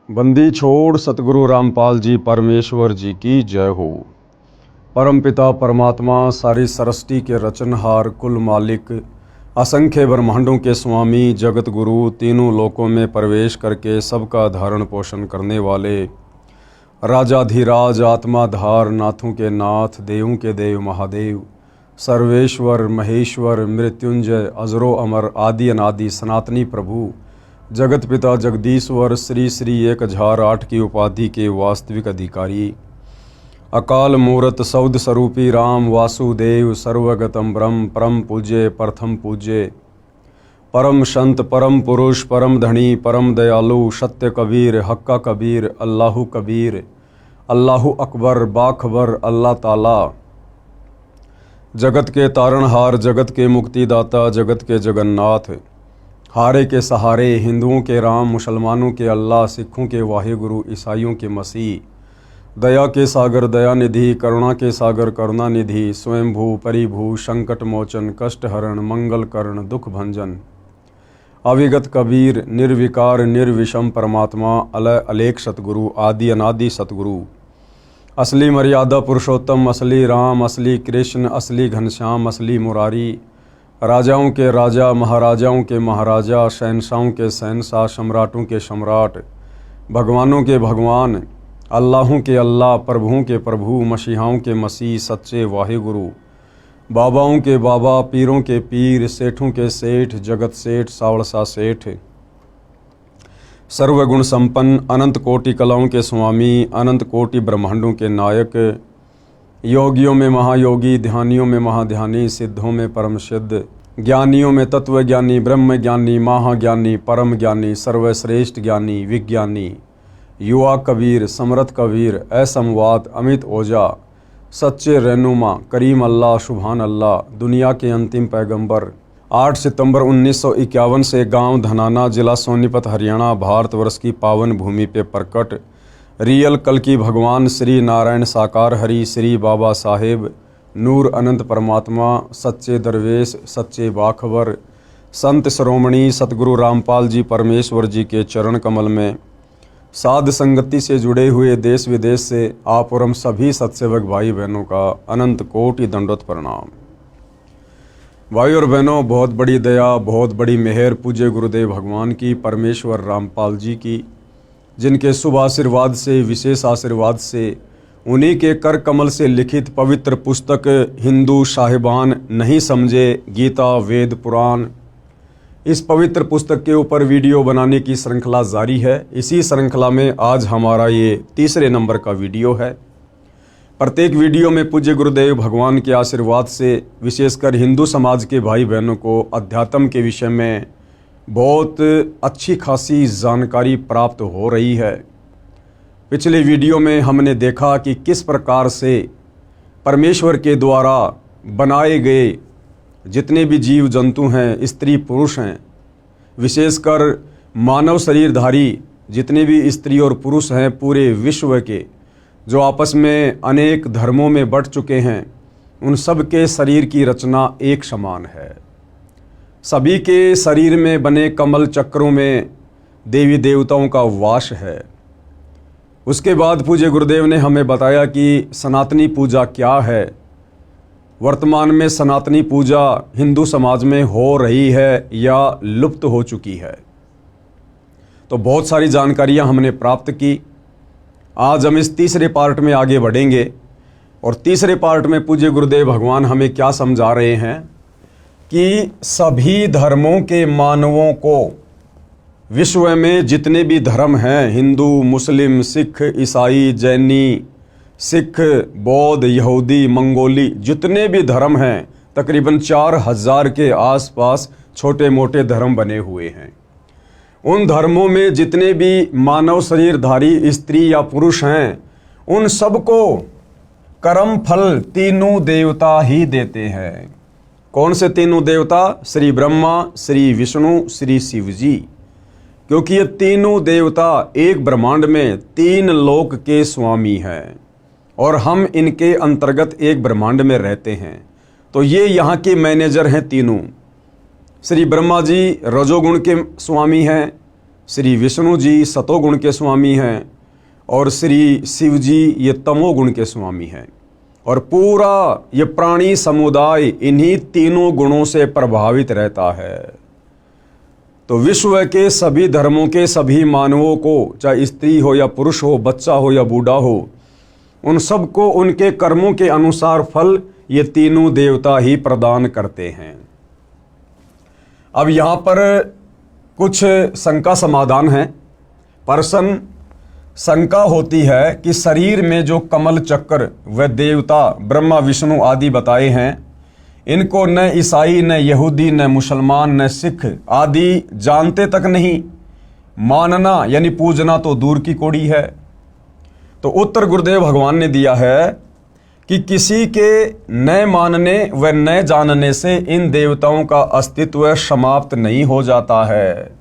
बंदी छोड़ सतगुरु रामपाल जी परमेश्वर जी की जय हो। परमपिता परमात्मा सारी सृष्टि के रचनहार कुल मालिक असंख्य ब्रह्मांडों के स्वामी जगत गुरु तीनों लोकों में प्रवेश करके सबका धारण पोषण करने वाले राजाधिराज आत्माधार नाथों के नाथ देवों के देव महादेव सर्वेश्वर महेश्वर मृत्युंजय अजरो अमर आदि अनादि सनातनी प्रभु जगत पिता जगदीश्वर श्री श्री 1008 की उपाधि के वास्तविक अधिकारी अकाल मूरत सौद स्वरूपी राम वासुदेव सर्वगतम ब्रह्म परम पूज्य प्रथम पूज्य परम संत परम पुरुष परम धनी परम दयालु सत्य कबीर हक्का कबीर अल्लाहु अकबर बाखबर अल्लाह ताला जगत के तारणहार जगत के मुक्तिदाता जगत के जगन्नाथ हारे के सहारे हिंदुओं के राम मुसलमानों के अल्लाह सिखों के वाहिगुरु ईसाइयों के मसीह दया के सागर दया निधि करुणा के सागर करुणा निधि स्वयंभू परिभू संकट मोचन कष्ट हरण मंगल करण दुख भंजन अविगत कबीर निर्विकार निर्विषम परमात्मा अलय अलेख सतगुरु आदि अनादि सतगुरु असली मर्यादा पुरुषोत्तम असली राम असली कृष्ण असली घनश्याम असली मुरारी राजाओं के राजा महाराजाओं के महाराजा शहनशाहों के शहनशाह सम्राटों के सम्राट भगवानों के भगवान अल्लाहों के अल्लाह प्रभुओं के प्रभु मसीहाओं के मसीह सच्चे वाहिगुरु बाबाओं के बाबा पीरों के पीर सेठों के सेठ जगत सेठ सावड़सा सेठ सर्वगुण संपन्न अनंत कोटि कलाओं के स्वामी अनंत कोटि ब्रह्मांडों के नायक योगियों में महायोगी ध्यानियों में महाध्यानी सिद्धों में परम सिद्ध ज्ञानियों में तत्व ज्ञानी ब्रह्म ज्ञानी महाज्ञानी परम ज्ञानी सर्वश्रेष्ठ ज्ञानी विज्ञानी युवा कबीर समर्थ कबीर असमवात अमित ओझा सच्चे रहनुमा करीम अल्लाह सुभान अल्लाह दुनिया के अंतिम पैगंबर 8 सितंबर 1951 से गांव धनाना जिला सोनीपत हरियाणा भारतवर्ष की पावन भूमि पे प्रकट रियल कल की भगवान श्री नारायण साकार हरि श्री बाबा साहेब नूर अनंत परमात्मा सच्चे दरवेश सच्चे बाखबर संत श्रोमणी सतगुरु रामपाल जी परमेश्वर जी के चरण कमल में साध संगति से जुड़े हुए देश विदेश से आप और हम सभी सत्सेवक भाई बहनों का अनंत कोटि दंडोत प्रणाम। भाई और बहनों, बहुत बड़ी दया बहुत बड़ी मेहर पूज्य गुरुदेव भगवान की परमेश्वर रामपाल जी की, जिनके शुभ आशीर्वाद से विशेष आशीर्वाद से उन्हीं के कर कमल से लिखित पवित्र पुस्तक हिंदू साहिबान नहीं समझे गीता वेद पुराण, इस पवित्र पुस्तक के ऊपर वीडियो बनाने की श्रृंखला जारी है। इसी श्रृंखला में आज हमारा ये तीसरे नंबर का वीडियो है। प्रत्येक वीडियो में पूज्य गुरुदेव भगवान के आशीर्वाद से विशेषकर हिंदू समाज के भाई बहनों को अध्यात्म के विषय में बहुत अच्छी खासी जानकारी प्राप्त हो रही है। पिछले वीडियो में हमने देखा कि किस प्रकार से परमेश्वर के द्वारा बनाए गए जितने भी जीव जंतु हैं स्त्री पुरुष हैं, विशेषकर मानव शरीरधारी जितने भी स्त्री और पुरुष हैं पूरे विश्व के, जो आपस में अनेक धर्मों में बंट चुके हैं, उन सब के शरीर की रचना एक समान है। सभी के शरीर में बने कमल चक्रों में देवी देवताओं का वास है। उसके बाद पूज्य गुरुदेव ने हमें बताया कि सनातनी पूजा क्या है। वर्तमान में सनातनी पूजा हिंदू समाज में हो रही है या लुप्त हो चुकी है, तो बहुत सारी जानकारियां हमने प्राप्त की। आज हम इस तीसरे पार्ट में आगे बढ़ेंगे और तीसरे पार्ट में पूज्य गुरुदेव भगवान हमें क्या समझा रहे हैं कि सभी धर्मों के मानवों को, विश्व में जितने भी धर्म हैं, हिंदू मुस्लिम सिख ईसाई जैनी सिख बौद्ध यहूदी मंगोली, जितने भी धर्म हैं तकरीबन 4000 के आसपास छोटे मोटे धर्म बने हुए हैं। उन धर्मों में जितने भी मानव शरीरधारी स्त्री या पुरुष हैं, उन सबको कर्म फल तीनों देवता ही देते हैं। कौन से तीनों देवता? श्री ब्रह्मा श्री विष्णु श्री शिव जी, क्योंकि ये तीनों देवता एक ब्रह्मांड में 3 लोक के स्वामी हैं और हम इनके अंतर्गत एक ब्रह्मांड में रहते हैं। तो ये यहाँ के मैनेजर हैं तीनों। श्री ब्रह्मा जी रजोगुण के स्वामी हैं, श्री विष्णु जी सतोगुण के स्वामी हैं और श्री शिव जी ये तमोगुण के स्वामी हैं। और पूरा ये प्राणी समुदाय इन्हीं तीनों गुणों से प्रभावित रहता है। तो विश्व के सभी धर्मों के सभी मानवों को, चाहे स्त्री हो या पुरुष हो, बच्चा हो या बूढ़ा हो, उन सबको उनके कर्मों के अनुसार फल ये तीनों देवता ही प्रदान करते हैं। अब यहाँ पर कुछ शंका समाधान है। प्रश्न शंका होती है कि शरीर में जो कमल चक्र व देवता ब्रह्मा विष्णु आदि बताए हैं, इनको न ईसाई न यहूदी न मुसलमान न सिख आदि जानते तक नहीं, मानना यानी पूजना तो दूर की कौड़ी है। तो उत्तर गुरुदेव भगवान ने दिया है कि किसी के न मानने व न जानने से इन देवताओं का अस्तित्व समाप्त नहीं हो जाता है।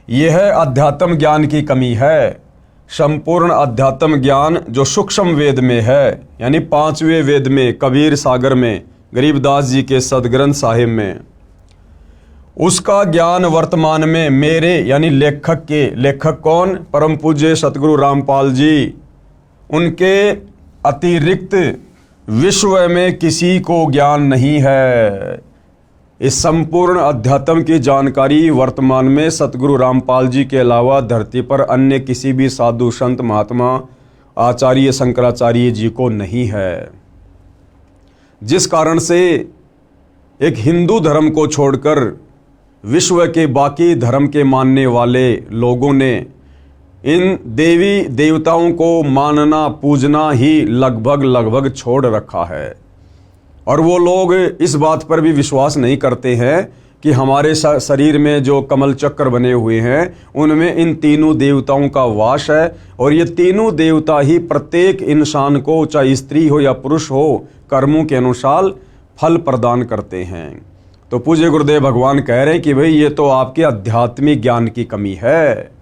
यह अध्यात्म ज्ञान की कमी है। संपूर्ण अध्यात्म ज्ञान जो सूक्ष्म वेद में है, यानी 5वें वेद में, कबीर सागर में, गरीबदास जी के सदग्रंथ साहिब में, उसका ज्ञान वर्तमान में मेरे यानी लेखक के, लेखक कौन? परम पूज्य सतगुरु रामपाल जी, उनके अतिरिक्त विश्व में किसी को ज्ञान नहीं है। इस संपूर्ण अध्यात्म की जानकारी वर्तमान में सतगुरु रामपाल जी के अलावा धरती पर अन्य किसी भी साधु संत महात्मा आचार्य शंकराचार्य जी को नहीं है। जिस कारण से एक हिंदू धर्म को छोड़कर विश्व के बाकी धर्म के मानने वाले लोगों ने इन देवी देवताओं को मानना पूजना ही लगभग छोड़ रखा है। और वो लोग इस बात पर भी विश्वास नहीं करते हैं कि हमारे शरीर में जो कमल चक्र बने हुए हैं उनमें इन तीनों देवताओं का वास है, और ये तीनों देवता ही प्रत्येक इंसान को, चाहे स्त्री हो या पुरुष हो, कर्मों के अनुसार फल प्रदान करते हैं। तो पूज्य गुरुदेव भगवान कह रहे हैं कि भाई ये तो आपके आध्यात्मिक ज्ञान की कमी है।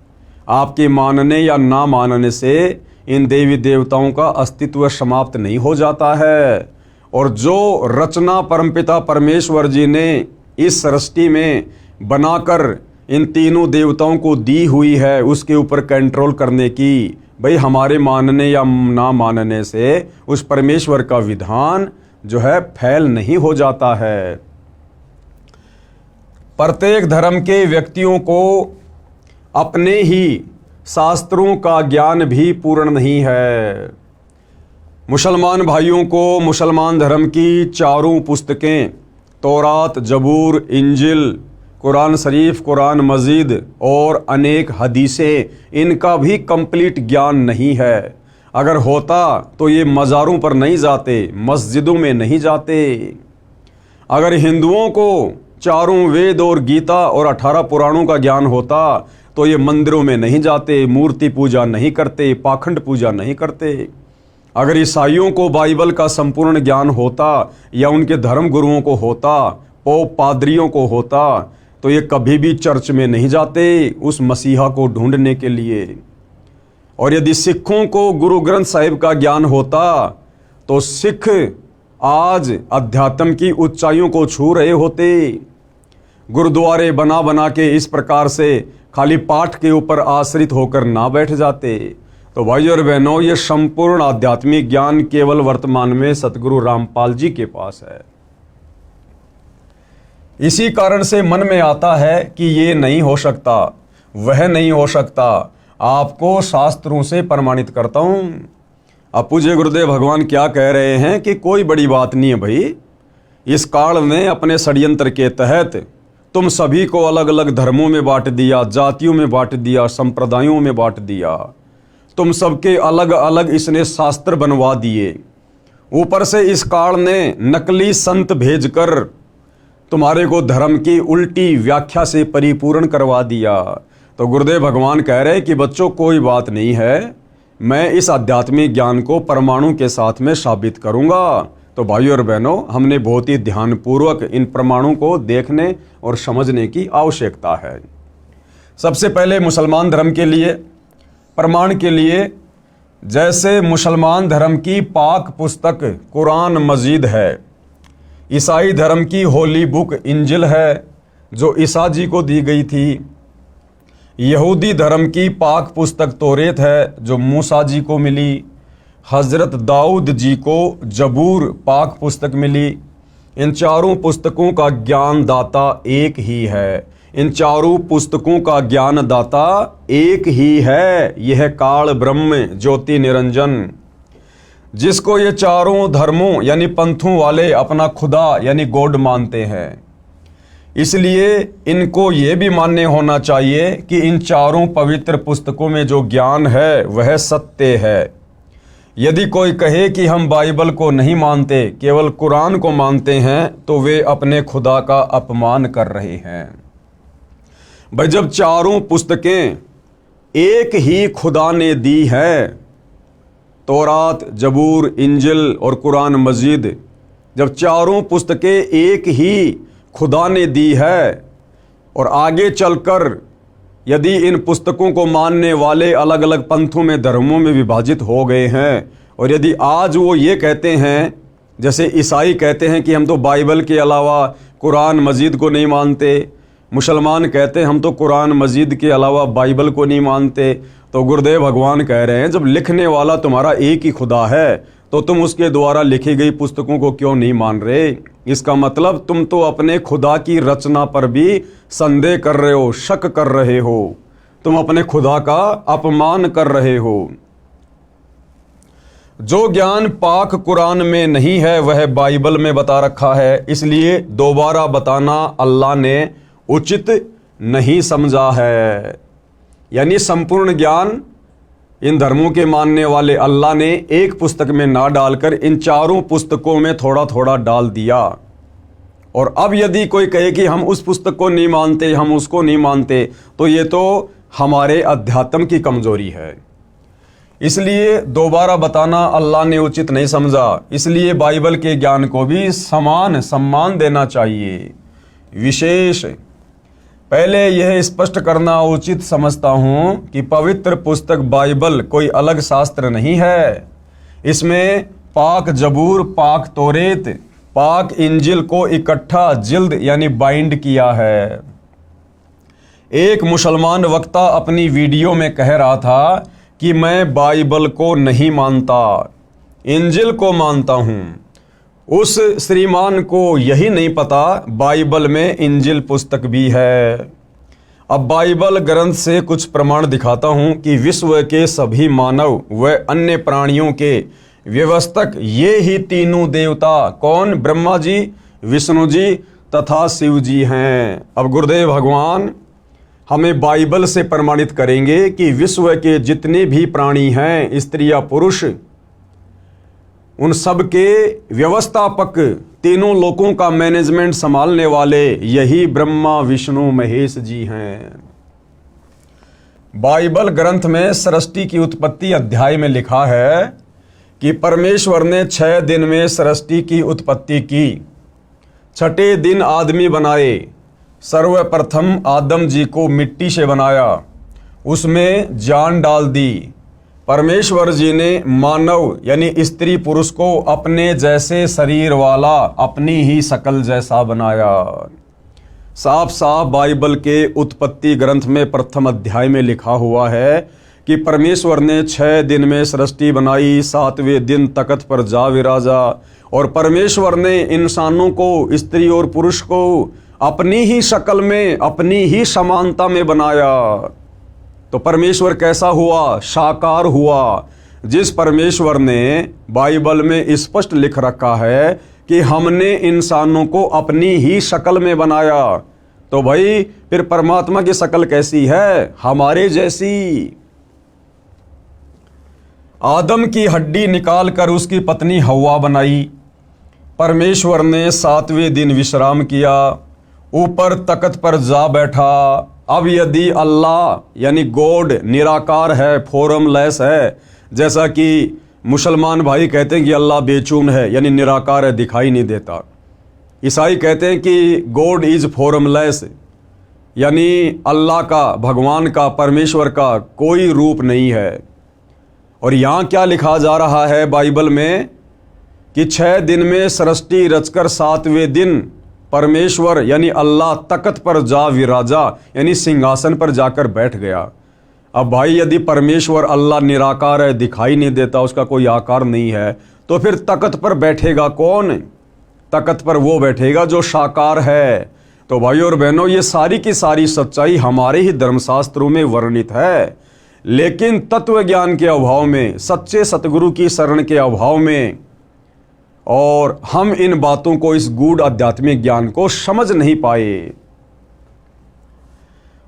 आपके मानने या ना मानने से इन देवी देवताओं का अस्तित्व समाप्त नहीं हो जाता है। और जो रचना परमपिता परमेश्वर जी ने इस सृष्टि में बनाकर इन तीनों देवताओं को दी हुई है, उसके ऊपर कंट्रोल करने की, भाई हमारे मानने या ना मानने से उस परमेश्वर का विधान जो है फैल नहीं हो जाता है। प्रत्येक धर्म के व्यक्तियों को अपने ही शास्त्रों का ज्ञान भी पूर्ण नहीं है। मुसलमान भाइयों को मुसलमान धर्म की चारों पुस्तकें, तौरात, जबूर, इंजिल, कुरान शरीफ, कुरान मजीद और अनेक हदीसें, इनका भी कंप्लीट ज्ञान नहीं है। अगर होता तो ये मज़ारों पर नहीं जाते, मस्जिदों में नहीं जाते। अगर हिंदुओं को चारों वेद और गीता और 18 पुराणों का ज्ञान होता तो ये मंदिरों में नहीं जाते, मूर्ति पूजा नहीं करते, पाखंड पूजा नहीं करते। अगर ईसाइयों को बाइबल का संपूर्ण ज्ञान होता या उनके धर्म गुरुओं को होता, पोप पादरियों को होता, तो ये कभी भी चर्च में नहीं जाते उस मसीहा को ढूंढने के लिए। और यदि सिखों को गुरु ग्रंथ साहिब का ज्ञान होता तो सिख आज अध्यात्म की ऊंचाइयों को छू रहे होते। गुरुद्वारे बना बना के इस प्रकार से खाली पाठ के ऊपर आश्रित होकर ना बैठ जाते। तो भाई और बहनों, ये संपूर्ण आध्यात्मिक ज्ञान केवल वर्तमान में सतगुरु रामपाल जी के पास है। इसी कारण से मन में आता है कि ये नहीं हो सकता, वह नहीं हो सकता। आपको शास्त्रों से प्रमाणित करता हूं। अब पूज्य गुरुदेव भगवान क्या कह रहे हैं कि कोई बड़ी बात नहीं है भाई। इस काल ने अपने षड्यंत्र के तहत तुम सभी को अलग अलग धर्मों में बांट दिया, जातियों में बांट दिया, संप्रदायों में बांट दिया। तुम सबके अलग अलग इसने शास्त्र बनवा दिए। ऊपर से इस काल ने नकली संत भेजकर तुम्हारे को धर्म की उल्टी व्याख्या से परिपूर्ण करवा दिया। तो गुरुदेव भगवान कह रहे हैं कि बच्चों कोई बात नहीं है, मैं इस आध्यात्मिक ज्ञान को परमाणु के साथ में साबित करूंगा। तो भाइयों और बहनों, हमने बहुत ही ध्यानपूर्वक इन प्रमाणों को देखने और समझने की आवश्यकता है। सबसे पहले मुसलमान धर्म के लिए प्रमाण के लिए, जैसे मुसलमान धर्म की पाक पुस्तक कुरान मजीद है, ईसाई धर्म की होली बुक इंजिल है जो ईसा जी को दी गई थी, यहूदी धर्म की पाक पुस्तक तौरेत है जो मूसा जी को मिली। हज़रत दाऊद जी को जबूर पाक पुस्तक मिली। इन चारों पुस्तकों का ज्ञान दाता एक ही है। इन चारों पुस्तकों का ज्ञान दाता एक ही है। यह काल ब्रह्म ज्योति निरंजन, जिसको ये चारों धर्मों यानी पंथों वाले अपना खुदा यानी गॉड मानते हैं। इसलिए इनको ये भी मान्य होना चाहिए कि इन चारों पवित्र पुस्तकों में जो ज्ञान है वह सत्य है। यदि कोई कहे कि हम बाइबल को नहीं मानते, केवल कुरान को मानते हैं, तो वे अपने खुदा का अपमान कर रहे हैं। भाई, जब चारों पुस्तकें एक ही खुदा ने दी है, तौरात, जबूर, इंजिल और कुरान मजीद, जब चारों पुस्तकें एक ही खुदा ने दी है और आगे चलकर यदि इन पुस्तकों को मानने वाले अलग अलग पंथों में, धर्मों में विभाजित हो गए हैं, और यदि आज वो ये कहते हैं, जैसे ईसाई कहते हैं कि हम तो बाइबल के अलावा कुरान मजीद को नहीं मानते, मुसलमान कहते हैं हम तो कुरान मजीद के अलावा बाइबल को नहीं मानते, तो गुरुदेव भगवान कह रहे हैं जब लिखने वाला तुम्हारा एक ही खुदा है तो तुम उसके द्वारा लिखी गई पुस्तकों को क्यों नहीं मान रहे? इसका मतलब तुम तो अपने खुदा की रचना पर भी संदेह कर रहे हो, शक कर रहे हो, तुम अपने खुदा का अपमान कर रहे हो। जो ज्ञान पाक कुरान में नहीं है वह बाइबल में बता रखा है, इसलिए दोबारा बताना अल्लाह ने उचित नहीं समझा है। यानी संपूर्ण ज्ञान इन धर्मों के मानने वाले अल्लाह ने एक पुस्तक में ना डालकर इन चारों पुस्तकों में थोड़ा थोड़ा डाल दिया। और अब यदि कोई कहे कि हम उस पुस्तक को नहीं मानते, हम उसको नहीं मानते, तो ये तो हमारे अध्यात्म की कमजोरी है। इसलिए दोबारा बताना अल्लाह ने उचित नहीं समझा। इसलिए बाइबल के ज्ञान को भी समान सम्मान देना चाहिए। विशेष पहले यह स्पष्ट करना उचित समझता हूं कि पवित्र पुस्तक बाइबल कोई अलग शास्त्र नहीं है। इसमें पाक जबूर, पाक तौरेत, पाक इंजिल को इकट्ठा जिल्द यानी बाइंड किया है। एक मुसलमान वक्ता अपनी वीडियो में कह रहा था कि मैं बाइबल को नहीं मानता, इंजिल को मानता हूं। उस श्रीमान को यही नहीं पता बाइबल में इंजिल पुस्तक भी है। अब बाइबल ग्रंथ से कुछ प्रमाण दिखाता हूं कि विश्व के सभी मानव व अन्य प्राणियों के व्यवस्थक ये ही तीनों देवता कौन? ब्रह्मा जी, विष्णु जी तथा शिव जी हैं। अब गुरुदेव भगवान हमें बाइबल से प्रमाणित करेंगे कि विश्व के जितने भी प्राणी हैं, स्त्री या पुरुष, उन सब के व्यवस्थापक, तीनों लोकों का मैनेजमेंट संभालने वाले यही ब्रह्मा विष्णु महेश जी हैं। बाइबल ग्रंथ में सृष्टि की उत्पत्ति अध्याय में लिखा है कि परमेश्वर ने 6 दिन में सृष्टि की उत्पत्ति की, 6ठे दिन आदमी बनाए। सर्वप्रथम आदम जी को मिट्टी से बनाया, उसमें जान डाल दी। परमेश्वर जी ने मानव यानी स्त्री पुरुष को अपने जैसे शरीर वाला, अपनी ही शक्ल जैसा बनाया। साफ साफ बाइबल के उत्पत्ति ग्रंथ में प्रथम अध्याय में लिखा हुआ है कि परमेश्वर ने 6 दिन में सृष्टि बनाई, 7वें दिन तख्त पर जा विराजा। और परमेश्वर ने इंसानों को, स्त्री और पुरुष को अपनी ही शक्ल में, अपनी ही समानता में बनाया। तो परमेश्वर कैसा हुआ? साकार हुआ। जिस परमेश्वर ने बाइबल में स्पष्ट लिख रखा है कि हमने इंसानों को अपनी ही शक्ल में बनाया, तो भाई फिर परमात्मा की शक्ल कैसी है? हमारे जैसी। आदम की हड्डी निकालकर उसकी पत्नी हव्वा बनाई। परमेश्वर ने 7वें दिन विश्राम किया, ऊपर तख्त पर जा बैठा। अब यदि अल्लाह यानी गॉड निराकार है, फॉर्मलेस है, जैसा कि मुसलमान भाई कहते हैं कि अल्लाह बेचून है यानी निराकार है, दिखाई नहीं देता। ईसाई कहते हैं कि गॉड इज फॉर्मलेस यानी अल्लाह का, भगवान का, परमेश्वर का कोई रूप नहीं है। और यहाँ क्या लिखा जा रहा है बाइबल में कि 6 दिन में सृष्टि रचकर 7वें दिन परमेश्वर यानी अल्लाह तख्त पर जा विराजा यानी सिंहासन पर जाकर बैठ गया। अब भाई यदि परमेश्वर अल्लाह निराकार है, दिखाई नहीं देता, उसका कोई आकार नहीं है, तो फिर तख्त पर बैठेगा कौन? तख्त पर वो बैठेगा जो साकार है। तो भाई और बहनों, ये सारी की सारी सच्चाई हमारे ही धर्मशास्त्रों में वर्णित है, लेकिन तत्व ज्ञान के अभाव में, सच्चे सतगुरु की शरण के अभाव में, और हम इन बातों को, इस गूढ़ आध्यात्मिक ज्ञान को समझ नहीं पाए।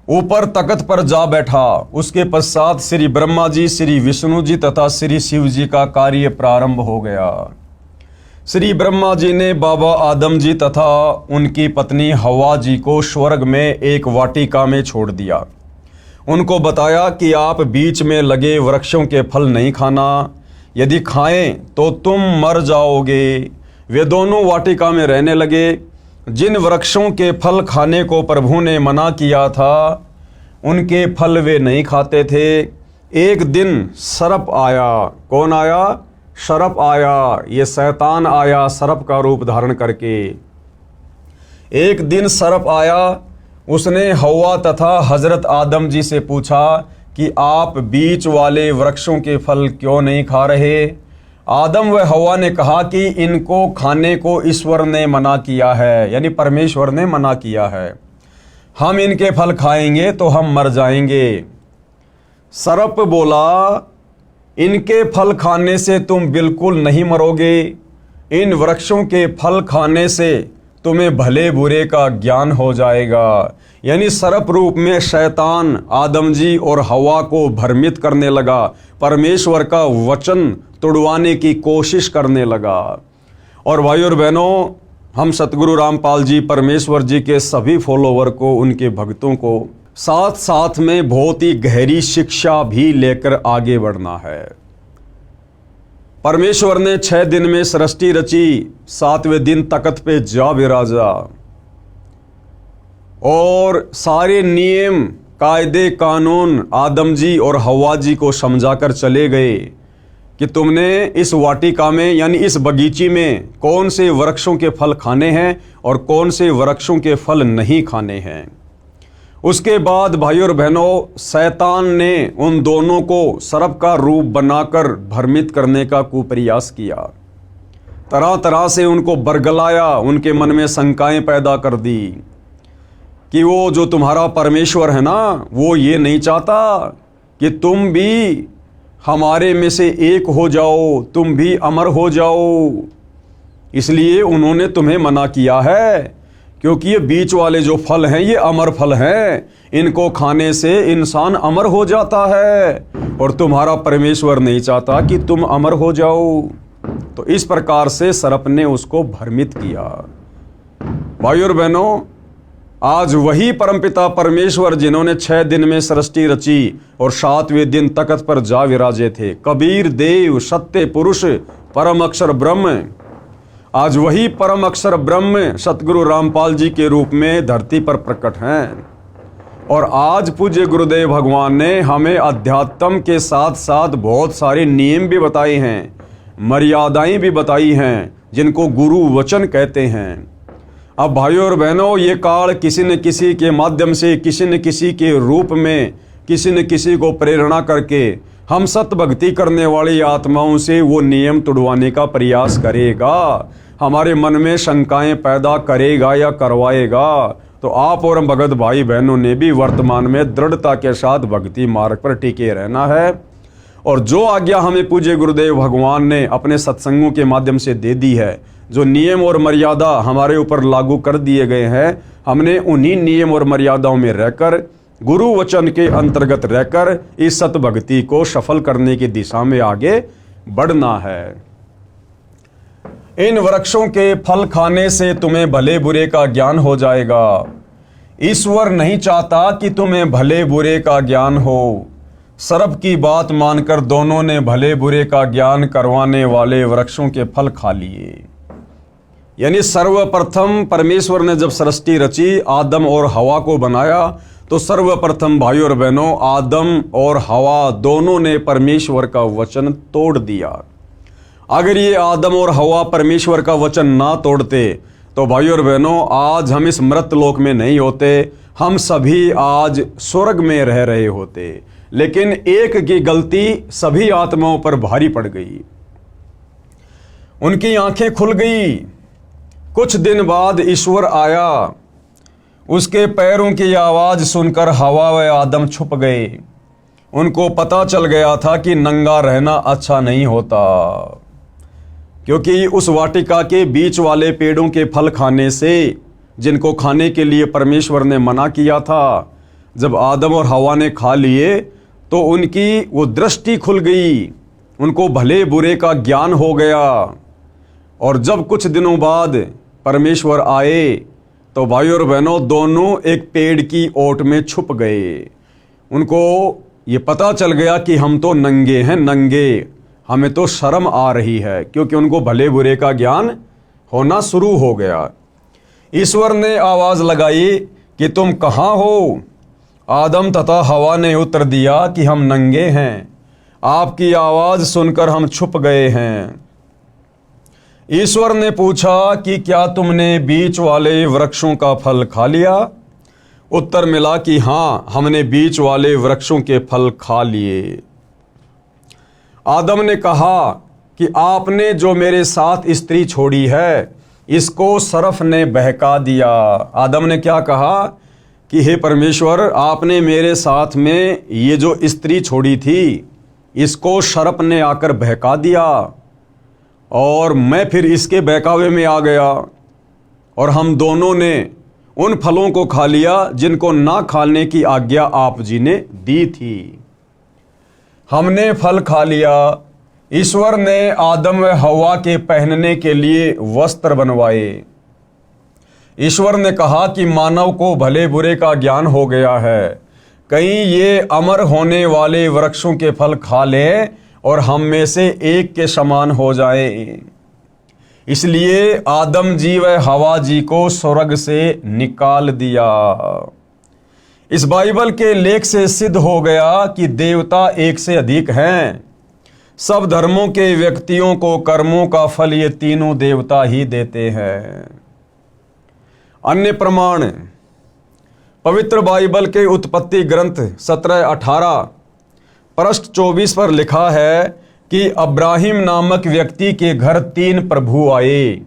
ऊपर तख्त पर जा बैठा, उसके पश्चात श्री ब्रह्मा जी, श्री विष्णु जी तथा श्री शिव जी का कार्य प्रारंभ हो गया। श्री ब्रह्मा जी ने बाबा आदम जी तथा उनकी पत्नी हवा जी को स्वर्ग में एक वाटिका में छोड़ दिया। उनको बताया कि आप बीच में लगे वृक्षों के फल नहीं खाना, यदि खाएं तो तुम मर जाओगे। वे दोनों वाटिका में रहने लगे। जिन वृक्षों के फल खाने को प्रभु ने मना किया था, उनके फल वे नहीं खाते थे। एक दिन सर्प आया। कौन आया? सर्प आया। ये शैतान आया सर्प का रूप धारण करके। एक दिन सर्प आया, उसने हवा तथा हजरत आदम जी से पूछा कि आप बीच वाले वृक्षों के फल क्यों नहीं खा रहे? आदम व हवा ने कहा कि इनको खाने को ईश्वर ने मना किया है, यानी परमेश्वर ने मना किया है। हम इनके फल खाएंगे तो हम मर जाएंगे। सर्प बोला, इनके फल खाने से तुम बिल्कुल नहीं मरोगे। इन वृक्षों के फल खाने से तुम्हें भले बुरे का ज्ञान हो जाएगा। यानी सर्प रूप में शैतान आदम जी और हवा को भ्रमित करने लगा, परमेश्वर का वचन तुड़वाने की कोशिश करने लगा। और भाई और बहनों, हम सतगुरु रामपाल जी परमेश्वर जी के सभी फॉलोवर को, उनके भक्तों को साथ साथ में बहुत ही गहरी शिक्षा भी लेकर आगे बढ़ना है। परमेश्वर ने 6 दिन में सृष्टि रची, 7वें दिन तख्त पे जा विराजा और सारे नियम कायदे कानून आदम जी और हवा जी को समझाकर चले गए कि तुमने इस वाटिका में यानी इस बगीचे में कौन से वृक्षों के फल खाने हैं और कौन से वृक्षों के फल नहीं खाने हैं। उसके बाद भाई और बहनों, शैतान ने उन दोनों को सर्प का रूप बनाकर भ्रमित करने का कुप्रयास किया। तरह तरह से उनको बरगलाया, उनके मन में शंकाएं पैदा कर दी कि वो जो तुम्हारा परमेश्वर है ना, वो ये नहीं चाहता कि तुम भी हमारे में से एक हो जाओ, तुम भी अमर हो जाओ। इसलिए उन्होंने तुम्हें मना किया है, क्योंकि ये बीच वाले जो फल हैं ये अमर फल हैं, इनको खाने से इंसान अमर हो जाता है और तुम्हारा परमेश्वर नहीं चाहता कि तुम अमर हो जाओ। तो इस प्रकार से सर्प ने उसको भ्रमित किया। भाई और बहनों, आज वही परमपिता परमेश्वर जिन्होंने 6 दिन में सृष्टि रची और 7वें दिन तख्त पर जा विराजे थे, कबीर देव सत्य पुरुष परम अक्षर ब्रह्म, आज वही परम अक्षर ब्रह्म सतगुरु रामपाल जी के रूप में धरती पर प्रकट हैं। और आज पूज्य गुरुदेव भगवान ने हमें अध्यात्म के साथ साथ बहुत सारे नियम भी बताए हैं, मर्यादाएं भी बताई हैं, जिनको गुरु वचन कहते हैं। अब भाइयों और बहनों, ये काल किसी न किसी के माध्यम से, किसी न किसी के रूप में, किसी न किसी को प्रेरणा करके हम सत भक्ति करने वाली आत्माओं से वो नियम तुड़वाने का प्रयास करेगा, हमारे मन में शंकाएं पैदा करेगा या करवाएगा। तो आप और हम भगत भाई बहनों ने भी वर्तमान में दृढ़ता के साथ भक्ति मार्ग पर टिके रहना है। और जो आज्ञा हमें पूज्य गुरुदेव भगवान ने अपने सत्संगों के माध्यम से दे दी है, जो नियम और मर्यादा हमारे ऊपर लागू कर दिए गए हैं, हमने उन्हीं नियम और मर्यादाओं में रहकर, गुरु वचन के अंतर्गत रहकर इस सत भक्ति को सफल करने की दिशा में आगे बढ़ना है। इन वृक्षों के फल खाने से तुम्हें भले बुरे का ज्ञान हो जाएगा। ईश्वर नहीं चाहता कि तुम्हें भले बुरे का ज्ञान हो। सर्प की बात मानकर दोनों ने भले बुरे का ज्ञान करवाने वाले वृक्षों के फल खा लिए। यानी सर्वप्रथम परमेश्वर ने जब सृष्टि रची, आदम और हवा को बनाया, तो सर्वप्रथम भाई और बहनों, आदम और हवा दोनों ने परमेश्वर का वचन तोड़ दिया। अगर ये आदम और हवा परमेश्वर का वचन ना तोड़ते तो भाइयों और बहनों, आज हम इस मृत लोक में नहीं होते, हम सभी आज स्वर्ग में रह रहे होते, लेकिन एक की गलती सभी आत्माओं पर भारी पड़ गई। उनकी आंखें खुल गई। कुछ दिन बाद ईश्वर आया। उसके पैरों की आवाज सुनकर हवा व आदम छुप गए। उनको पता चल गया था कि नंगा रहना अच्छा नहीं होता, क्योंकि उस वाटिका के बीच वाले पेड़ों के फल खाने से, जिनको खाने के लिए परमेश्वर ने मना किया था, जब आदम और हवा ने खा लिए तो उनकी वो दृष्टि खुल गई, उनको भले बुरे का ज्ञान हो गया। और जब कुछ दिनों बाद परमेश्वर आए तो भाइयों और बहनों, दोनों एक पेड़ की ओट में छुप गए। उनको ये पता चल गया कि हम तो नंगे हैं, नंगे, हमें तो शर्म आ रही है, क्योंकि उनको भले बुरे का ज्ञान होना शुरू हो गया। ईश्वर ने आवाज लगाई कि तुम कहाँ हो? आदम तथा हवा ने उत्तर दिया कि हम नंगे हैं, आपकी आवाज सुनकर हम छुप गए हैं। ईश्वर ने पूछा कि क्या तुमने बीच वाले वृक्षों का फल खा लिया? उत्तर मिला कि हाँ, हमने बीच वाले वृक्षों के फल खा लिए। आदम ने कहा कि आपने जो मेरे साथ स्त्री छोड़ी है, इसको सर्फ ने बहका दिया। आदम ने क्या कहा कि हे परमेश्वर, आपने मेरे साथ में ये जो स्त्री छोड़ी थी, इसको सर्प ने आकर बहका दिया और मैं फिर इसके बहकावे में आ गया, और हम दोनों ने उन फलों को खा लिया जिनको ना खाने की आज्ञा आप जी ने दी थी। हमने फल खा लिया। ईश्वर ने आदम व हवा के पहनने के लिए वस्त्र बनवाए। ईश्वर ने कहा कि मानव को भले बुरे का ज्ञान हो गया है, कहीं ये अमर होने वाले वृक्षों के फल खा ले और हम में से एक के समान हो जाए। इसलिए आदम जी व हवा जी को स्वर्ग से निकाल दिया। इस बाइबल के लेख से सिद्ध हो गया कि देवता एक से अधिक हैं। सब धर्मों के व्यक्तियों को कर्मों का फल ये तीनों देवता ही देते हैं। अन्य प्रमाण, पवित्र बाइबल के उत्पत्ति ग्रंथ 17:18 पृष्ठ 24 पर लिखा है कि अब्राहिम नामक व्यक्ति के घर 3 प्रभु आए।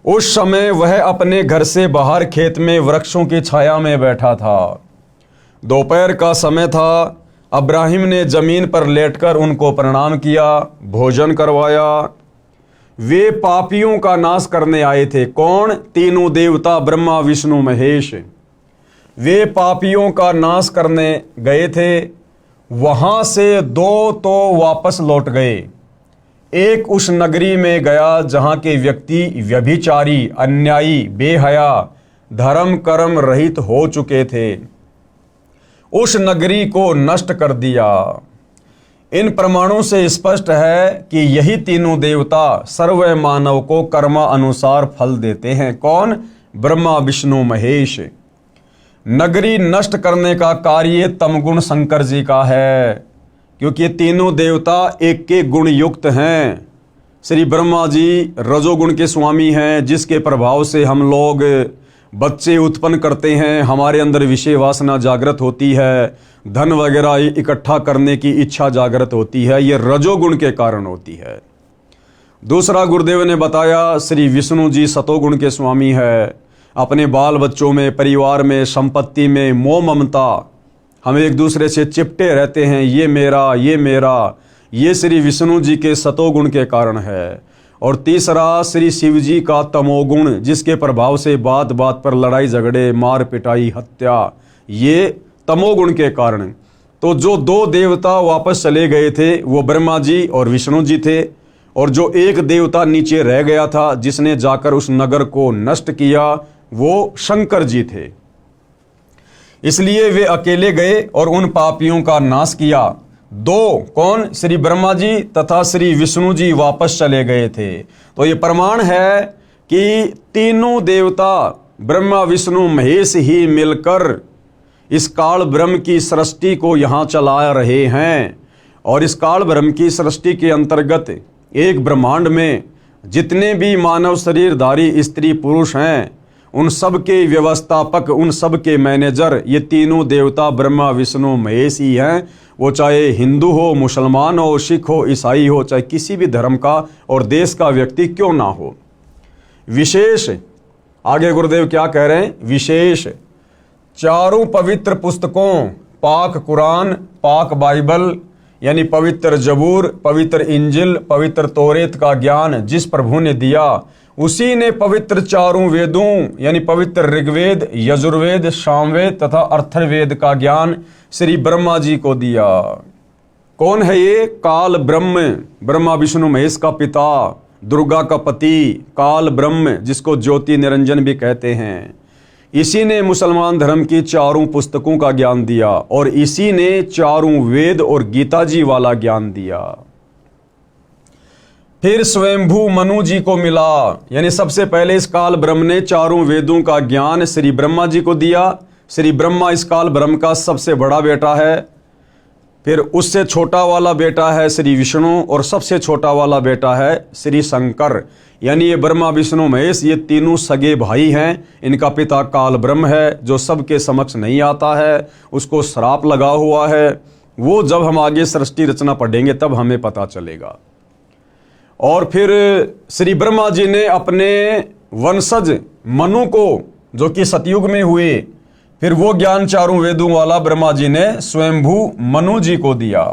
उस समय वह अपने घर से बाहर खेत में वृक्षों की छाया में बैठा था। दोपहर का समय था। अब्राहिम ने जमीन पर लेटकर उनको प्रणाम किया, भोजन करवाया। वे पापियों का नाश करने आए थे। कौन? तीनों देवता, ब्रह्मा विष्णु महेश। वे पापियों का नाश करने गए थे। वहां से 2 तो वापस लौट गए। एक उस नगरी में गया जहां के व्यक्ति व्यभिचारी, अन्यायी, बेहया, धर्म कर्म रहित हो चुके थे। उस नगरी को नष्ट कर दिया। इन प्रमाणों से स्पष्ट है कि यही तीनों देवता सर्व मानव को कर्मा अनुसार फल देते हैं। कौन? ब्रह्मा विष्णु महेश। नगरी नष्ट करने का कार्य तमगुण शंकर जी का है, क्योंकि ये तीनों देवता एक के गुण युक्त हैं। श्री ब्रह्मा जी रजोगुण के स्वामी हैं, जिसके प्रभाव से हम लोग बच्चे उत्पन्न करते हैं, हमारे अंदर विषय वासना जागृत होती है, धन वगैरह इकट्ठा करने की इच्छा जागृत होती है। ये रजोगुण के कारण होती है। दूसरा, गुरुदेव ने बताया श्री विष्णु जी सतोगुण के स्वामी है। अपने बाल बच्चों में, परिवार में, संपत्ति में मोह ममता, हम एक दूसरे से चिपटे रहते हैं, ये मेरा, ये मेरा, ये श्री विष्णु जी के सतोगुण के कारण है। और तीसरा, श्री शिव जी का तमोगुण, जिसके प्रभाव से बात बात पर लड़ाई झगड़े, मार पिटाई, हत्या, ये तमोगुण के कारण। तो जो 2 देवता वापस चले गए थे वो ब्रह्मा जी और विष्णु जी थे, और जो एक देवता नीचे रह गया था जिसने जाकर उस नगर को नष्ट किया, वो शंकर जी थे। इसलिए वे अकेले गए और उन पापियों का नाश किया। 2 कौन? श्री ब्रह्मा जी तथा श्री विष्णु जी वापस चले गए थे। तो ये प्रमाण है कि तीनों देवता ब्रह्मा विष्णु महेश ही मिलकर इस काल ब्रह्म की सृष्टि को यहाँ चला रहे हैं। और इस काल ब्रह्म की सृष्टि के अंतर्गत एक ब्रह्मांड में जितने भी मानव शरीरधारी स्त्री पुरुष हैं, उन सब के व्यवस्थापक, उन सब के मैनेजर ये तीनों देवता ब्रह्मा विष्णु महेश ही हैं। वो चाहे हिंदू हो, मुसलमान हो, सिख हो, ईसाई हो, चाहे किसी भी धर्म का और देश का व्यक्ति क्यों ना हो। विशेष आगे गुरुदेव क्या कह रहे हैं, विशेष चारों पवित्र पुस्तकों, पाक कुरान, पाक बाइबल यानी पवित्र जबूर, पवित्र इंजिल, पवित्र तौरेत का ज्ञान जिस प्रभु ने दिया, उसी ने पवित्र चारों वेदों यानी पवित्र ऋग्वेद, यजुर्वेद, सामवेद तथा अथर्ववेद का ज्ञान श्री ब्रह्मा जी को दिया। कौन है ये? काल ब्रह्म, ब्रह्मा विष्णु महेश का पिता, दुर्गा का पति, काल ब्रह्म जिसको ज्योति निरंजन भी कहते हैं। इसी ने मुसलमान धर्म की चारों पुस्तकों का ज्ञान दिया और इसी ने चारों वेद और गीता जी वाला ज्ञान दिया। फिर स्वयंभू मनु जी को मिला, यानी सबसे पहले इस काल ब्रह्म ने चारों वेदों का ज्ञान श्री ब्रह्मा जी को दिया। श्री ब्रह्मा इस काल ब्रह्म का सबसे बड़ा बेटा है। फिर उससे छोटा वाला बेटा है श्री विष्णु और सबसे छोटा वाला बेटा है श्री शंकर। यानी ये ब्रह्मा विष्णु महेश ये तीनों सगे भाई हैं। इनका पिता काल ब्रह्म है जो सबके समक्ष नहीं आता है, उसको श्राप लगा हुआ है। वो जब हम आगे सृष्टि रचना पढ़ेंगे तब हमें पता चलेगा। और फिर श्री ब्रह्मा जी ने अपने वंशज मनु को, जो कि सतयुग में हुए, फिर वो ज्ञान चारों वेदों वाला ब्रह्मा जी ने स्वयंभू मनु जी को दिया।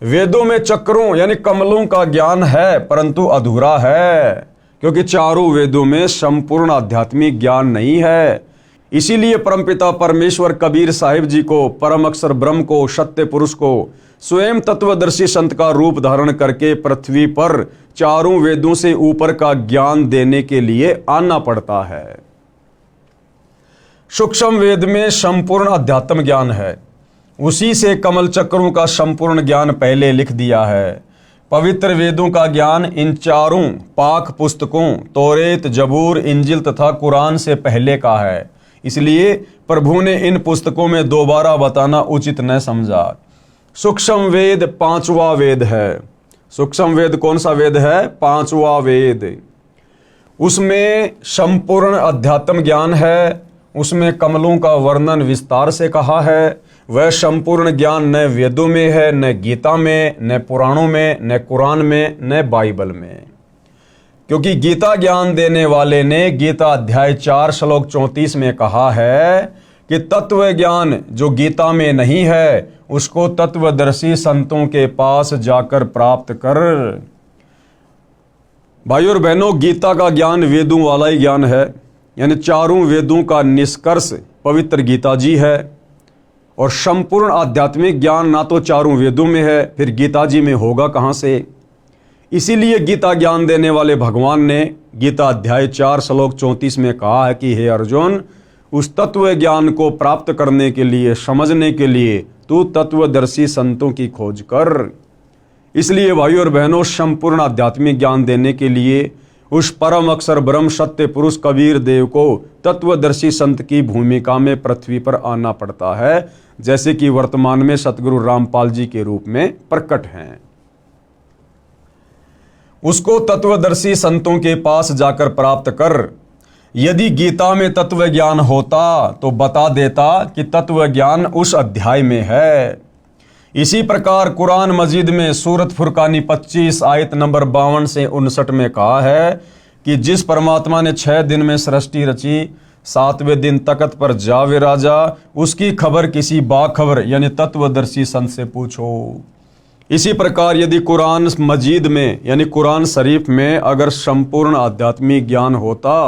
वेदों में चक्रों यानी कमलों का ज्ञान है परंतु अधूरा है, क्योंकि चारों वेदों में संपूर्ण आध्यात्मिक ज्ञान नहीं है। इसीलिए परमपिता परमेश्वर कबीर साहिब जी को, परम अक्षर ब्रह्म को, सत्य पुरुष को स्वयं तत्वदर्शी संत का रूप धारण करके पृथ्वी पर चारों वेदों से ऊपर का ज्ञान देने के लिए आना पड़ता है। सूक्ष्म वेद में संपूर्ण अध्यात्म ज्ञान है, उसी से कमल चक्रों का संपूर्ण ज्ञान पहले लिख दिया है। पवित्र वेदों का ज्ञान इन चारों पाक पुस्तकों तौरेत, जबूर, इंजिल तथा कुरान से पहले का है। इसलिए प्रभु ने इन पुस्तकों में दोबारा बताना उचित न समझा। सूक्ष्म वेद पांचवा वेद है। सूक्ष्म वेद कौन सा वेद है? पांचवा वेद। उसमें संपूर्ण अध्यात्म ज्ञान है, उसमें कमलों का वर्णन विस्तार से कहा है। वह संपूर्ण ज्ञान न वेदों में है, न गीता में, न पुराणों में, न कुरान में, न बाइबल में। क्योंकि गीता ज्ञान देने वाले ने गीता अध्याय 4 श्लोक 34 में कहा है कि तत्व ज्ञान जो गीता में नहीं है उसको तत्वदर्शी संतों के पास जाकर प्राप्त कर। भाइयों और बहनों, गीता का ज्ञान वेदों वाला ही ज्ञान है, यानी चारों वेदों का निष्कर्ष पवित्र गीता जी है। और संपूर्ण आध्यात्मिक ज्ञान ना तो चारों वेदों में है, फिर गीता जी में होगा कहाँ से? इसीलिए गीता ज्ञान देने वाले भगवान ने गीता अध्याय 4 श्लोक 34 में कहा है कि हे अर्जुन, उस तत्व ज्ञान को प्राप्त करने के लिए, समझने के लिए तू तत्वदर्शी संतों की खोज कर। इसलिए भाइयों और बहनों, संपूर्ण आध्यात्मिक ज्ञान देने के लिए उस परम अक्षर ब्रह्म सत्य पुरुष कबीर देव को तत्वदर्शी संत की भूमिका में पृथ्वी पर आना पड़ता है, जैसे कि वर्तमान में सतगुरु रामपाल जी के रूप में प्रकट हैं। उसको तत्वदर्शी संतों के पास जाकर प्राप्त कर। यदि गीता में तत्व ज्ञान होता तो बता देता कि तत्व ज्ञान उस अध्याय में है। इसी प्रकार कुरान मजीद में सूरत फुरकानी 25 आयत नंबर 52 से 59 में कहा है कि जिस परमात्मा ने 6 दिन में सृष्टि रची, 7वें दिन तख्त पर जा विराजा, उसकी खबर किसी बाखबर यानी तत्वदर्शी संत से पूछो। इसी प्रकार यदि कुरान मजीद में यानी कुरान शरीफ में अगर संपूर्ण आध्यात्मिक ज्ञान होता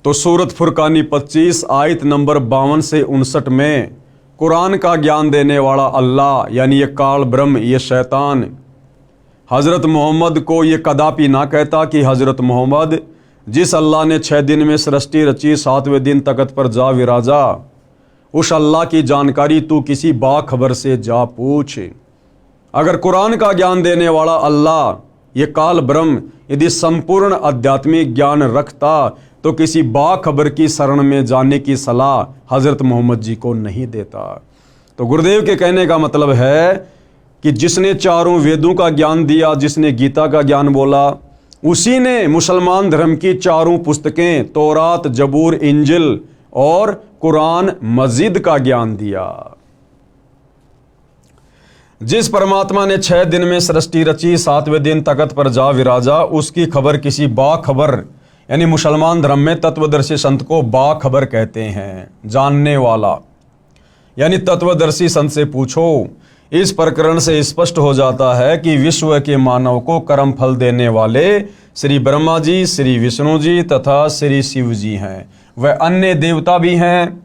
तो सूरत फुरकानी 25 आयत नंबर 52 से 59 में कुरान का ज्ञान देने वाला अल्लाह यानी ये काल ब्रह्म, ये शैतान हज़रत मोहम्मद को ये कदापि ना कहता कि हज़रत मोहम्मद, जिस अल्लाह ने 6 दिन में सृष्टि रची, 7वें दिन तख्त पर जा विराजा, उस अल्लाह की जानकारी तू किसी बाखबर से जा पूछ। अगर कुरान का ज्ञान देने वाला अल्लाह ये काल ब्रह्म यदि संपूर्ण आध्यात्मिक ज्ञान रखता तो किसी बाखबर की शरण में जाने की सलाह हज़रत मोहम्मद जी को नहीं देता। तो गुरुदेव के कहने का मतलब है कि जिसने चारों वेदों का ज्ञान दिया, जिसने गीता का ज्ञान बोला, उसी ने मुसलमान धर्म की चारों पुस्तकें तौरात, जबूर, इंजिल और कुरान मजीद का ज्ञान दिया। जिस परमात्मा ने 6 दिन में सृष्टि रची, 7वें दिन तख्त पर जा विराजा, उसकी खबर किसी बाखबर यानी मुसलमान धर्म में तत्वदर्शी संत को बाखबर कहते हैं, जानने वाला। यानी तत्वदर्शी संत से पूछो। इस प्रकरण से स्पष्ट हो जाता है कि विश्व के मानव को कर्म फल देने वाले श्री ब्रह्मा जी, श्री विष्णु जी तथा श्री शिव जी हैं। वह अन्य देवता भी हैं।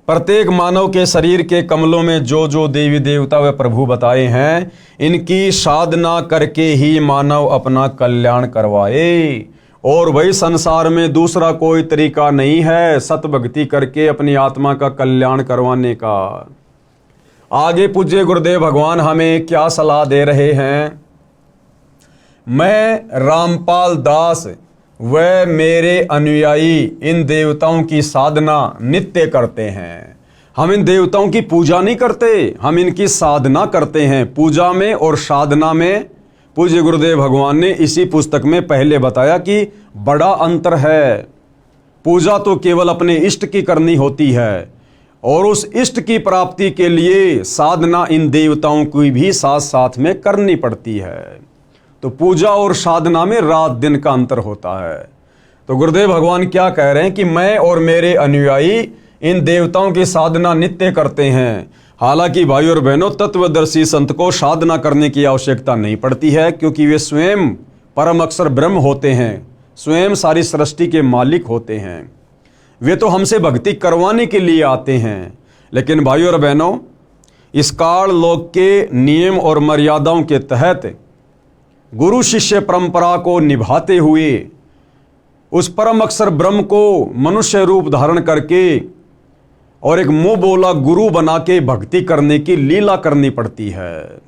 प्रत्येक मानव के शरीर के कमलों में जो जो देवी देवता व प्रभु बताए हैं, इनकी साधना करके ही मानव अपना कल्याण करवाए। और वही संसार में दूसरा कोई तरीका नहीं है सत भक्ति करके अपनी आत्मा का कल्याण करवाने का। आगे पूज्य गुरुदेव भगवान हमें क्या सलाह दे रहे हैं। मैं रामपाल दास व मेरे अनुयायी इन देवताओं की साधना नित्य करते हैं। हम इन देवताओं की पूजा नहीं करते, हम इनकी साधना करते हैं। पूजा में और साधना में पूज्य गुरुदेव भगवान ने इसी पुस्तक में पहले बताया कि बड़ा अंतर है। पूजा तो केवल अपने इष्ट की करनी होती है और उस इष्ट की प्राप्ति के लिए साधना इन देवताओं की भी साथ साथ में करनी पड़ती है। तो पूजा और साधना में रात दिन का अंतर होता है। तो गुरुदेव भगवान क्या कह रहे हैं कि मैं और मेरे अनुयायी इन देवताओं की साधना नित्य करते हैं। हालांकि भाई और बहनों, तत्वदर्शी संत को साधना करने की आवश्यकता नहीं पड़ती है, क्योंकि वे स्वयं परम अक्षर ब्रह्म होते हैं, स्वयं सारी सृष्टि के मालिक होते हैं। वे तो हमसे भक्ति करवाने के लिए आते हैं। लेकिन भाई और बहनों, इस काल लोक के नियम और मर्यादाओं के तहत गुरु शिष्य परंपरा को निभाते हुए उस परम अक्षर ब्रह्म को मनुष्य रूप धारण करके और एक मुंह बोला गुरु बना के भक्ति करने की लीला करनी पड़ती है।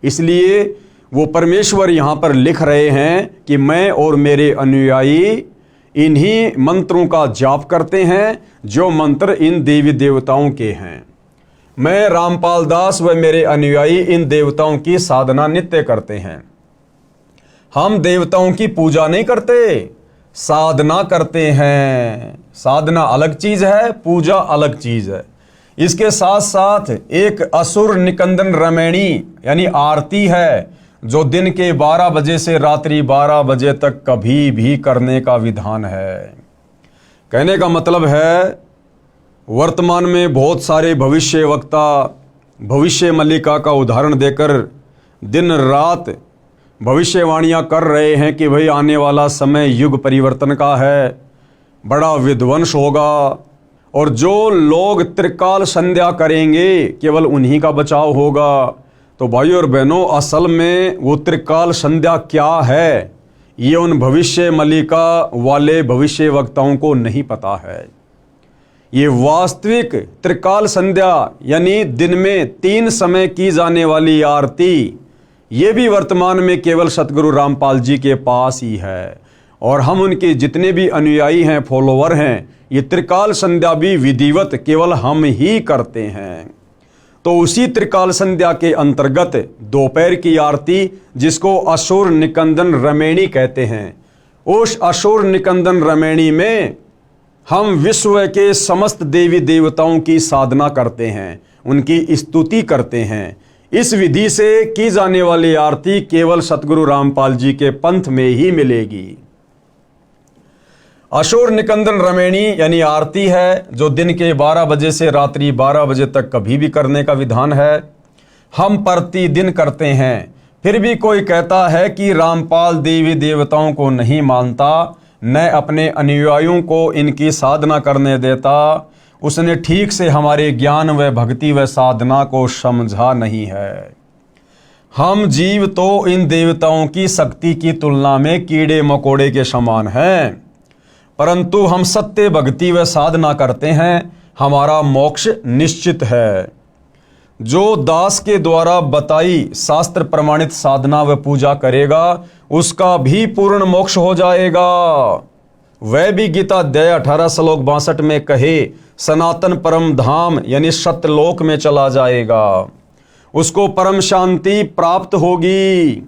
इसलिए वो परमेश्वर यहाँ पर लिख रहे हैं कि मैं और मेरे अनुयायी इन्हीं मंत्रों का जाप करते हैं जो मंत्र इन देवी देवताओं के हैं। मैं रामपाल दास व मेरे अनुयायी इन देवताओं की साधना नित्य करते हैं। हम देवताओं की पूजा नहीं करते, साधना करते हैं। साधना अलग चीज है, पूजा अलग चीज है। इसके साथ साथ एक असुर निकंदन रमैणी यानी आरती है, जो दिन के 12 बजे से रात्रि 12 बजे तक कभी भी करने का विधान है। कहने का मतलब है, वर्तमान में बहुत सारे भविष्य वक्ता भविष्य मल्लिका का उदाहरण देकर दिन रात भविष्यवाणियां कर रहे हैं कि भाई आने वाला समय युग परिवर्तन का है, बड़ा विध्वंस होगा और जो लोग त्रिकाल संध्या करेंगे केवल उन्हीं का बचाव होगा। तो भाई और बहनों, असल में वो त्रिकाल संध्या क्या है ये उन भविष्य मल्लिका वाले भविष्य वक्ताओं को नहीं पता है। ये वास्तविक त्रिकाल संध्या यानी दिन में 3 समय की जाने वाली आरती, ये भी वर्तमान में केवल सतगुरु रामपाल जी के पास ही है। और हम उनके जितने भी अनुयायी हैं, फॉलोवर हैं, ये त्रिकाल संध्या भी विधिवत केवल हम ही करते हैं। तो उसी त्रिकाल संध्या के अंतर्गत दोपहर की आरती, जिसको असुर निकंदन रमैणी कहते हैं, उस असुर निकंदन रमैणी में हम विश्व के समस्त देवी देवताओं की साधना करते हैं, उनकी स्तुति करते हैं। इस विधि से की जाने वाली आरती केवल सतगुरु रामपाल जी के पंथ में ही मिलेगी। असुर निकंदन रमैणी यानी आरती है, जो दिन के 12 बजे से रात्रि 12 बजे तक कभी भी करने का विधान है। हम प्रतिदिन करते हैं। फिर भी कोई कहता है कि रामपाल देवी देवताओं को नहीं मानता, न अपने अनुयायियों को इनकी साधना करने देता, उसने ठीक से हमारे ज्ञान व भक्ति व साधना को समझा नहीं है। हम जीव तो इन देवताओं की शक्ति की तुलना में कीड़े मकोड़े के समान हैं, परंतु हम सत्य भक्ति व साधना करते हैं, हमारा मोक्ष निश्चित है। जो दास के द्वारा बताई शास्त्र प्रमाणित साधना व पूजा करेगा, उसका भी पूर्ण मोक्ष हो जाएगा। वह भी गीता अध्याय 18 श्लोक 62 में कहे सनातन परम धाम यानी सत्यलोक में चला जाएगा, उसको परम शांति प्राप्त होगी।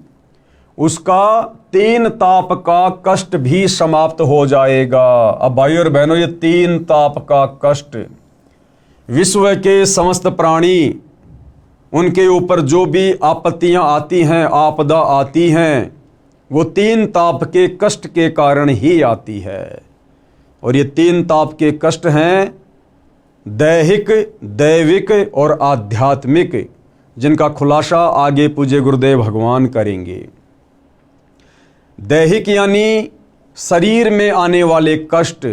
उसका 3 ताप का कष्ट भी समाप्त हो जाएगा। अब भाइयों और बहनों, ये 3 ताप का कष्ट, विश्व के समस्त प्राणी, उनके ऊपर जो भी आपत्तियां आती हैं, आपदा आती हैं, वो 3 ताप के कष्ट के कारण ही आती है। और ये 3 ताप के कष्ट हैं दैहिक, दैविक और आध्यात्मिक, जिनका खुलासा आगे पूज्य गुरुदेव भगवान करेंगे। दैहिक यानी शरीर में आने वाले कष्ट,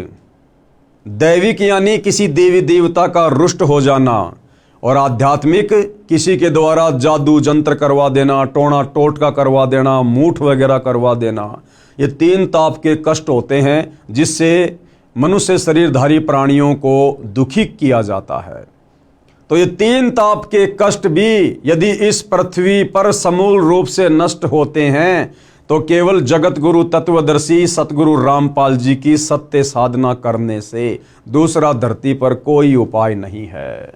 दैविक यानी किसी देवी देवता का रुष्ट हो जाना, और आध्यात्मिक किसी के द्वारा जादू जंत्र करवा देना, टोना टोटका करवा देना, मूठ वगैरह करवा देना। ये 3 ताप के कष्ट होते हैं जिससे मनुष्य शरीरधारी प्राणियों को दुखी किया जाता है। तो ये 3 ताप के कष्ट भी यदि इस पृथ्वी पर समूल रूप से नष्ट होते हैं तो केवल जगत गुरु तत्वदर्शी सतगुरु रामपाल जी की सत्य साधना करने से दूसरा धरती पर कोई उपाय नहीं है।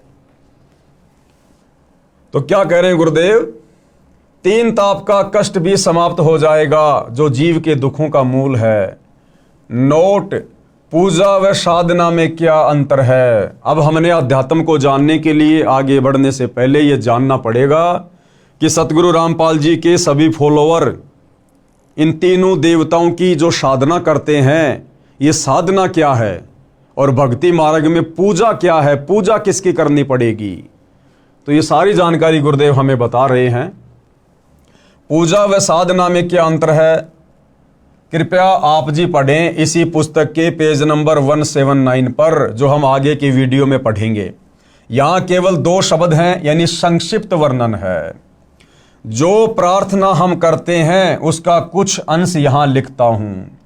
तो क्या कह रहे हैं गुरुदेव? 3 ताप का कष्ट भी समाप्त हो जाएगा जो जीव के दुखों का मूल है। नोट, पूजा व साधना में क्या अंतर है? अब हमने अध्यात्म को जानने के लिए आगे बढ़ने से पहले यह जानना पड़ेगा कि सतगुरु रामपाल जी के सभी फॉलोअर इन तीनों देवताओं की जो साधना करते हैं, ये साधना क्या है और भक्ति मार्ग में पूजा क्या है, पूजा किसकी करनी पड़ेगी, तो ये सारी जानकारी गुरुदेव हमें बता रहे हैं। पूजा व साधना में क्या अंतर है, कृपया आप जी पढ़ें इसी पुस्तक के पेज नंबर 179 पर, जो हम आगे की वीडियो में पढ़ेंगे। यहाँ केवल 2 शब्द हैं, यानी संक्षिप्त वर्णन है। जो प्रार्थना हम करते हैं उसका कुछ अंश यहाँ लिखता हूँ।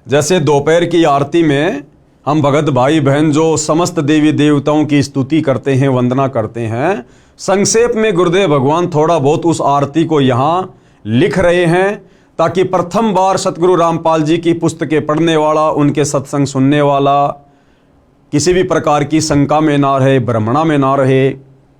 जैसे दोपहर की आरती में हम भगत भाई बहन जो समस्त देवी देवताओं की स्तुति करते हैं, वंदना करते हैं, संक्षेप में गुरुदेव भगवान थोड़ा बहुत उस आरती को यहाँ लिख रहे हैं, ताकि प्रथम बार सतगुरु रामपाल जी की पुस्तकें पढ़ने वाला, उनके सत्संग सुनने वाला किसी भी प्रकार की शंका में ना रहे, भ्रमणा में ना रहे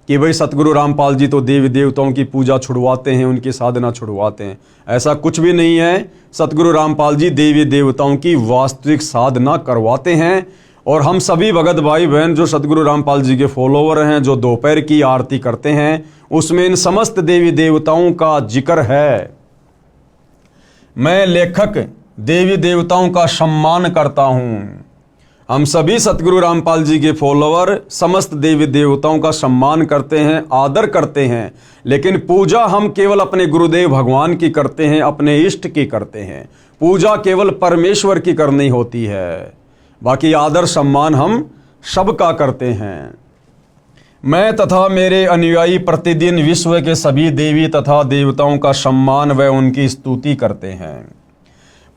कि भाई सतगुरु रामपाल जी तो देवी देवताओं की पूजा छुड़वाते हैं, उनकी साधना छुड़वाते हैं। ऐसा कुछ भी नहीं है। सतगुरु रामपाल जी देवी देवताओं की वास्तविक साधना करवाते हैं। और हम सभी भगत भाई बहन जो सतगुरु रामपाल जी के फॉलोवर हैं, जो दोपहर की आरती करते हैं, उसमें इन समस्त देवी देवताओं का जिक्र है। मैं लेखक देवी देवताओं का सम्मान करता हूँ। हम सभी सतगुरु रामपाल जी के फॉलोवर समस्त देवी देवताओं का सम्मान करते हैं, आदर करते हैं, लेकिन पूजा हम केवल अपने गुरुदेव भगवान की करते हैं, अपने इष्ट की करते हैं। पूजा केवल परमेश्वर की करनी होती है, बाकी आदर सम्मान हम सबका करते हैं। मैं तथा मेरे अनुयायी प्रतिदिन विश्व के सभी देवी तथा देवताओं का सम्मान व उनकी स्तुति करते हैं।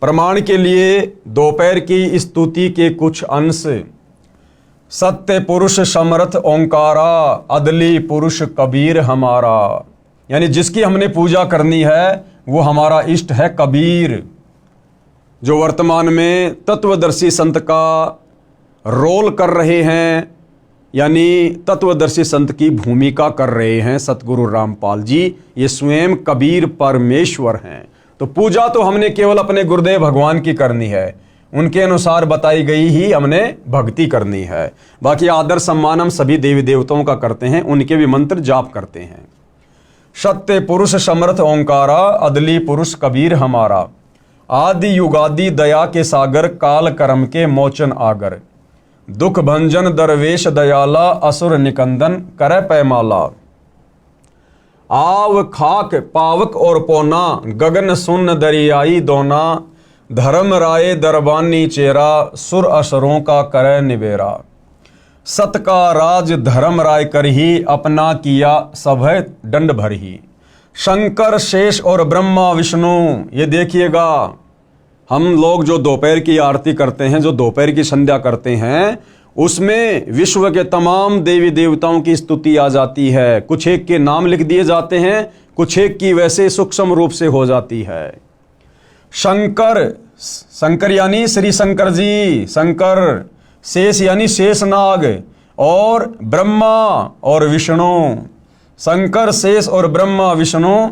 प्रमाण के लिए दोपहर की स्तुति के कुछ अंश। सत्य पुरुष समर्थ ओंकारा, अदली पुरुष कबीर हमारा, यानी जिसकी हमने पूजा करनी है वो हमारा इष्ट है कबीर, जो वर्तमान में तत्वदर्शी संत का रोल कर रहे हैं, यानी तत्वदर्शी संत की भूमिका कर रहे हैं सतगुरु रामपाल जी। ये स्वयं कबीर परमेश्वर हैं। तो पूजा तो हमने केवल अपने गुरुदेव भगवान की करनी है, उनके अनुसार बताई गई ही हमने भक्ति करनी है। बाकी आदर सम्मान हम सभी देवी देवताओं का करते हैं, उनके भी मंत्र जाप करते हैं। सत्य पुरुष समर्थ ओंकारा, अदली पुरुष कबीर हमारा, आदि युगादि दया के सागर, काल कर्म के मोचन आगर, दुख भंजन दरवेश दयाला, असुर निकंदन करे पैमाला, आव खाक पावक और पोना, गगन सुन्न दरियाई दोना, धर्म राय दरबानी चेरा, सुर असुरों का करे निबेरा, सत का राज धर्म राय कर ही, अपना किया सभय दंड भर ही, शंकर शेष और ब्रह्मा विष्णु। ये देखिएगा, हम लोग जो दोपहर की आरती करते हैं, जो दोपहर की संध्या करते हैं, उसमें विश्व के तमाम देवी देवताओं की स्तुति आ जाती है। कुछ एक के नाम लिख दिए जाते हैं, कुछ एक की वैसे सूक्ष्म रूप से हो जाती है। शंकर, शंकर यानी श्री शंकर जी, शंकर। शेष यानी शेषनाग, और ब्रह्मा और विष्णु। शंकर, शेष और ब्रह्मा विष्णु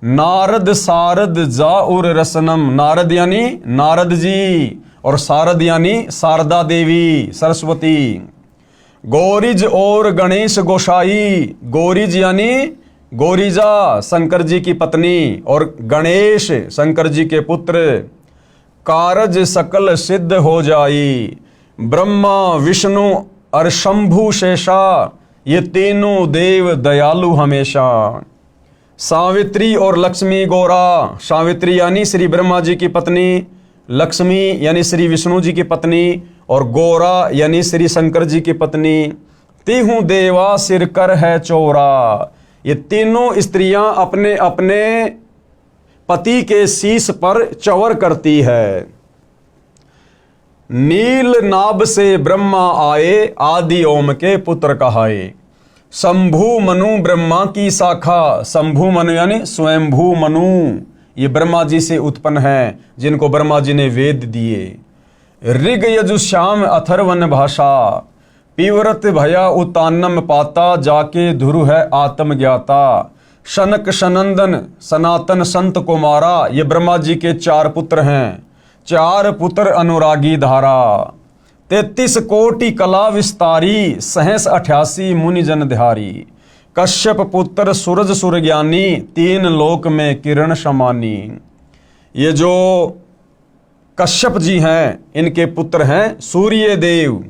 नारद सारद जाउर रसनम, नारद यानी नारद जी, और शारद यानी शारदा देवी सरस्वती। गौरीज और गणेश गोसाई, गौरीज यानी गौरीजा शंकर जी की पत्नी, और गणेश शंकर जी के पुत्र। कारज सकल सिद्ध हो जाई, ब्रह्मा विष्णु और शंभु शेषा, ये तीनों देव दयालु हमेशा। सावित्री और लक्ष्मी गौरा, सावित्री यानी श्री ब्रह्मा जी की पत्नी, लक्ष्मी यानी श्री विष्णु जी की पत्नी, और गौरा यानी श्री शंकर जी की पत्नी। तीहूं देवा सिर कर है चौरा, ये तीनों स्त्रियां अपने अपने पति के शीश पर चवर करती है। नील नाभ से ब्रह्मा आए, आदि ओम के पुत्र कहाए। शंभु मनु ब्रह्मा की शाखा, शंभु मनु यानी स्वयंभू मनु, ये ब्रह्मा जी से उत्पन्न है जिनको ब्रह्मा जी ने वेद दिए। ऋग यजुश्याम अथर्वन भाषा, पीव्रत भया उतान्नम पाता, जाके धुरु है आत्मज्ञाता। शनक सनंदन सनातन संत कुमारा, ये ब्रह्मा जी के 4 पुत्र हैं, 4 पुत्र अनुरागी धारा। 33 कोटि कला विस्तारी, सहस 88 मुनि जन ध्यारी। कश्यप पुत्र सूरज सुरज्ञानी, 3 लोक में किरण समानी। ये जो कश्यप जी हैं इनके पुत्र हैं सूर्य देव,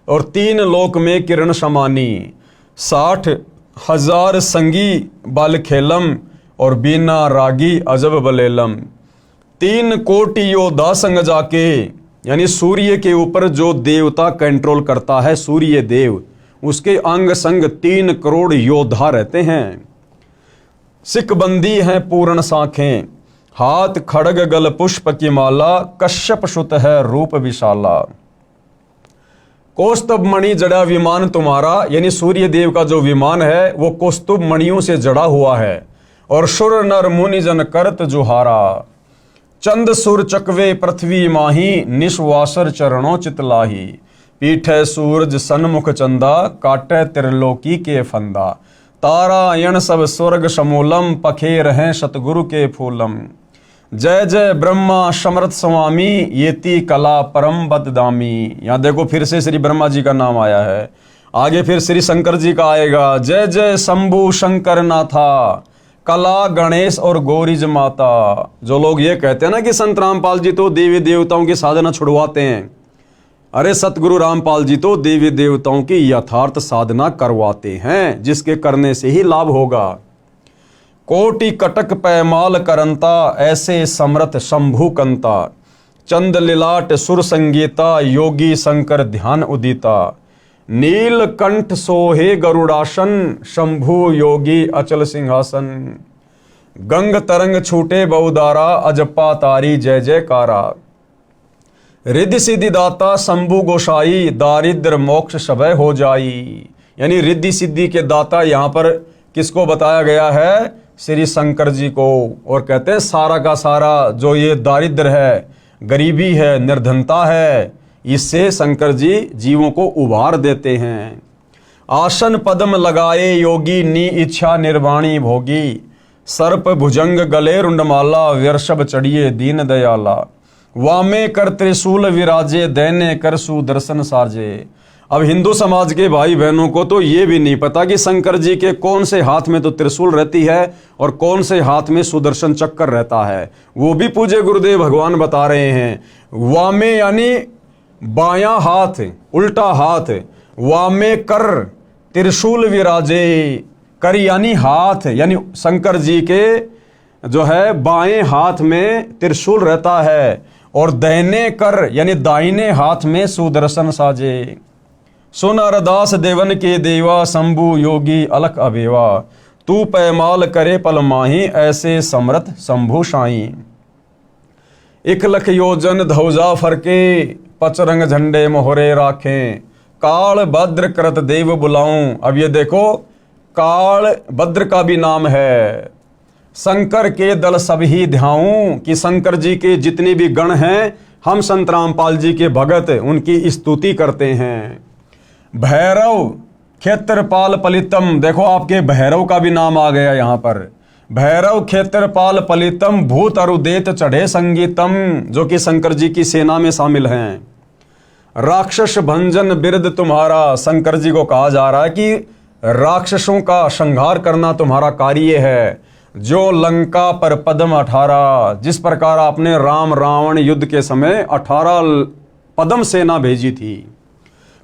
और 3 लोक में किरण समानी। 60,000 संगी बल खेलम, और बीना रागी अजब बलेलम। 3 कोटि योद्धा संग जाके, यानी सूर्य के ऊपर जो देवता कंट्रोल करता है सूर्य देव, उसके अंग संग 3 करोड़ योद्धा रहते हैं। सिकबंदी हैं पूर्ण साखें, हाथ खड़ग गल पुष्प की माला। कश्यप सुत है रूप विशाला। कौस्तुभ मणि जड़ा विमान तुम्हारा, यानी सूर्य देव का जो विमान है वो कौस्तुभ मणियों से जड़ा हुआ है। और सुर नर मुनि जन करत जुहारा। चंद सुर चकवे पृथ्वी माही, निश्वासर चरणों चितलाही। पीठे सूरज सन्मुख चंदा, काटे त्रिलोकी के फंदा। तारायण सब स्वर्ग समूलम, पखे रहें सतगुरु के फूलम। जय जय ब्रह्मा समर्थ स्वामी, येती कला परम बददामी। यहाँ देखो फिर से श्री ब्रह्मा जी का नाम आया है, आगे फिर श्री शंकर जी का आएगा। जय जय शंभु शंकर नाथा, कला गणेश और गौरीज माता। जो लोग ये कहते हैं ना कि संत रामपाल जी तो देवी देवताओं की साधना छुड़वाते हैं, अरे सतगुरु रामपाल जी तो देवी देवताओं की यथार्थ साधना करवाते हैं, जिसके करने से ही लाभ होगा। कोटि कटक पैमाल करंता, ऐसे समर्थ शंभु कंता। चंद लिलाट सुर संगीता, योगी शंकर ध्यान उदिता। नील कंठ सोहे गरुड़ासन, शंभु योगी अचल सिंहासन। गंग तरंग छूटे बहुदारा, अजपा तारी जय जयकारा। रिद्धि सिद्धि दाता शंभु गोसाई, दारिद्र मोक्ष सबय हो जाई। यानी रिद्धि सिद्धि के दाता यहाँ पर किसको बताया गया है? श्री शंकर जी को। और कहते हैं सारा का सारा जो ये दारिद्र है, गरीबी है, निर्धनता है, इससे शंकर जी जीवों को उबार देते हैं। आसन पद्म लगाए योगी, नी इच्छा निर्वाणी भोगी। सर्प भुजंग गले रुंडमाला, व्यर्षभ चढ़िए दीन दयाला। वामे कर त्रिशूल विराजे, दैने कर सुदर्शन साजे। अब हिंदू समाज के भाई बहनों को तो ये भी नहीं पता कि शंकर जी के कौन से हाथ में तो त्रिशूल रहती है और कौन से हाथ में सुदर्शन चक्कर रहता है। वो भी पूज्य गुरुदेव भगवान बता रहे हैं। वामे यानी बायां हाथ, उल्टा हाथ। वामे कर त्रिशूल विराजे, कर यानी हाथ, यानी शंकर जी के जो है बाएं हाथ में त्रिशूल रहता है। और दाहिने कर यानी दाहिने हाथ में सुदर्शन साजे। सुन अरदास देवन के देवा, शंभु योगी अलख अबेवा। तू पैमाल करे पल माही, ऐसे समर्थ शंभु साई। 1 लख योजन ध्वजा फरके, पचरंग झंडे मोहरे राखें। काल भद्र करत देव बुलाऊं। अब ये देखो काल भद्र का भी नाम है। शंकर के दल सभी ध्याऊं, कि शंकर जी के जितने भी गण हैं हम संत रामपाल जी के भगत उनकी स्तुति करते हैं। भैरव क्षेत्रपाल पलितम, देखो आपके भैरव का भी नाम आ गया यहाँ पर। भैरव क्षेत्रपाल पलितम भूत अरुदेत चढ़े संगीतम, जो कि शंकर जी की सेना में शामिल हैं। राक्षस भंजन बिरद तुम्हारा, शंकर जी को कहा जा रहा है कि राक्षसों का संहार करना तुम्हारा कार्य है। जो लंका पर पद्म 18, जिस प्रकार आपने राम रावण युद्ध के समय 18 पद्म सेना भेजी थी।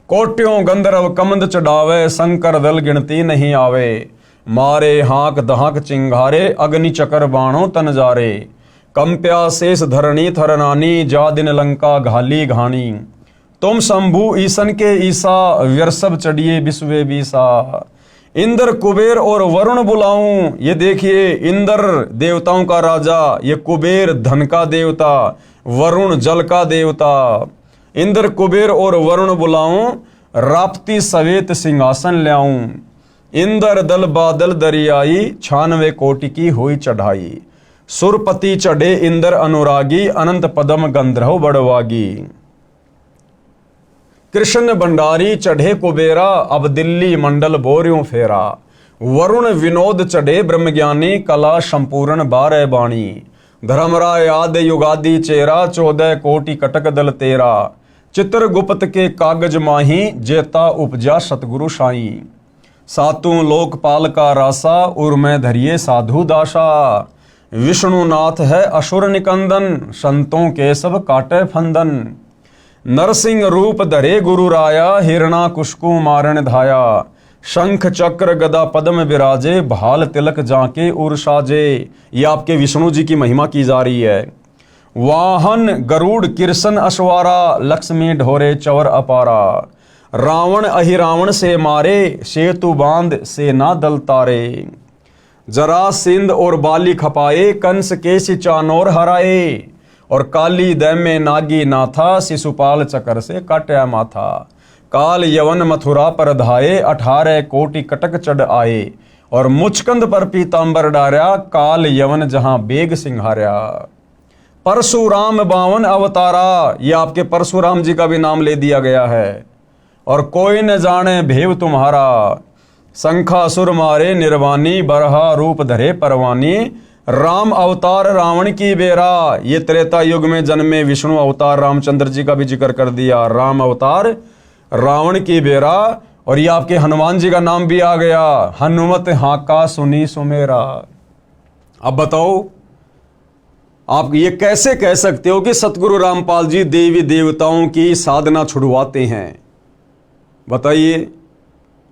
कोट्यों गंधर्व कमंद चढ़ावे, शंकर दल गिनती नहीं आवे। मारे हाक दहाक चिंगारे, अग्नि चकर बाणों तन जारे। कंप्या शेष धरणी थरनानी, जा दिन लंका घाली घानी। तुम शंभु ईसन के ईसा, व्यर्सभ चढ़िए विश्वे बीसा। इंद्र कुबेर और वरुण बुलाऊं, ये देखिए इंद्र देवताओं का राजा, ये कुबेर धन का देवता, वरुण जल का देवता। इंद्र कुबेर और वरुण बुलाऊं, राप्ती सवेत सिंहासन ल्याऊं। इंद्र दल बादल दरियाई, 96 कोटि की हुई चढ़ाई। सुरपति चढ़े इंद्र अनुरागी, अनंत पदम गंधर्व बड़वागी। कृष्ण भंडारी चढ़े कुबेरा, अब दिल्ली मंडल बोर्यों फेरा। वरुण विनोद चढ़े ब्रह्मज्ञानी, कला संपूर्ण 12 बाणी। धर्मराय आदि युगादि चेरा, 14 कोटि कटक दल तेरा। चित्रगुप्त के कागज माही, जेता उपजा सतगुरु साई। सातों लोकपाल का रासा, उर्मे धरिये साधु दासा। विष्णुनाथ है असुर निकंदन, संतों के सब काटे फंदन। नरसिंह रूप धरे गुरु राया, हिरणा कुशकु मारण धाया। शंख चक्र गदा पद्म विराजे, भाल तिलक जाके उर साजे। ये आपके विष्णु जी की महिमा की जा रही है। वाहन गरुड़ किरसन अश्वारा, लक्ष्मी ढोरे चवर अपारा। रावण अहिरावण से मारे, सेतु बांध सेना दल तारे। जरासिंध और बाली खपाए, कंस के चानोर हराए। और काली दैम्य नागी नाथा, शिशुपाल चकर से काट्या माथा। काल यवन मथुरा पर धाये, 18 कोटि कटक चढ़ आए। और मुचकंद पर पीतांबर डार्या, काल यवन जहां बेग सिंहार्या। परशुराम 52 अवतारा, ये आपके परशुराम जी का भी नाम ले दिया गया है। और कोई न जाने भेव तुम्हारा, शंखासुर मारे निर्वाणी, बरहा रूप धरे परवानी। राम अवतार रावण की बेरा, ये त्रेता युग में जन्मे विष्णु अवतार रामचंद्र जी का भी जिक्र कर दिया। राम अवतार रावण की बेरा। और ये आपके हनुमान जी का नाम भी आ गया, हनुमत हाका सुनी सुमेरा। अब बताओ आप ये कैसे कह सकते हो कि सतगुरु रामपाल जी देवी देवताओं की साधना छुड़वाते हैं? बताइए,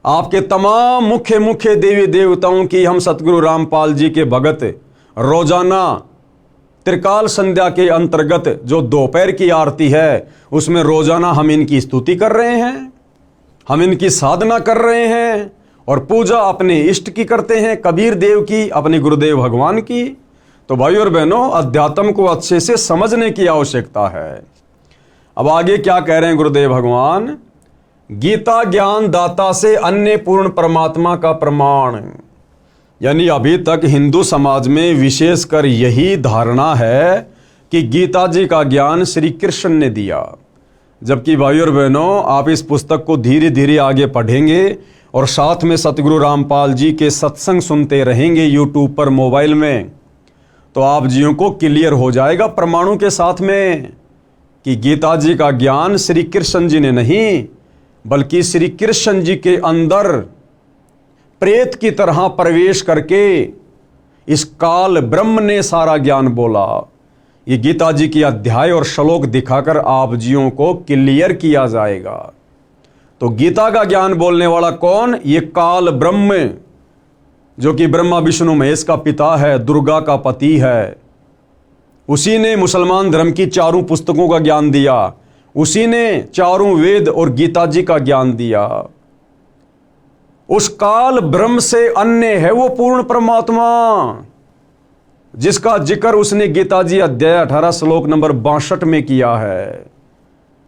आपके तमाम मुख्य मुख्य देवी देवताओं की हम सतगुरु रामपाल जी के भगत रोजाना त्रिकाल संध्या के अंतर्गत जो दोपहर की आरती है, उसमें रोजाना हम इनकी स्तुति कर रहे हैं, हम इनकी साधना कर रहे हैं और पूजा अपने इष्ट की करते हैं, कबीर देव की, अपने गुरुदेव भगवान की। तो भाई और बहनों, अध्यात्म को अच्छे से समझने की आवश्यकता है। अब आगे क्या कह रहे हैं गुरुदेव भगवान? गीता ज्ञान दाता से अन्य पूर्ण परमात्मा का प्रमाण। यानी अभी तक हिंदू समाज में विशेषकर यही धारणा है कि गीता जी का ज्ञान श्री कृष्ण ने दिया। जबकि भाई और बहनों, आप इस पुस्तक को धीरे धीरे आगे पढ़ेंगे और साथ में सतगुरु रामपाल जी के सत्संग सुनते रहेंगे यूट्यूब पर, मोबाइल में, तो आप जियों को क्लियर हो जाएगा प्रमाणों के साथ में कि गीता जी का ज्ञान श्री कृष्ण जी ने नहीं, बल्कि श्री कृष्ण जी के अंदर प्रेत की तरह प्रवेश करके इस काल ब्रह्म ने सारा ज्ञान बोला। ये गीता जी की अध्याय और श्लोक दिखाकर आप जियों को क्लियर किया जाएगा। तो गीता का ज्ञान बोलने वाला कौन? ये काल ब्रह्म, जो कि ब्रह्मा विष्णु महेश का पिता है, दुर्गा का पति है। उसी ने मुसलमान धर्म की चारों पुस्तकों का ज्ञान दिया, उसी ने चारों वेद और गीता जी का ज्ञान दिया। उस काल ब्रह्म से अन्य है वो पूर्ण परमात्मा, जिसका जिक्र उसने गीता जी अध्याय 18 श्लोक नंबर 62 में किया है,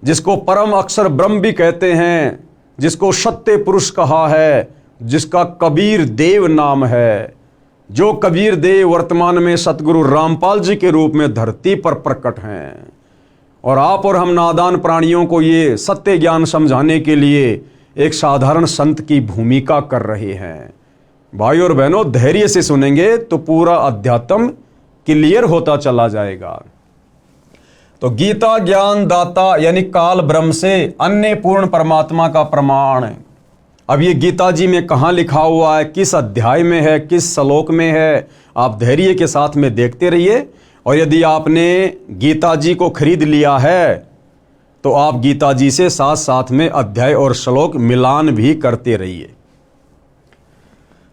जिसको परम अक्षर ब्रह्म भी कहते हैं, जिसको सत्य पुरुष कहा है, जिसका कबीर देव नाम है। जो कबीर देव वर्तमान में सतगुरु रामपाल जी के रूप में धरती पर प्रकट हैं। और आप और हम नादान प्राणियों को ये सत्य ज्ञान समझाने के लिए एक साधारण संत की भूमिका कर रहे हैं। भाई और बहनों, धैर्य से सुनेंगे तो पूरा अध्यात्म क्लियर होता चला जाएगा। तो गीता ज्ञान दाता यानी काल ब्रह्म से अन्य पूर्ण परमात्मा का प्रमाण। अब ये गीता जी में कहाँ लिखा हुआ है, किस अध्याय में है, किस श्लोक में है, आप धैर्य के साथ में देखते रहिए। और यदि आपने गीता जी को खरीद लिया है तो आप गीता जी से साथ साथ में अध्याय और श्लोक मिलान भी करते रहिए।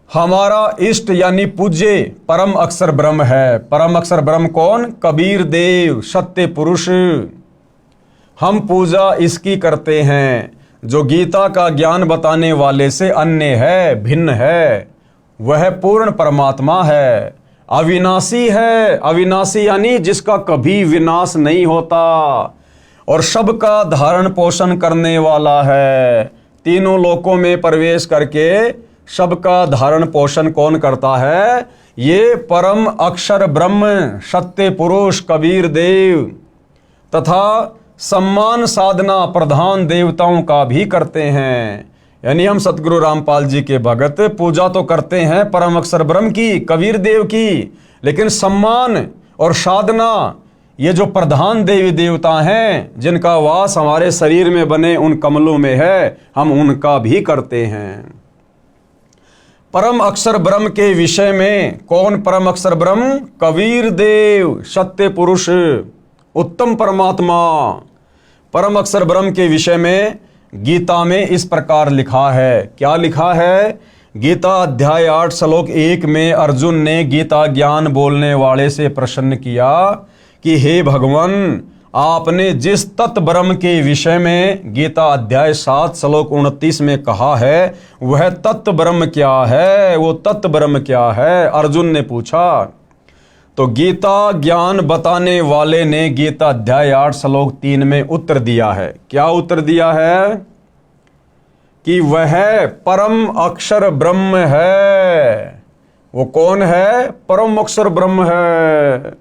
हमारा इष्ट यानी पूज्य परम अक्षर ब्रह्म है। परम अक्षर ब्रह्म कौन? कबीर देव, सत्य पुरुष। हम पूजा इसकी करते हैं जो गीता का ज्ञान बताने वाले से अन्य है, भिन्न है। वह पूर्ण परमात्मा है, अविनाशी है। अविनाशी यानी जिसका कभी विनाश नहीं होता, और सबका धारण पोषण करने वाला है। तीनों लोकों में प्रवेश करके सबका धारण पोषण कौन करता है? ये परम अक्षर ब्रह्म, सत्य पुरुष कबीर देव। तथा सम्मान साधना प्रधान देवताओं का भी करते हैं। यानी हम सतगुरु रामपाल जी के भगत पूजा तो करते हैं परम अक्षर ब्रह्म की, कबीर देव की, लेकिन सम्मान और साधना ये जो प्रधान देवी देवता हैं जिनका वास हमारे शरीर में बने उन कमलों में है, हम उनका भी करते हैं। परम अक्षर ब्रह्म के विषय में कौन परम अक्षर ब्रह्म? कबीर देव, सत्य पुरुष, उत्तम परमात्मा। परम अक्षर ब्रह्म के विषय में गीता में इस प्रकार लिखा है। क्या लिखा है? गीता अध्याय 8 श्लोक 1 में अर्जुन ने गीता ज्ञान बोलने वाले से प्रश्न किया कि हे भगवान, आपने जिस तत्व ब्रह्म के विषय में गीता अध्याय 7 श्लोक 29 में कहा है, वह तत्व ब्रह्म क्या है? वो तत्व ब्रह्म क्या है? अर्जुन ने पूछा। तो गीता ज्ञान बताने वाले ने गीता अध्याय 8 श्लोक 3 में उत्तर दिया है। क्या उत्तर दिया है? कि वह परम अक्षर ब्रह्म है। वो कौन है? परम अक्षर ब्रह्म है।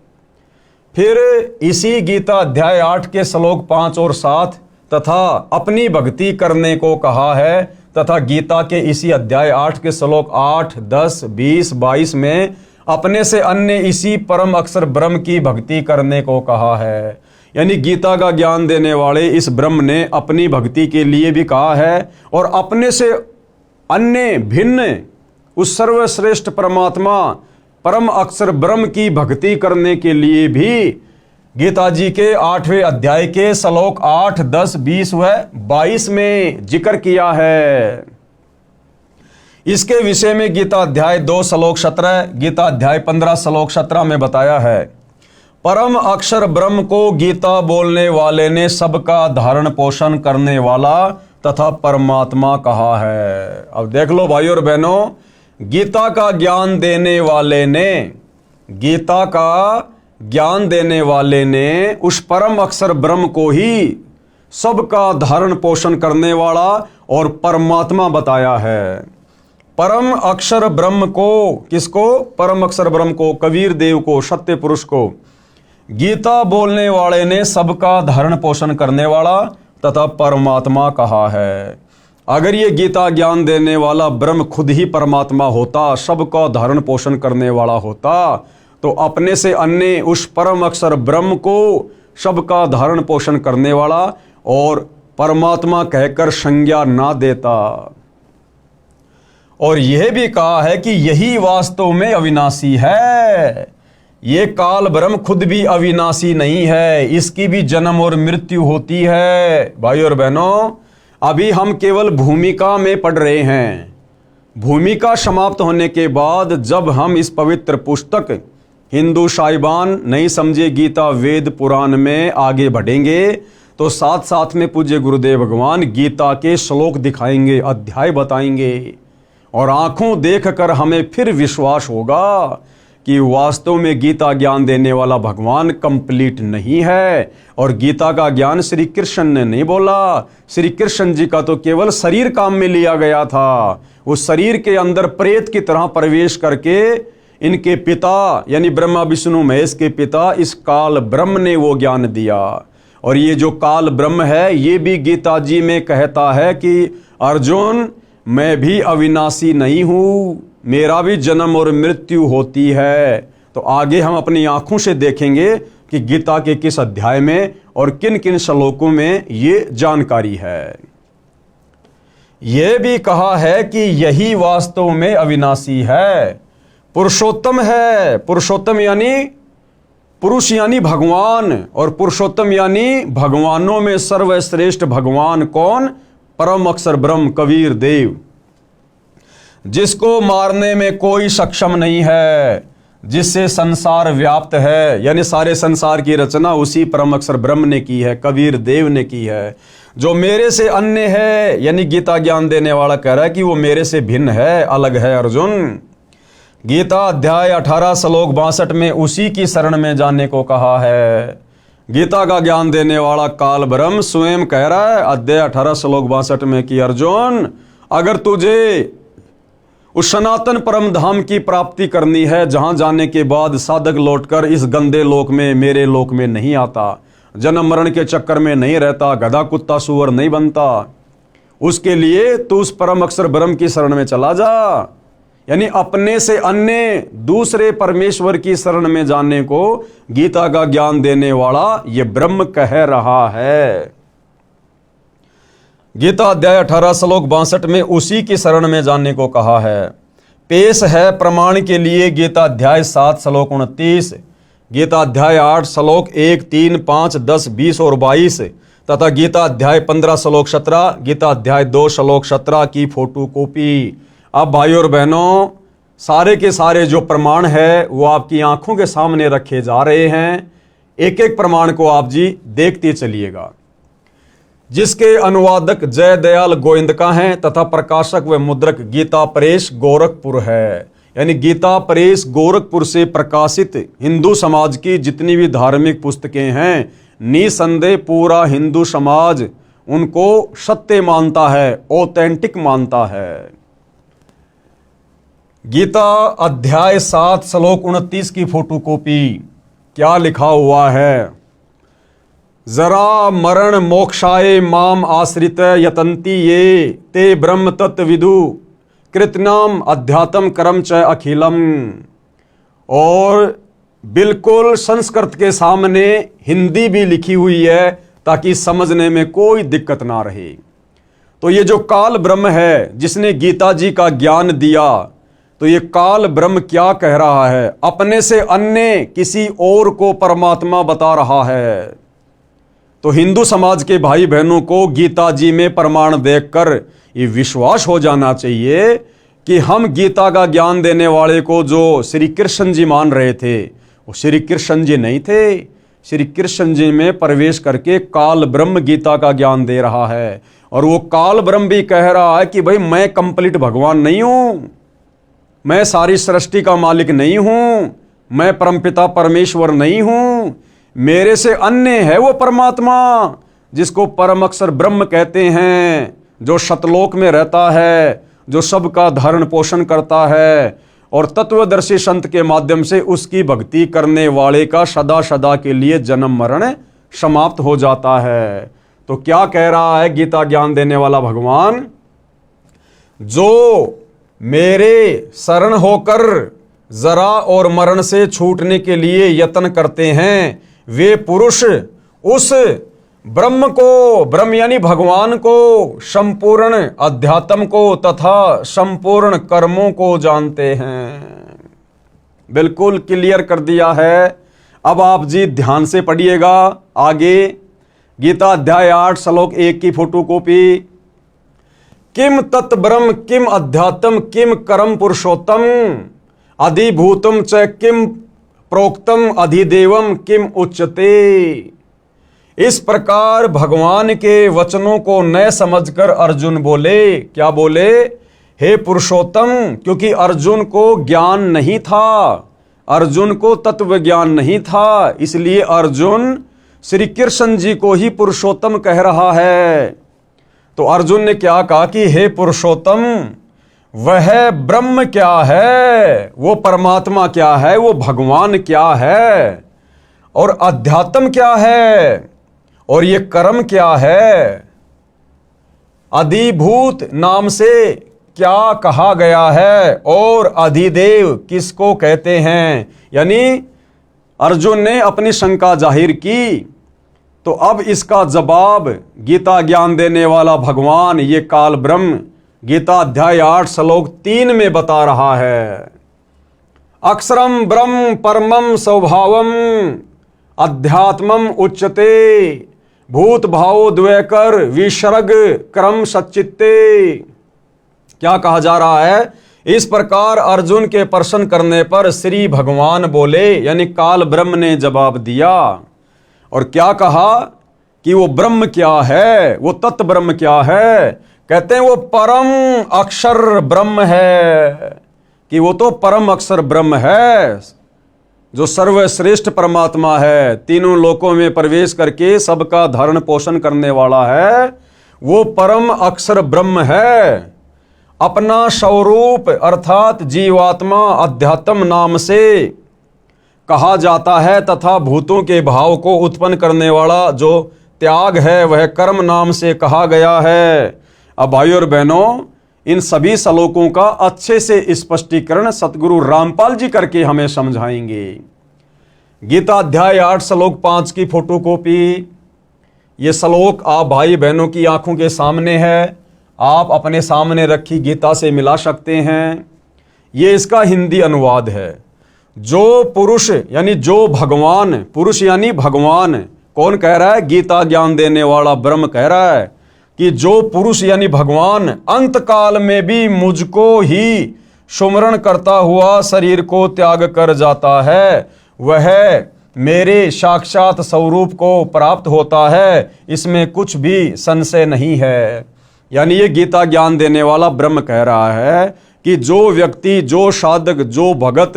फिर इसी गीता अध्याय 8 के श्लोक 5 और 7 तथा अपनी भक्ति करने को कहा है, तथा गीता के इसी अध्याय 8 के श्लोक 8, 10, 20, 22 में अपने से अन्य इसी परम अक्षर ब्रह्म की भक्ति करने को कहा है। यानी गीता का ज्ञान देने वाले इस ब्रह्म ने अपनी भक्ति के लिए भी कहा है, और अपने से अन्य भिन्न उस सर्वश्रेष्ठ परमात्मा परम अक्षर ब्रह्म की भक्ति करने के लिए भी गीता जी के 8वें अध्याय के श्लोक 8, 10, 20 व 22 में जिक्र किया है। इसके विषय में गीता अध्याय 2 श्लोक 17, गीता अध्याय 15 श्लोक 17 में बताया है। परम अक्षर ब्रह्म को गीता बोलने वाले ने सबका धारण पोषण करने वाला तथा परमात्मा कहा है। अब देख लो भाई और बहनों, गीता का ज्ञान देने वाले ने, गीता का ज्ञान देने वाले ने उस परम अक्षर ब्रह्म को ही सबका धारण पोषण करने वाला और परमात्मा बताया है। परम अक्षर ब्रह्म को, किसको? परम अक्षर ब्रह्म को, कबीर देव को, सत्य पुरुष को गीता बोलने वाले ने सबका धारण पोषण करने वाला तथा परमात्मा कहा है। अगर ये गीता ज्ञान देने वाला ब्रह्म खुद ही परमात्मा होता, सबका धारण पोषण करने वाला होता, तो अपने से अन्य उस परम अक्षर ब्रह्म को सबका धारण पोषण करने वाला और परमात्मा कहकर संज्ञा ना देता। और यह भी कहा है कि यही वास्तव में अविनाशी है। ये काल ब्रह्म खुद भी अविनाशी नहीं है, इसकी भी जन्म और मृत्यु होती है। भाई और बहनों, अभी हम केवल भूमिका में पढ़ रहे हैं। भूमिका समाप्त होने के बाद जब हम इस पवित्र पुस्तक हिंदू साहिबान नहीं समझे गीता वेद पुराण में आगे बढ़ेंगे, तो साथ साथ में पूज्य गुरुदेव भगवान गीता के श्लोक दिखाएंगे, अध्याय बताएंगे, और आंखों देखकर हमें फिर विश्वास होगा कि वास्तव में गीता ज्ञान देने वाला भगवान कंप्लीट नहीं है। और गीता का ज्ञान श्री कृष्ण ने नहीं बोला। श्री कृष्ण जी का तो केवल शरीर काम में लिया गया था। उस शरीर के अंदर प्रेत की तरह प्रवेश करके इनके पिता यानी ब्रह्मा विष्णु महेश के पिता इस काल ब्रह्म ने वो ज्ञान दिया। और ये जो काल ब्रह्म है, ये भी गीता जी में कहता है कि अर्जुन, मैं भी अविनाशी नहीं हूँ, मेरा भी जन्म और मृत्यु होती है। तो आगे हम अपनी आंखों से देखेंगे कि गीता के किस अध्याय में और किन किन श्लोकों में ये जानकारी है। यह भी कहा है कि यही वास्तव में अविनाशी है, पुरुषोत्तम है। पुरुषोत्तम यानी पुरुष यानी भगवान, और पुरुषोत्तम यानी भगवानों में सर्वश्रेष्ठ भगवान कौन? परम अक्षर ब्रह्म कबीर देव, जिसको मारने में कोई सक्षम नहीं है, जिससे संसार व्याप्त है। यानी सारे संसार की रचना उसी परम अक्षर ब्रह्म ने की है, कबीर देव ने की है। जो मेरे से अन्य है, यानी गीता ज्ञान देने वाला कह रहा है कि वो मेरे से भिन्न है, अलग है अर्जुन। गीता अध्याय 18 श्लोक 62 में उसी की शरण में जाने को कहा है। गीता का ज्ञान देने वाला काल ब्रह्म स्वयं कह रहा है अध्याय 18 श्लोक 62 में कि अर्जुन, अगर तुझे उस सनातन परम धाम की प्राप्ति करनी है, जहां जाने के बाद साधक लौटकर इस गंदे लोक में, मेरे लोक में नहीं आता, जन्म मरण के चक्कर में नहीं रहता, गधा कुत्ता सुअर नहीं बनता, उसके लिए तू उस परम अक्षर ब्रह्म की शरण में चला जा। यानी अपने से अन्य दूसरे परमेश्वर की शरण में जाने को गीता का ज्ञान देने वाला ये ब्रह्म कह रहा है। गीता अध्याय 18 श्लोक 62 में उसी की शरण में जाने को कहा है। पेश है प्रमाण के लिए गीता अध्याय 7 श्लोक 29, गीता अध्याय 8 श्लोक 1, 3, 5, 10, 20 और 22 तथा गीता अध्याय 15 श्लोक 17, गीता अध्याय 2 श्लोक 17 की फोटो कॉपी। अब भाई और बहनों, सारे के सारे जो प्रमाण है वो आपकी आंखों के सामने रखे जा रहे हैं। एक एक प्रमाण को आप जी देखते चलिएगा, जिसके अनुवादक जय दयाल गोविंदका हैं तथा प्रकाशक व मुद्रक गीता प्रेस गोरखपुर है। यानी गीता प्रेस गोरखपुर से प्रकाशित हिंदू समाज की जितनी भी धार्मिक पुस्तकें हैं, निसंदेह पूरा हिंदू समाज उनको सत्य मानता है, ऑथेंटिक मानता है। गीता अध्याय 7 श्लोक 29 की फोटोकॉपी। क्या लिखा हुआ है? जरा मरण मोक्षाय माम आश्रित यतंती ये ते ब्रह्म तत्व विदु कृतनाम अध्यात्म कर्म च अखिलम। और बिल्कुल संस्कृत के सामने हिंदी भी लिखी हुई है ताकि समझने में कोई दिक्कत ना रहे। तो ये जो काल ब्रह्म है जिसने गीता जी का ज्ञान दिया, तो ये काल ब्रह्म क्या कह रहा है? अपने से अन्य किसी और को परमात्मा बता रहा है। तो हिंदू समाज के भाई बहनों को गीता जी में प्रमाण देखकर ये विश्वास हो जाना चाहिए कि हम गीता का ज्ञान देने वाले को जो श्री कृष्ण जी मान रहे थे, वो श्री कृष्ण जी नहीं थे। श्री कृष्ण जी में प्रवेश करके काल ब्रह्म गीता का ज्ञान दे रहा है। और वो काल ब्रह्म भी कह रहा है कि भाई मैं कंप्लीट भगवान नहीं हूं, मैं सारी सृष्टि का मालिक नहीं हूं, मैं परमपिता परमेश्वर नहीं हूं, मेरे से अन्य है वो परमात्मा जिसको परम अक्षर ब्रह्म कहते हैं, जो शतलोक में रहता है, जो सबका धारण पोषण करता है और तत्वदर्शी संत के माध्यम से उसकी भक्ति करने वाले का सदा सदा के लिए जन्म मरण समाप्त हो जाता है। तो क्या कह रहा है गीता ज्ञान देने वाला भगवान? जो मेरे शरण होकर जरा और मरण से छूटने के लिए यत्न करते हैं, वे पुरुष उस ब्रह्म को, ब्रह्म यानी भगवान को, संपूर्ण अध्यात्म को तथा संपूर्ण कर्मों को जानते हैं। बिल्कुल क्लियर कर दिया है। अब आप जी ध्यान से पढ़िएगा आगे। गीता अध्याय 8 श्लोक 1 की फोटोकॉपी। किम तत् ब्रह्म किम अध्यात्म किम कर्म पुरुषोत्तम अधिभूतम च किम प्रोक्तम अधिदेवम किम उच्चते। इस प्रकार भगवान के वचनों को न समझकर अर्जुन बोले, क्या बोले? हे पुरुषोत्तम। क्योंकि अर्जुन को ज्ञान नहीं था, अर्जुन को तत्व ज्ञान नहीं था, इसलिए अर्जुन श्री कृष्ण जी को ही पुरुषोत्तम कह रहा है। तो अर्जुन ने क्या कहा कि हे पुरुषोत्तम, वह ब्रह्म क्या है, वो परमात्मा क्या है, वो भगवान क्या है, और अध्यात्म क्या है, और ये कर्म क्या है। अधिभूत नाम से क्या कहा गया है और अधिदेव किसको कहते हैं। यानी अर्जुन ने अपनी शंका जाहिर की, तो अब इसका जवाब गीता ज्ञान देने वाला भगवान ये काल ब्रह्म गीता अध्याय 8 श्लोक 3 में बता रहा है। अक्षरम ब्रह्म परमम स्वभावम अध्यात्मम उच्यते भूत भावो द्वैकर विसर्ग क्रम सच्चित्ते। क्या कहा जा रहा है? इस प्रकार अर्जुन के प्रश्न करने पर श्री भगवान बोले, यानी काल ब्रह्म ने जवाब दिया। और क्या कहा कि वो ब्रह्म क्या है, वो तत्व ब्रह्म क्या है? कहते हैं वो परम अक्षर ब्रह्म है, कि वो तो परम अक्षर ब्रह्म है, जो सर्वश्रेष्ठ परमात्मा है, तीनों लोकों में प्रवेश करके सबका धारण पोषण करने वाला है, वो परम अक्षर ब्रह्म है। अपना स्वरूप अर्थात जीवात्मा अध्यात्म नाम से कहा जाता है, तथा भूतों के भाव को उत्पन्न करने वाला जो त्याग है वह कर्म नाम से कहा गया है। अब भाइयों और बहनों, इन सभी श्लोकों का अच्छे से स्पष्टीकरण सतगुरु रामपाल जी करके हमें समझाएंगे। गीता अध्याय 8 श्लोक 5 की फोटोकॉपी, ये श्लोक आप भाई बहनों की आंखों के सामने है, आप अपने सामने रखी गीता से मिला सकते हैं। ये इसका हिंदी अनुवाद है। जो पुरुष यानी जो भगवान, पुरुष यानी भगवान, कौन कह रहा है? गीता ज्ञान देने वाला ब्रह्म कह रहा है कि जो पुरुष यानी भगवान अंत काल में भी मुझको ही सुमरण करता हुआ शरीर को त्याग कर जाता है, वह मेरे साक्षात स्वरूप को प्राप्त होता है, इसमें कुछ भी संशय नहीं है। यानी ये गीता ज्ञान देने वाला ब्रह्म कह रहा है कि जो व्यक्ति, जो साधक, जो भगत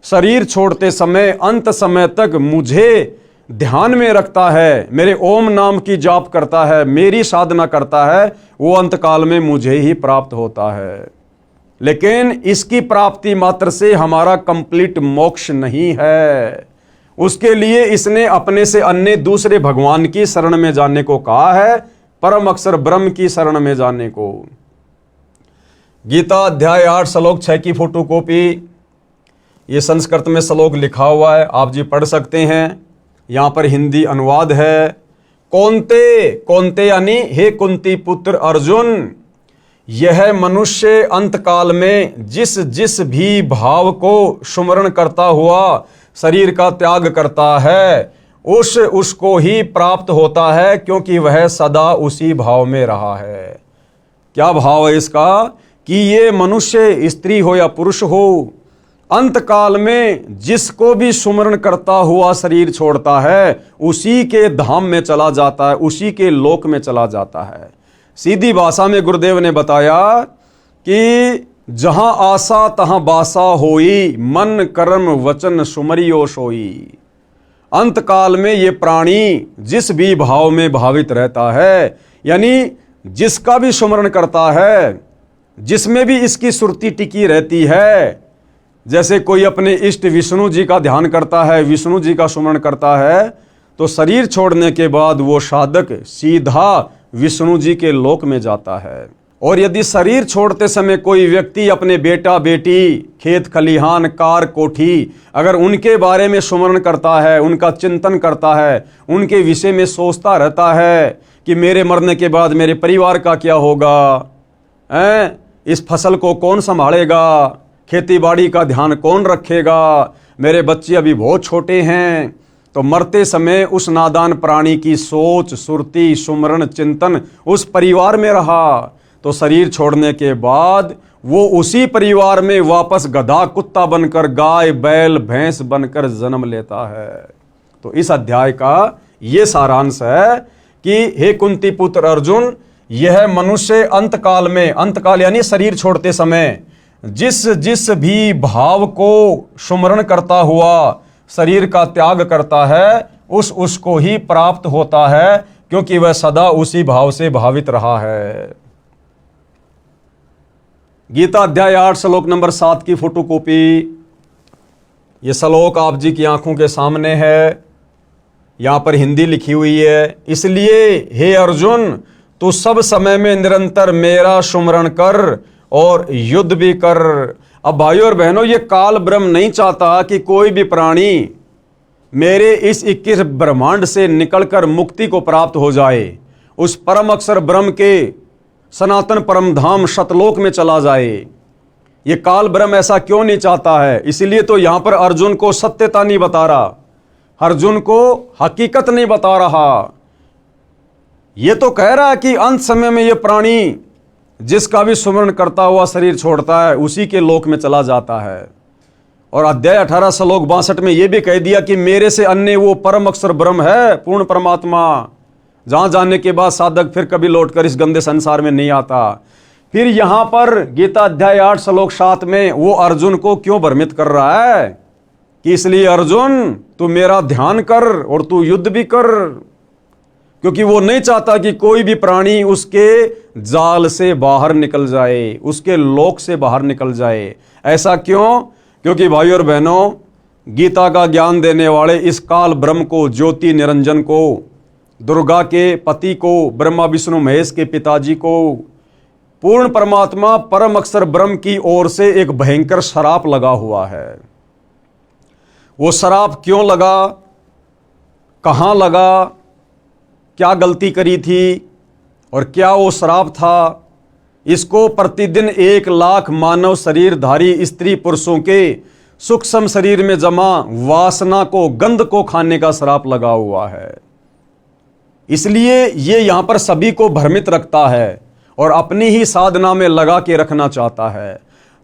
शरीर छोड़ते समय अंत समय तक मुझे ध्यान में रखता है, मेरे ओम नाम की जाप करता है, मेरी साधना करता है, वो अंत काल में मुझे ही प्राप्त होता है। लेकिन इसकी प्राप्ति मात्र से हमारा कंप्लीट मोक्ष नहीं है। उसके लिए इसने अपने से अन्य दूसरे भगवान की शरण में जाने को कहा है, परम अक्षर ब्रह्म की शरण में जाने को। गीता अध्याय 8 श्लोक 6 की फोटोकॉपी, ये संस्कृत में श्लोक लिखा हुआ है, आप जी पढ़ सकते हैं। यहां पर हिंदी अनुवाद है। कौन्ते, कौन्ते यानी हे कुंती पुत्र अर्जुन, यह मनुष्य अंतकाल में जिस जिस भी भाव को सुमरण करता हुआ शरीर का त्याग करता है, उसको ही प्राप्त होता है, क्योंकि वह सदा उसी भाव में रहा है। क्या भाव है इसका? कि ये मनुष्य स्त्री हो या पुरुष हो, अंतकाल में जिसको भी सुमरण करता हुआ शरीर छोड़ता है, उसी के धाम में चला जाता है, उसी के लोक में चला जाता है। सीधी भाषा में गुरुदेव ने बताया कि जहां आशा तहां बासा होई, मन कर्म वचन सुमरियो सोई। अंतकाल में ये प्राणी जिस भी भाव में भावित रहता है, यानी जिसका भी सुमरण करता है, जिसमें भी इसकी सुरती टिकी रहती है, जैसे कोई अपने इष्ट विष्णु जी का ध्यान करता है, विष्णु जी का सुमरण करता है, तो शरीर छोड़ने के बाद वो साधक सीधा विष्णु जी के लोक में जाता है। और यदि शरीर छोड़ते समय कोई व्यक्ति अपने बेटा बेटी, खेत खलिहान, कार कोठी, अगर उनके बारे में सुमरण करता है, उनका चिंतन करता है, उनके विषय में सोचता रहता है कि मेरे मरने के बाद मेरे परिवार का क्या होगा, इस फसल को कौन संभालेगा, खेती बाड़ी का ध्यान कौन रखेगा, मेरे बच्चे अभी बहुत छोटे हैं, तो मरते समय उस नादान प्राणी की सोच, सुरती, सुमरण, चिंतन उस परिवार में रहा, तो शरीर छोड़ने के बाद वो उसी परिवार में वापस गधा कुत्ता बनकर, गाय बैल भैंस बनकर जन्म लेता है। तो इस अध्याय का ये सारांश है कि हे कुंती पुत्र अर्जुन, यह मनुष्य अंतकाल में, अंतकाल यानी शरीर छोड़ते समय जिस जिस भी भाव को सुमरण करता हुआ शरीर का त्याग करता है, उसको ही प्राप्त होता है, क्योंकि वह सदा उसी भाव से भावित रहा है। गीता अध्याय 8 श्लोक नंबर 7 की फोटोकॉपी, ये श्लोक आप जी की आंखों के सामने है, यहां पर हिंदी लिखी हुई है। इसलिए हे अर्जुन, तू सब समय में निरंतर मेरा सुमरण कर और युद्ध भी कर। अब भाइयों और बहनों, ये काल ब्रह्म नहीं चाहता कि कोई भी प्राणी मेरे इस 21 ब्रह्मांड से निकलकर मुक्ति को प्राप्त हो जाए, उस परम अक्षर ब्रह्म के सनातन परम धाम सतलोक में चला जाए। ये काल ब्रह्म ऐसा क्यों नहीं चाहता है? इसीलिए तो यहां पर अर्जुन को सत्यता नहीं बता रहा, अर्जुन को हकीकत नहीं बता रहा। ये तो कह रहा है कि अंत समय में ये प्राणी जिसका भी सुमरण करता हुआ शरीर छोड़ता है उसी के लोक में चला जाता है। और अध्याय 18 श्लोक 62 में यह भी कह दिया कि मेरे से अन्य वो परम अक्षर ब्रह्म है, पूर्ण परमात्मा, जहां जाने के बाद साधक फिर कभी लौटकर इस गंदे संसार में नहीं आता। फिर यहां पर गीता अध्याय 8 श्लोक 7 में वो अर्जुन को क्यों भ्रमित कर रहा है कि इसलिए अर्जुन तू मेरा ध्यान कर और तू युद्ध भी कर, क्योंकि वो नहीं चाहता कि कोई भी प्राणी उसके जाल से बाहर निकल जाए, उसके लोक से बाहर निकल जाए। ऐसा क्यों? क्योंकि भाइयों और बहनों, गीता का ज्ञान देने वाले इस काल ब्रह्म को, ज्योति निरंजन को, दुर्गा के पति को, ब्रह्मा विष्णु महेश के पिताजी को, पूर्ण परमात्मा परम अक्षर ब्रह्म की ओर से एक भयंकर श्राप लगा हुआ है। वो श्राप क्यों लगा, कहां लगा, क्या गलती करी थी और क्या वो श्राप था, इसको प्रतिदिन 1 लाख मानव शरीरधारी स्त्री पुरुषों के सूक्ष्म शरीर में जमा वासना को, गंध को खाने का श्राप लगा हुआ है। इसलिए ये यहां पर सभी को भ्रमित रखता है और अपनी ही साधना में लगा के रखना चाहता है,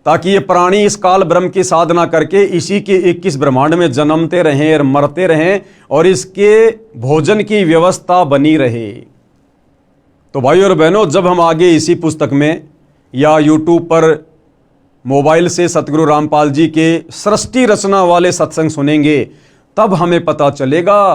ताकि ये प्राणी इस काल ब्रह्म की साधना करके इसी के 21 ब्रह्मांड में जन्मते रहें और मरते रहें और इसके भोजन की व्यवस्था बनी रहे। तो भाइयों और बहनों, जब हम आगे इसी पुस्तक में या यूट्यूब पर मोबाइल से सतगुरु रामपाल जी के सृष्टि रचना वाले सत्संग सुनेंगे, तब हमें पता चलेगा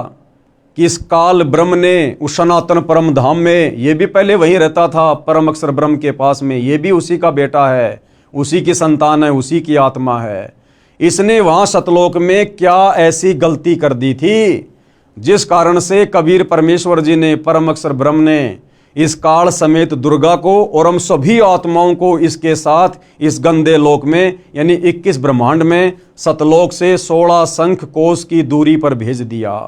कि इस काल ब्रह्म ने उस सनातन परम धाम में, ये भी पहले वहीं रहता था परम अक्षर ब्रह्म के पास में, ये भी उसी का बेटा है, उसी की संतान है, उसी की आत्मा है। इसने वहां सतलोक में क्या ऐसी गलती कर दी थी जिस कारण से कबीर परमेश्वर जी ने, परम अक्षर ब्रह्म ने इस काल समेत दुर्गा को और हम सभी आत्माओं को इसके साथ इस गंदे लोक में यानी 21 ब्रह्मांड में सतलोक से 16 शंख कोस की दूरी पर भेज दिया।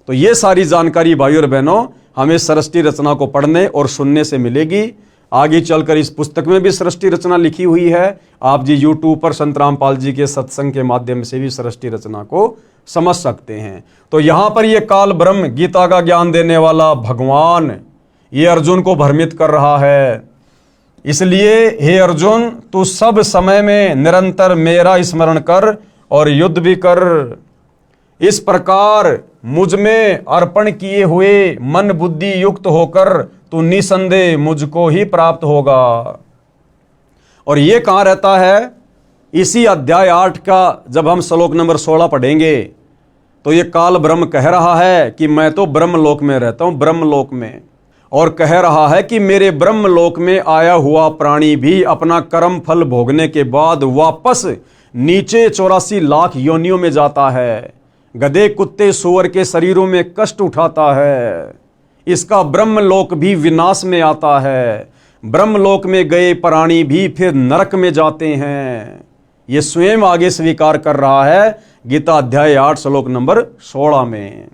तो ये सारी जानकारी भाइयों और बहनों हमें सृष्टि रचना को पढ़ने और सुनने से मिलेगी। आगे चलकर इस पुस्तक में भी सृष्टि रचना लिखी हुई है। आप जी यूट्यूब पर संत रामपाल जी के सत्संग के माध्यम से भी सृष्टि रचना को समझ सकते हैं। तो यहां पर यह काल ब्रह्म, गीता का ज्ञान देने वाला भगवान, ये अर्जुन को भ्रमित कर रहा है। इसलिए हे अर्जुन, तू सब समय में निरंतर मेरा स्मरण कर और युद्ध भी कर। इस प्रकार मुझ में अर्पण किए हुए मन बुद्धि युक्त होकर तू निसंदेह मुझको ही प्राप्त होगा। और ये कहां रहता है? इसी अध्याय 8 का जब हम श्लोक नंबर 16 पढ़ेंगे तो ये काल ब्रह्म कह रहा है कि मैं तो ब्रह्मलोक में रहता हूं, ब्रह्मलोक में, और कह रहा है कि मेरे ब्रह्मलोक में आया हुआ प्राणी भी अपना कर्म फल भोगने के बाद वापस नीचे 84 लाख योनियों में जाता है, गधे कुत्ते सूअर के शरीरों में कष्ट उठाता है। इसका ब्रह्मलोक भी विनाश में आता है। ब्रह्मलोक में गए प्राणी भी फिर नरक में जाते हैं। ये स्वयं आगे स्वीकार कर रहा है गीता अध्याय 8 श्लोक नंबर 16 में।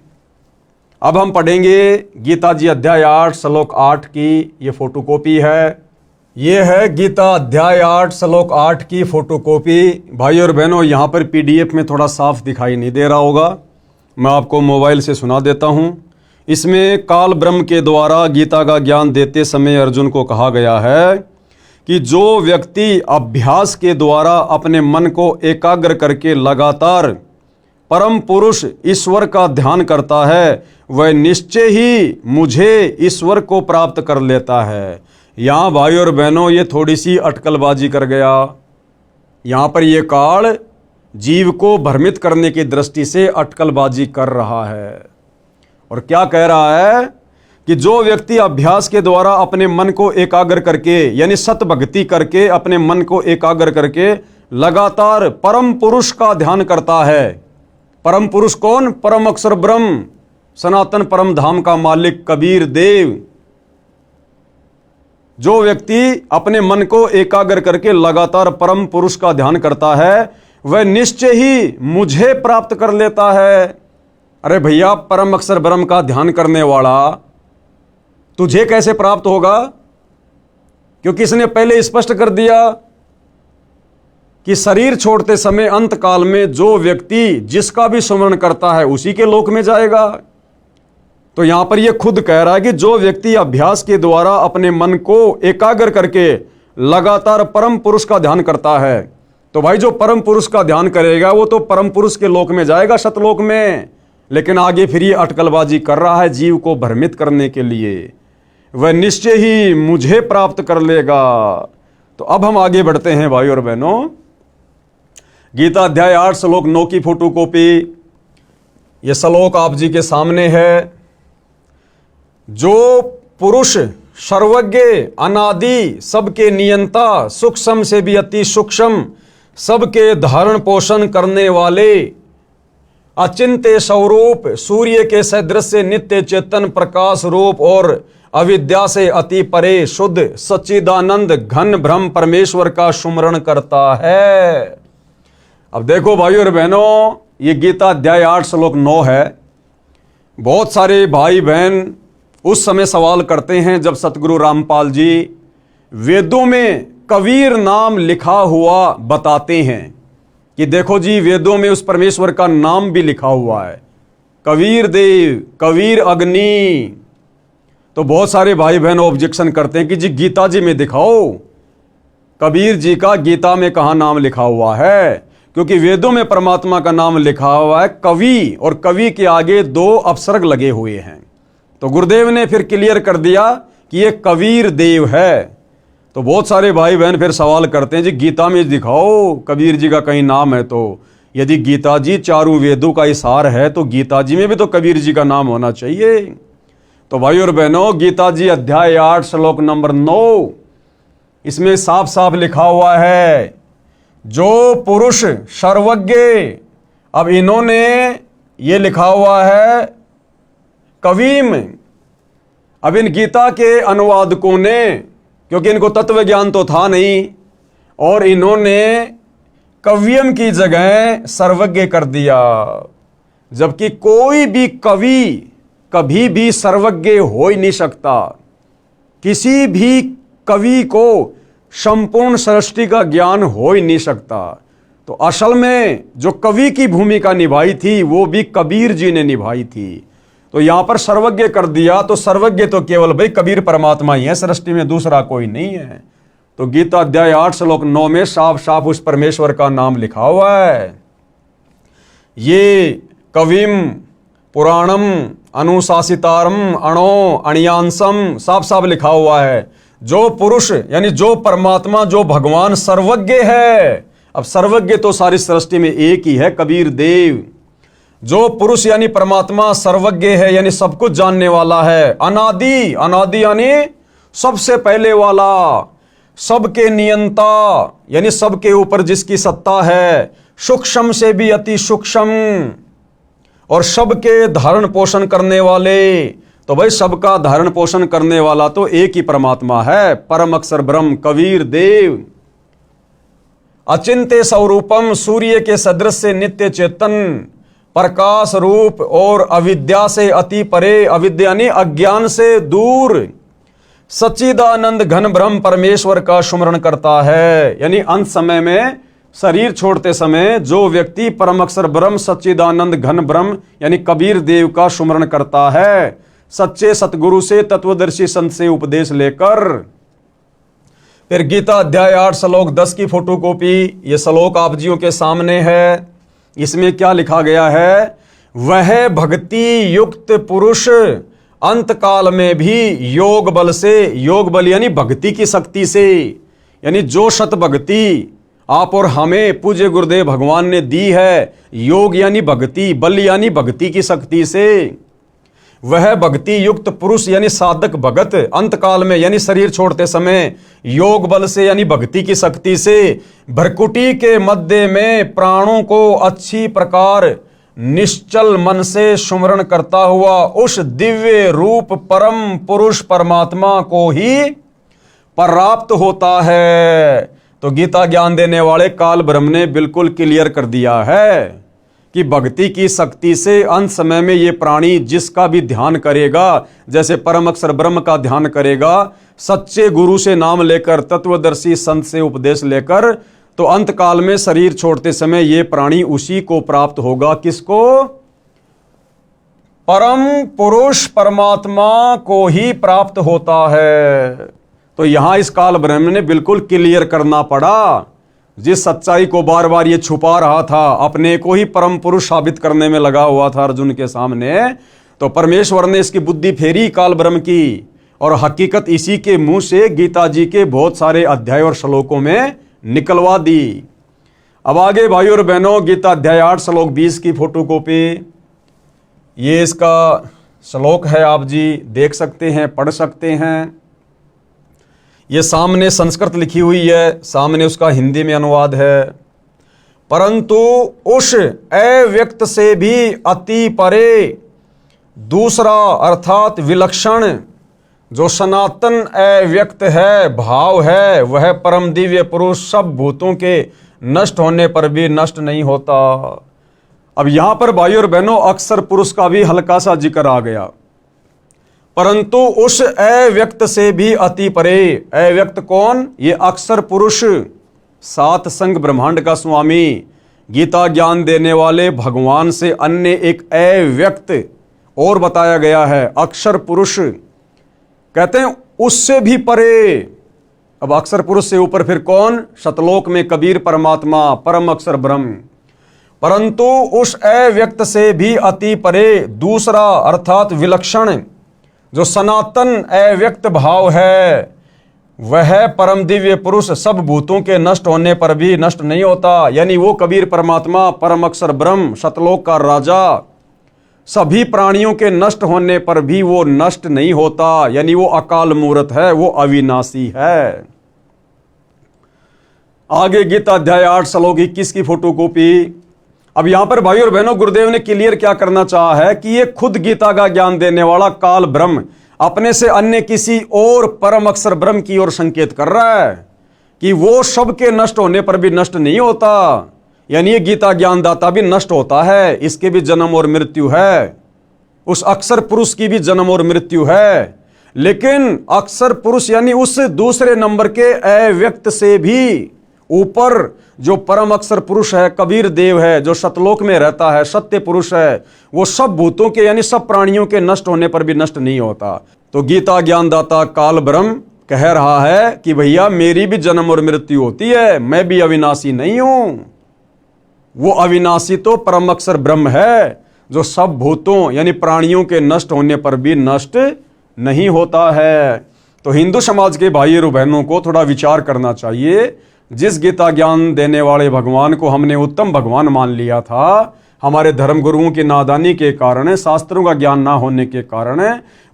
अब हम पढ़ेंगे गीता जी अध्याय 8 श्लोक 8 की ये फोटोकॉपी है। ये है गीता अध्याय 8 श्लोक 8 की फोटोकॉपी। भाई और बहनों, यहाँ पर पीडीएफ में थोड़ा साफ दिखाई नहीं दे रहा होगा, मैं आपको मोबाइल से सुना देता हूँ। इसमें काल ब्रह्म के द्वारा गीता का ज्ञान देते समय अर्जुन को कहा गया है कि जो व्यक्ति अभ्यास के द्वारा अपने मन को एकाग्र करके लगातार परम पुरुष ईश्वर का ध्यान करता है, वह निश्चय ही मुझे ईश्वर को प्राप्त कर लेता है। यहाँ भाई और बहनों, ये थोड़ी सी अटकलबाजी कर गया। यहाँ पर यह काल जीव को भ्रमित करने की दृष्टि से अटकलबाजी कर रहा है और क्या कह रहा है कि जो व्यक्ति अभ्यास के द्वारा अपने मन को एकाग्र करके यानी सत भक्ति करके अपने मन को एकाग्र करके लगातार परम पुरुष का ध्यान करता है। परम पुरुष कौन? परम अक्षर ब्रह्म, सनातन परम धाम का मालिक कबीर देव। जो व्यक्ति अपने मन को एकाग्र करके लगातार परम पुरुष का ध्यान करता है वह निश्चय ही मुझे प्राप्त कर लेता है। अरे भैया, परम अक्षर ब्रह्म का ध्यान करने वाला तुझे कैसे प्राप्त होगा? क्योंकि इसने पहले स्पष्ट कर दिया कि शरीर छोड़ते समय अंत काल में जो व्यक्ति जिसका भी स्मरण करता है उसी के लोक में जाएगा। तो यहां पर यह खुद कह रहा है कि जो व्यक्ति अभ्यास के द्वारा अपने मन को एकाग्र करके लगातार परम पुरुष का ध्यान करता है, तो भाई जो परम पुरुष का ध्यान करेगा वो तो परम पुरुष के लोक में जाएगा, सतलोक में। लेकिन आगे फिर ये अटकलबाजी कर रहा है जीव को भ्रमित करने के लिए, वह निश्चय ही मुझे प्राप्त कर लेगा। तो अब हम आगे बढ़ते हैं भाई और बहनों। गीता अध्याय 8 श्लोक 9 की फोटोकॉपी, यह श्लोक आप जी के सामने है। जो पुरुष सर्वज्ञ, अनादि, सबके नियंता, सूक्ष्म से भी अति सूक्ष्म, सबके धारण पोषण करने वाले, अचिंत्य स्वरूप, सूर्य के सदृश नित्य चेतन प्रकाश रूप और अविद्या से अति परे शुद्ध सच्चिदानंद घन ब्रह्म परमेश्वर का सुमरण करता है। अब देखो भाई और बहनों, ये गीता अध्याय 8 श्लोक 9 है। बहुत सारे भाई बहन उस समय सवाल करते हैं जब सतगुरु रामपाल जी वेदों में कबीर नाम लिखा हुआ बताते हैं कि देखो जी वेदों में उस परमेश्वर का नाम भी लिखा हुआ है, कबीर देव, कबीर अग्नि। तो बहुत सारे भाई बहन ऑब्जेक्शन करते हैं कि जी गीता जी में दिखाओ कबीर जी का गीता में कहाँ नाम लिखा हुआ है, क्योंकि वेदों में परमात्मा का नाम लिखा हुआ है कवि, और कवि के आगे 2 अपसर्ग लगे हुए हैं। तो गुरुदेव ने फिर क्लियर कर दिया कि ये कबीर देव है। तो बहुत सारे भाई बहन फिर सवाल करते हैं जी गीता में दिखाओ कबीर जी का कहीं नाम है। तो यदि गीता जी चारों वेदों का इसार है तो गीता जी में भी तो कबीर जी का नाम होना चाहिए। तो भाई और बहनों, गीता जी अध्याय 8 श्लोक नंबर 9, इसमें साफ साफ लिखा हुआ है जो पुरुष सर्वज्ञ। अब इन्होंने ये लिखा हुआ है कवीम। अब इन गीता के अनुवादकों ने, क्योंकि इनको तत्व ज्ञान तो था नहीं, और इन्होंने कवियम की जगह सर्वज्ञ कर दिया, जबकि कोई भी कवि कभी भी सर्वज्ञ हो ही नहीं सकता। किसी भी कवि को संपूर्ण सृष्टि का ज्ञान हो ही नहीं सकता। तो असल में जो कवि की भूमिका निभाई थी वो भी कबीर जी ने निभाई थी। तो यहां पर सर्वज्ञ कर दिया, तो सर्वज्ञ तो केवल भाई कबीर परमात्मा ही है, सृष्टि में दूसरा कोई नहीं है। तो गीता अध्याय 8 श्लोक 9 में साफ साफ उस परमेश्वर का नाम लिखा हुआ है। ये कविम पुराणम अनुशासितारम अणो अणियांसम, साफ साफ लिखा हुआ है। जो पुरुष यानी जो परमात्मा, जो भगवान सर्वज्ञ है। अब सर्वज्ञ तो सारी सृष्टि में एक ही है, कबीर देव। जो पुरुष यानी परमात्मा सर्वज्ञ है, यानी सब कुछ जानने वाला है। अनादि, अनादि यानी सबसे पहले वाला। सबके नियंता यानी सबके ऊपर जिसकी सत्ता है। सूक्ष्म से भी अति सूक्ष्म, और सबके धारण पोषण करने वाले। तो भाई सबका धारण पोषण करने वाला तो एक ही परमात्मा है, परम अक्षर ब्रह्म कबीर देव। अचिंत्य स्वरूपम, सूर्य के सदृश से नित्य चेतन प्रकाश रूप और अविद्या से अति परे, अविद्या यानी अज्ञान से दूर, सच्चिदानंद घन ब्रह्म परमेश्वर का सुमरण करता है। यानी अंत समय में शरीर छोड़ते समय जो व्यक्ति परम अक्षर ब्रह्म सच्चिदानंद घन ब्रह्म यानी कबीर देव का सुमरण करता है, सच्चे सतगुरु से, तत्वदर्शी संत से उपदेश लेकर। फिर गीता अध्याय 8 श्लोक 10 की फोटोकॉपी, ये श्लोक आप जियों के सामने है। इसमें क्या लिखा गया है? वह भक्ति युक्त पुरुष अंत काल में भी योग बल से, योग बल यानी भक्ति की शक्ति से, यानी जो सत भक्ति आप और हमें पूज्य गुरुदेव भगवान ने दी है, योग यानी भक्ति, बल यानी भक्ति की शक्ति से, वह भक्ति युक्त पुरुष यानी साधक भगत अंत काल में यानी शरीर छोड़ते समय योग बल से यानी भक्ति की शक्ति से भ्रकुटी के मध्य में प्राणों को अच्छी प्रकार निश्चल मन से सुमरण करता हुआ उस दिव्य रूप परम पुरुष परमात्मा को ही प्राप्त होता है। तो गीता ज्ञान देने वाले काल ब्रह्म ने बिल्कुल क्लियर कर दिया है कि भक्ति की शक्ति से अंत समय में ये प्राणी जिसका भी ध्यान करेगा, जैसे परम अक्षर ब्रह्म का ध्यान करेगा, सच्चे गुरु से नाम लेकर, तत्वदर्शी संत से उपदेश लेकर, तो अंत काल में शरीर छोड़ते समय ये प्राणी उसी को प्राप्त होगा। किसको? परम पुरुष परमात्मा को ही प्राप्त होता है। तो यहां इस काल ब्रह्म ने बिल्कुल क्लियर करना पड़ा। जिस सच्चाई को बार बार ये छुपा रहा था, अपने को ही परम पुरुष साबित करने में लगा हुआ था अर्जुन के सामने, तो परमेश्वर ने इसकी बुद्धि फेरी काल ब्रह्म की, और हकीकत इसी के मुंह से गीता जी के बहुत सारे अध्याय और श्लोकों में निकलवा दी। अब आगे भाई और बहनों, गीता अध्याय 8 श्लोक 20 की फोटोकॉपी, ये इसका श्लोक है, आप जी देख सकते हैं, पढ़ सकते हैं। ये सामने संस्कृत लिखी हुई है, सामने उसका हिंदी में अनुवाद है। परंतु उस अव्यक्त से भी अति परे दूसरा अर्थात विलक्षण जो सनातन अव्यक्त है, भाव है, वह परम दिव्य पुरुष सब भूतों के नष्ट होने पर भी नष्ट नहीं होता। अब यहां पर भाई और बहनों अक्षर पुरुष का भी हल्का सा जिक्र आ गया। परंतु उस अव्यक्त से भी अति परे, अव्यक्त कौन? ये अक्षर पुरुष, सात संग ब्रह्मांड का स्वामी, गीता ज्ञान देने वाले भगवान से अन्य एक अव्यक्त और बताया गया है, अक्षर पुरुष। कहते हैं उससे भी परे। अब अक्षर पुरुष से ऊपर फिर कौन? शतलोक में कबीर परमात्मा, परम अक्षर ब्रह्म। परंतु उस अव्यक्त से भी अति परे दूसरा अर्थात विलक्षण जो सनातन अव्यक्त भाव है, वह परम दिव्य पुरुष सब भूतों के नष्ट होने पर भी नष्ट नहीं होता। यानी वो कबीर परमात्मा, परम अक्षर ब्रह्म, शतलोक का राजा, सभी प्राणियों के नष्ट होने पर भी वो नष्ट नहीं होता। यानी वो अकाल मूर्त है, वो अविनाशी है। आगे गीता अध्याय 8 श्लोक 21 की फोटोकॉपी। अब यहां पर भाई और बहनों गुरुदेव ने क्लियर क्या करना चाहा है कि ये खुद गीता का ज्ञान देने वाला काल ब्रह्म अपने से अन्य किसी और परम अक्षर ब्रह्म की ओर संकेत कर रहा है कि वो सबके नष्ट होने पर भी नष्ट नहीं होता। यानी ये गीता ज्ञानदाता भी नष्ट होता है, इसके भी जन्म और मृत्यु है, उस अक्षर पुरुष की भी जन्म और मृत्यु है। लेकिन अक्षर पुरुष यानी उस दूसरे नंबर के अव्यक्त से भी ऊपर जो परम अक्षर पुरुष है, कबीर देव है, जो शतलोक में रहता है, सत्य पुरुष है, वो सब भूतों के यानी सब प्राणियों के नष्ट होने पर भी नष्ट नहीं होता। तो गीता ज्ञानदाता काल ब्रह्म कह रहा है कि भैया मेरी भी जन्म और मृत्यु होती है, मैं भी अविनाशी नहीं हूं। वो अविनाशी तो परम अक्षर ब्रह्म है जो सब भूतों यानी प्राणियों के नष्ट होने पर भी नष्ट नहीं होता है। तो हिंदू समाज के भाई और बहनों को थोड़ा विचार करना चाहिए। जिस गीता ज्ञान देने वाले भगवान को हमने उत्तम भगवान मान लिया था, हमारे धर्म गुरुओं की नादानी के कारण, शास्त्रों का ज्ञान ना होने के कारण,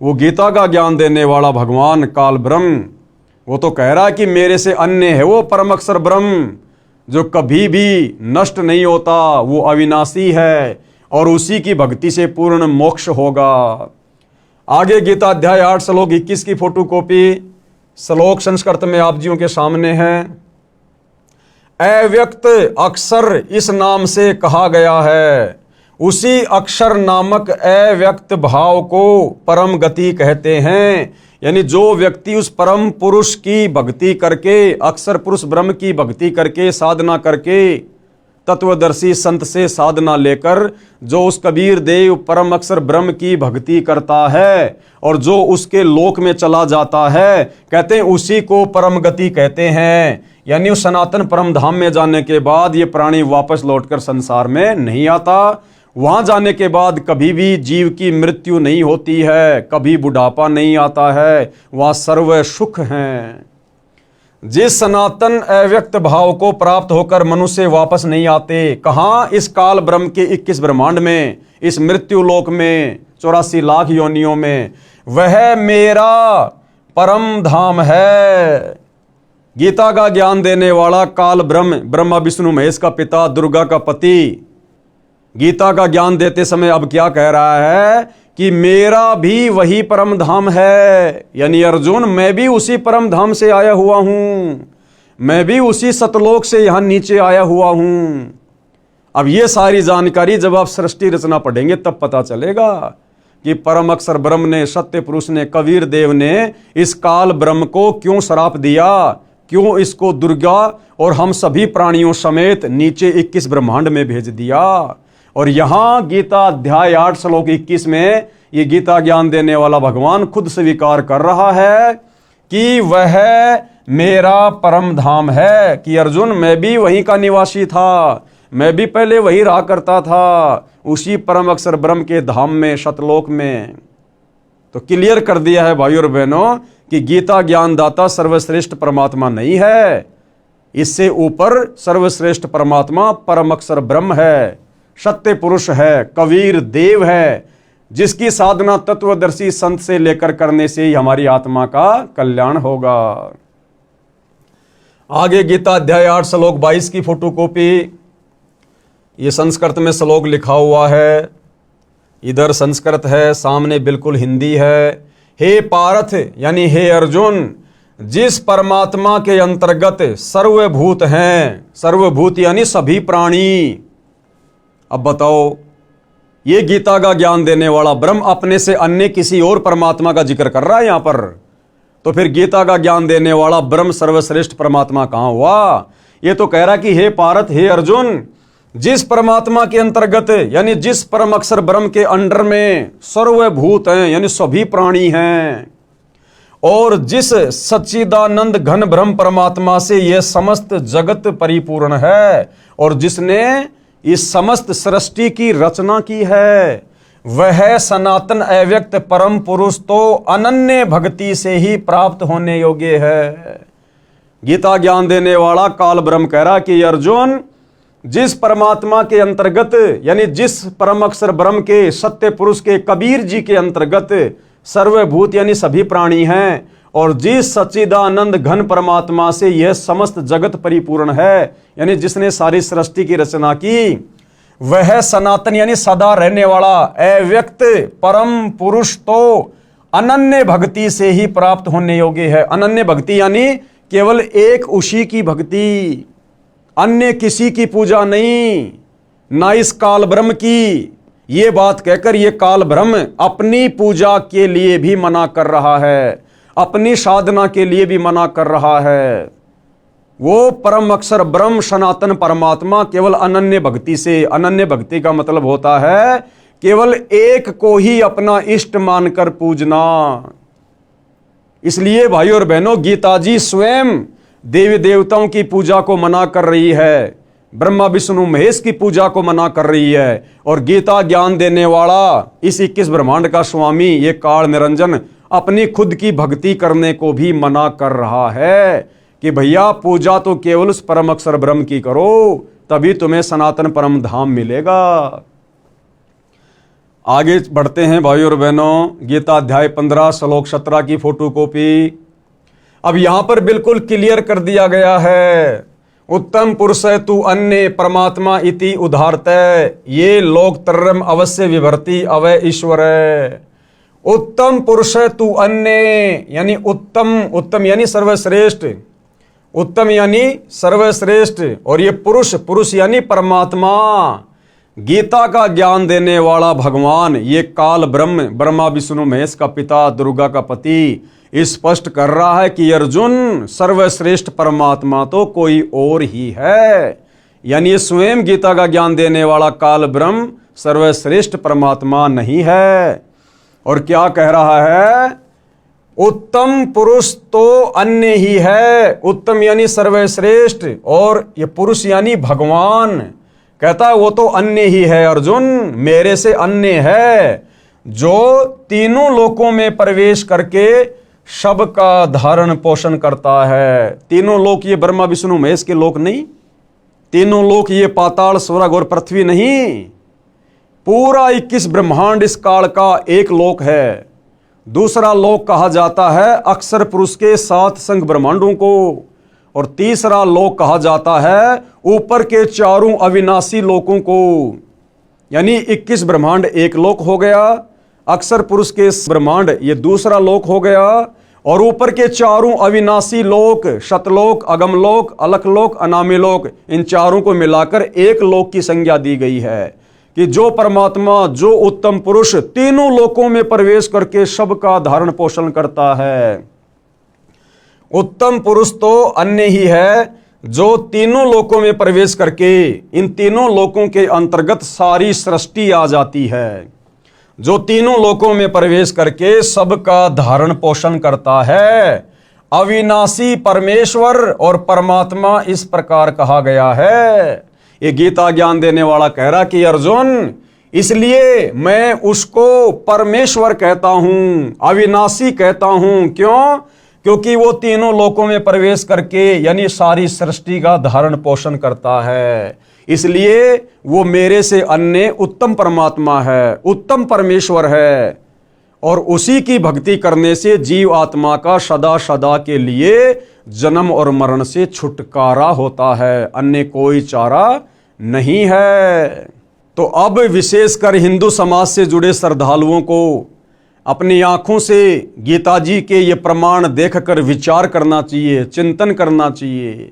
वो गीता का ज्ञान देने वाला भगवान काल ब्रह्म वो तो कह रहा है कि मेरे से अन्य है वो परम अक्षर ब्रह्म जो कभी भी नष्ट नहीं होता, वो अविनाशी है और उसी की भक्ति से पूर्ण मोक्ष होगा। आगे गीता अध्याय 8 श्लोक 21 की फोटोकॉपी, श्लोक संस्कृत में आप जियों के सामने है। अव्यक्त अक्षर इस नाम से कहा गया है, उसी अक्षर नामक अव्यक्त भाव को परम गति कहते हैं। यानी जो व्यक्ति उस परम पुरुष की भक्ति करके, अक्षर पुरुष ब्रह्म की भक्ति करके, साधना करके, तत्वदर्शी संत से साधना लेकर जो उस कबीर देव परम अक्षर ब्रह्म की भक्ति करता है और जो उसके लोक में चला जाता है, कहते हैं उसी को परम गति कहते हैं। यानी उस सनातन परम धाम में जाने के बाद ये प्राणी वापस लौटकर संसार में नहीं आता। वहां जाने के बाद कभी भी जीव की मृत्यु नहीं होती है, कभी बुढ़ापा नहीं आता है, वहां सर्व सुख हैं। जिस सनातन अव्यक्त भाव को प्राप्त होकर मनुष्य वापस नहीं आते, कहां? इस काल ब्रह्म के 21 ब्रह्मांड में, इस मृत्यु लोक में, 84 लाख योनियों में, वह मेरा परम धाम है। गीता का ज्ञान देने वाला काल ब्रह्म, ब्रह्मा विष्णु महेश का पिता, दुर्गा का पति, गीता का ज्ञान देते समय अब क्या कह रहा है कि मेरा भी वही परम धाम है, यानी अर्जुन मैं भी उसी परम धाम से आया हुआ हूं, मैं भी उसी सतलोक से यहां नीचे आया हुआ हूं। अब ये सारी जानकारी जब आप सृष्टि रचना पढ़ेंगे तब पता चलेगा कि परम अक्षर ब्रह्म ने, सत्य पुरुष ने, कबीर देव ने इस काल ब्रह्म को क्यों श्राप दिया, क्यों इसको दुर्गा और हम सभी प्राणियों समेत नीचे 21 ब्रह्मांड में भेज दिया। और यहां गीता अध्याय 8 श्लोक 21 में ये गीता ज्ञान देने वाला भगवान खुद स्वीकार कर रहा है कि वह मेरा परम धाम है, कि अर्जुन मैं भी वहीं का निवासी था, मैं भी पहले वही रहा करता था, उसी परम अक्षर ब्रह्म के धाम में, सतलोक में। तो क्लियर कर दिया है भाइयों और बहनों कि गीता ज्ञानदाता सर्वश्रेष्ठ परमात्मा नहीं है, इससे ऊपर सर्वश्रेष्ठ परमात्मा परम अक्षर ब्रह्म है, सत्य पुरुष है, कबीर देव है, जिसकी साधना तत्वदर्शी संत से लेकर करने से ही हमारी आत्मा का कल्याण होगा। आगे गीता अध्याय 8 श्लोक 22 की फोटोकॉपी, ये संस्कृत में श्लोक लिखा हुआ है, इधर संस्कृत है, सामने बिल्कुल हिंदी है। हे पार्थ यानी हे अर्जुन, जिस परमात्मा के अंतर्गत सर्वभूत हैं, सर्वभूत यानी सभी प्राणी। अब बताओ, ये गीता का ज्ञान देने वाला ब्रह्म अपने से अन्य किसी और परमात्मा का जिक्र कर रहा है यहां पर, तो फिर गीता का ज्ञान देने वाला ब्रह्म सर्वश्रेष्ठ परमात्मा कहां हुआ? ये तो कह रहा कि हे पार्थ, हे अर्जुन, जिस परमात्मा के अंतर्गत यानी जिस परम अक्षर ब्रह्म के अंडर में सर्वभूत हैं यानी सभी प्राणी हैं, और जिस सच्चिदानंद घन ब्रह्म परमात्मा से यह समस्त जगत परिपूर्ण है, और जिसने इस समस्त सृष्टि की रचना की है, वह सनातन अव्यक्त परम पुरुष तो अनन्य भक्ति से ही प्राप्त होने योग्य है। गीता ज्ञान देने वाला काल ब्रह्म कह रहा कि अर्जुन, जिस परमात्मा के अंतर्गत यानी जिस परम अक्षर ब्रह्म के, सत्य पुरुष के, कबीर जी के अंतर्गत सर्वभूत यानी सभी प्राणी हैं, और जिस सच्चिदानंद घन परमात्मा से यह समस्त जगत परिपूर्ण है, यानी जिसने सारी सृष्टि की रचना की, वह सनातन यानी सदा रहने वाला अव्यक्त परम पुरुष तो अनन्य भक्ति से ही प्राप्त होने योग्य है। अनन्य भक्ति यानी केवल एक उसी की भक्ति, अन्य किसी की पूजा नहीं, ना इस काल ब्रह्म की। ये बात कहकर ये काल ब्रह्म अपनी पूजा के लिए भी मना कर रहा है, अपनी साधना के लिए भी मना कर रहा है। वो परम अक्षर ब्रह्म सनातन परमात्मा केवल अनन्य भक्ति से, अनन्य भक्ति का मतलब होता है केवल एक को ही अपना इष्ट मानकर पूजना। इसलिए भाइयों और बहनों, गीता जी स्वयं देवी देवताओं की पूजा को मना कर रही है, ब्रह्मा विष्णु महेश की पूजा को मना कर रही है, और गीता ज्ञान देने वाला इस 21 ब्रह्मांड का स्वामी ये काल निरंजन अपनी खुद की भक्ति करने को भी मना कर रहा है कि भैया पूजा तो केवल उस परम अक्षर ब्रह्म की करो, तभी तुम्हें सनातन परम धाम मिलेगा। आगे बढ़ते हैं भाइयों और बहनों, गीता अध्याय 15 श्लोक 17 की फोटोकॉपी। अब यहां पर बिल्कुल क्लियर कर दिया गया है, उत्तम पुरुष तु अन्य परमात्मा इति उदाहरते, ये लोकत्रयम अवश्य विभर्ति अवय ईश्वर। उत्तम पुरुष तु अन्य यानी उत्तम, उत्तम यानी सर्वश्रेष्ठ, उत्तम यानी सर्वश्रेष्ठ, और ये पुरुष, पुरुष यानी परमात्मा, गीता का ज्ञान देने वाला भगवान, ये काल ब्रह्म, ब्रह्मा विष्णु महेश का पिता, दुर्गा का पति, स्पष्ट कर रहा है कि अर्जुन, सर्वश्रेष्ठ परमात्मा तो कोई और ही है। यानी स्वयं गीता का ज्ञान देने वाला काल ब्रह्म सर्वश्रेष्ठ परमात्मा नहीं है। और क्या कह रहा है? उत्तम पुरुष तो अन्य ही है, उत्तम यानी सर्वश्रेष्ठ, और ये पुरुष यानी भगवान, कहता है वो तो अन्य ही है अर्जुन, मेरे से अन्य है, जो तीनों लोकों में प्रवेश करके सबका धारण पोषण करता है। तीनों लोक ये ब्रह्मा विष्णु महेश के लोक नहीं, तीनों लोक ये पाताल स्वर्ग और पृथ्वी नहीं, पूरा 21 ब्रह्मांड इस काल का एक लोक है। दूसरा लोक कहा जाता है अक्षर पुरुष के 7 संग ब्रह्मांडों को, और तीसरा लोक कहा जाता है ऊपर के 4 अविनाशी लोकों को। यानी 21 ब्रह्मांड एक लोक हो गया, अक्षर पुरुष के ब्रह्मांड ये दूसरा लोक हो गया, और ऊपर के चारों अविनाशी लोक, शतलोक, अगमलोक, अलखलोक, अनामी लोक, इन चारों को मिलाकर एक लोक की संज्ञा दी गई है कि जो परमात्मा, जो उत्तम पुरुष तीनों लोकों में प्रवेश करके सबका धारण पोषण करता है। उत्तम पुरुष तो अन्य ही है जो तीनों लोकों में प्रवेश करके इन तीनों लोकों के अंतर्गत सारी सृष्टि आ जाती है, जो तीनों लोकों में प्रवेश करके सबका धारण पोषण करता है। अविनाशी परमेश्वर और परमात्मा इस प्रकार कहा गया है। ये गीता ज्ञान देने वाला कह रहा कि अर्जुन, इसलिए मैं उसको परमेश्वर कहता हूं, अविनाशी कहता हूं। क्यों? क्योंकि वो तीनों लोकों में प्रवेश करके यानी सारी सृष्टि का धारण पोषण करता है, इसलिए वो मेरे से अन्य उत्तम परमात्मा है, उत्तम परमेश्वर है। और उसी की भक्ति करने से जीव आत्मा का सदा सदा के लिए जन्म और मरण से छुटकारा होता है, अन्य कोई चारा नहीं है। तो अब विशेषकर हिंदू समाज से जुड़े श्रद्धालुओं को अपनी आंखों से गीता जी के ये प्रमाण देखकर विचार करना चाहिए, चिंतन करना चाहिए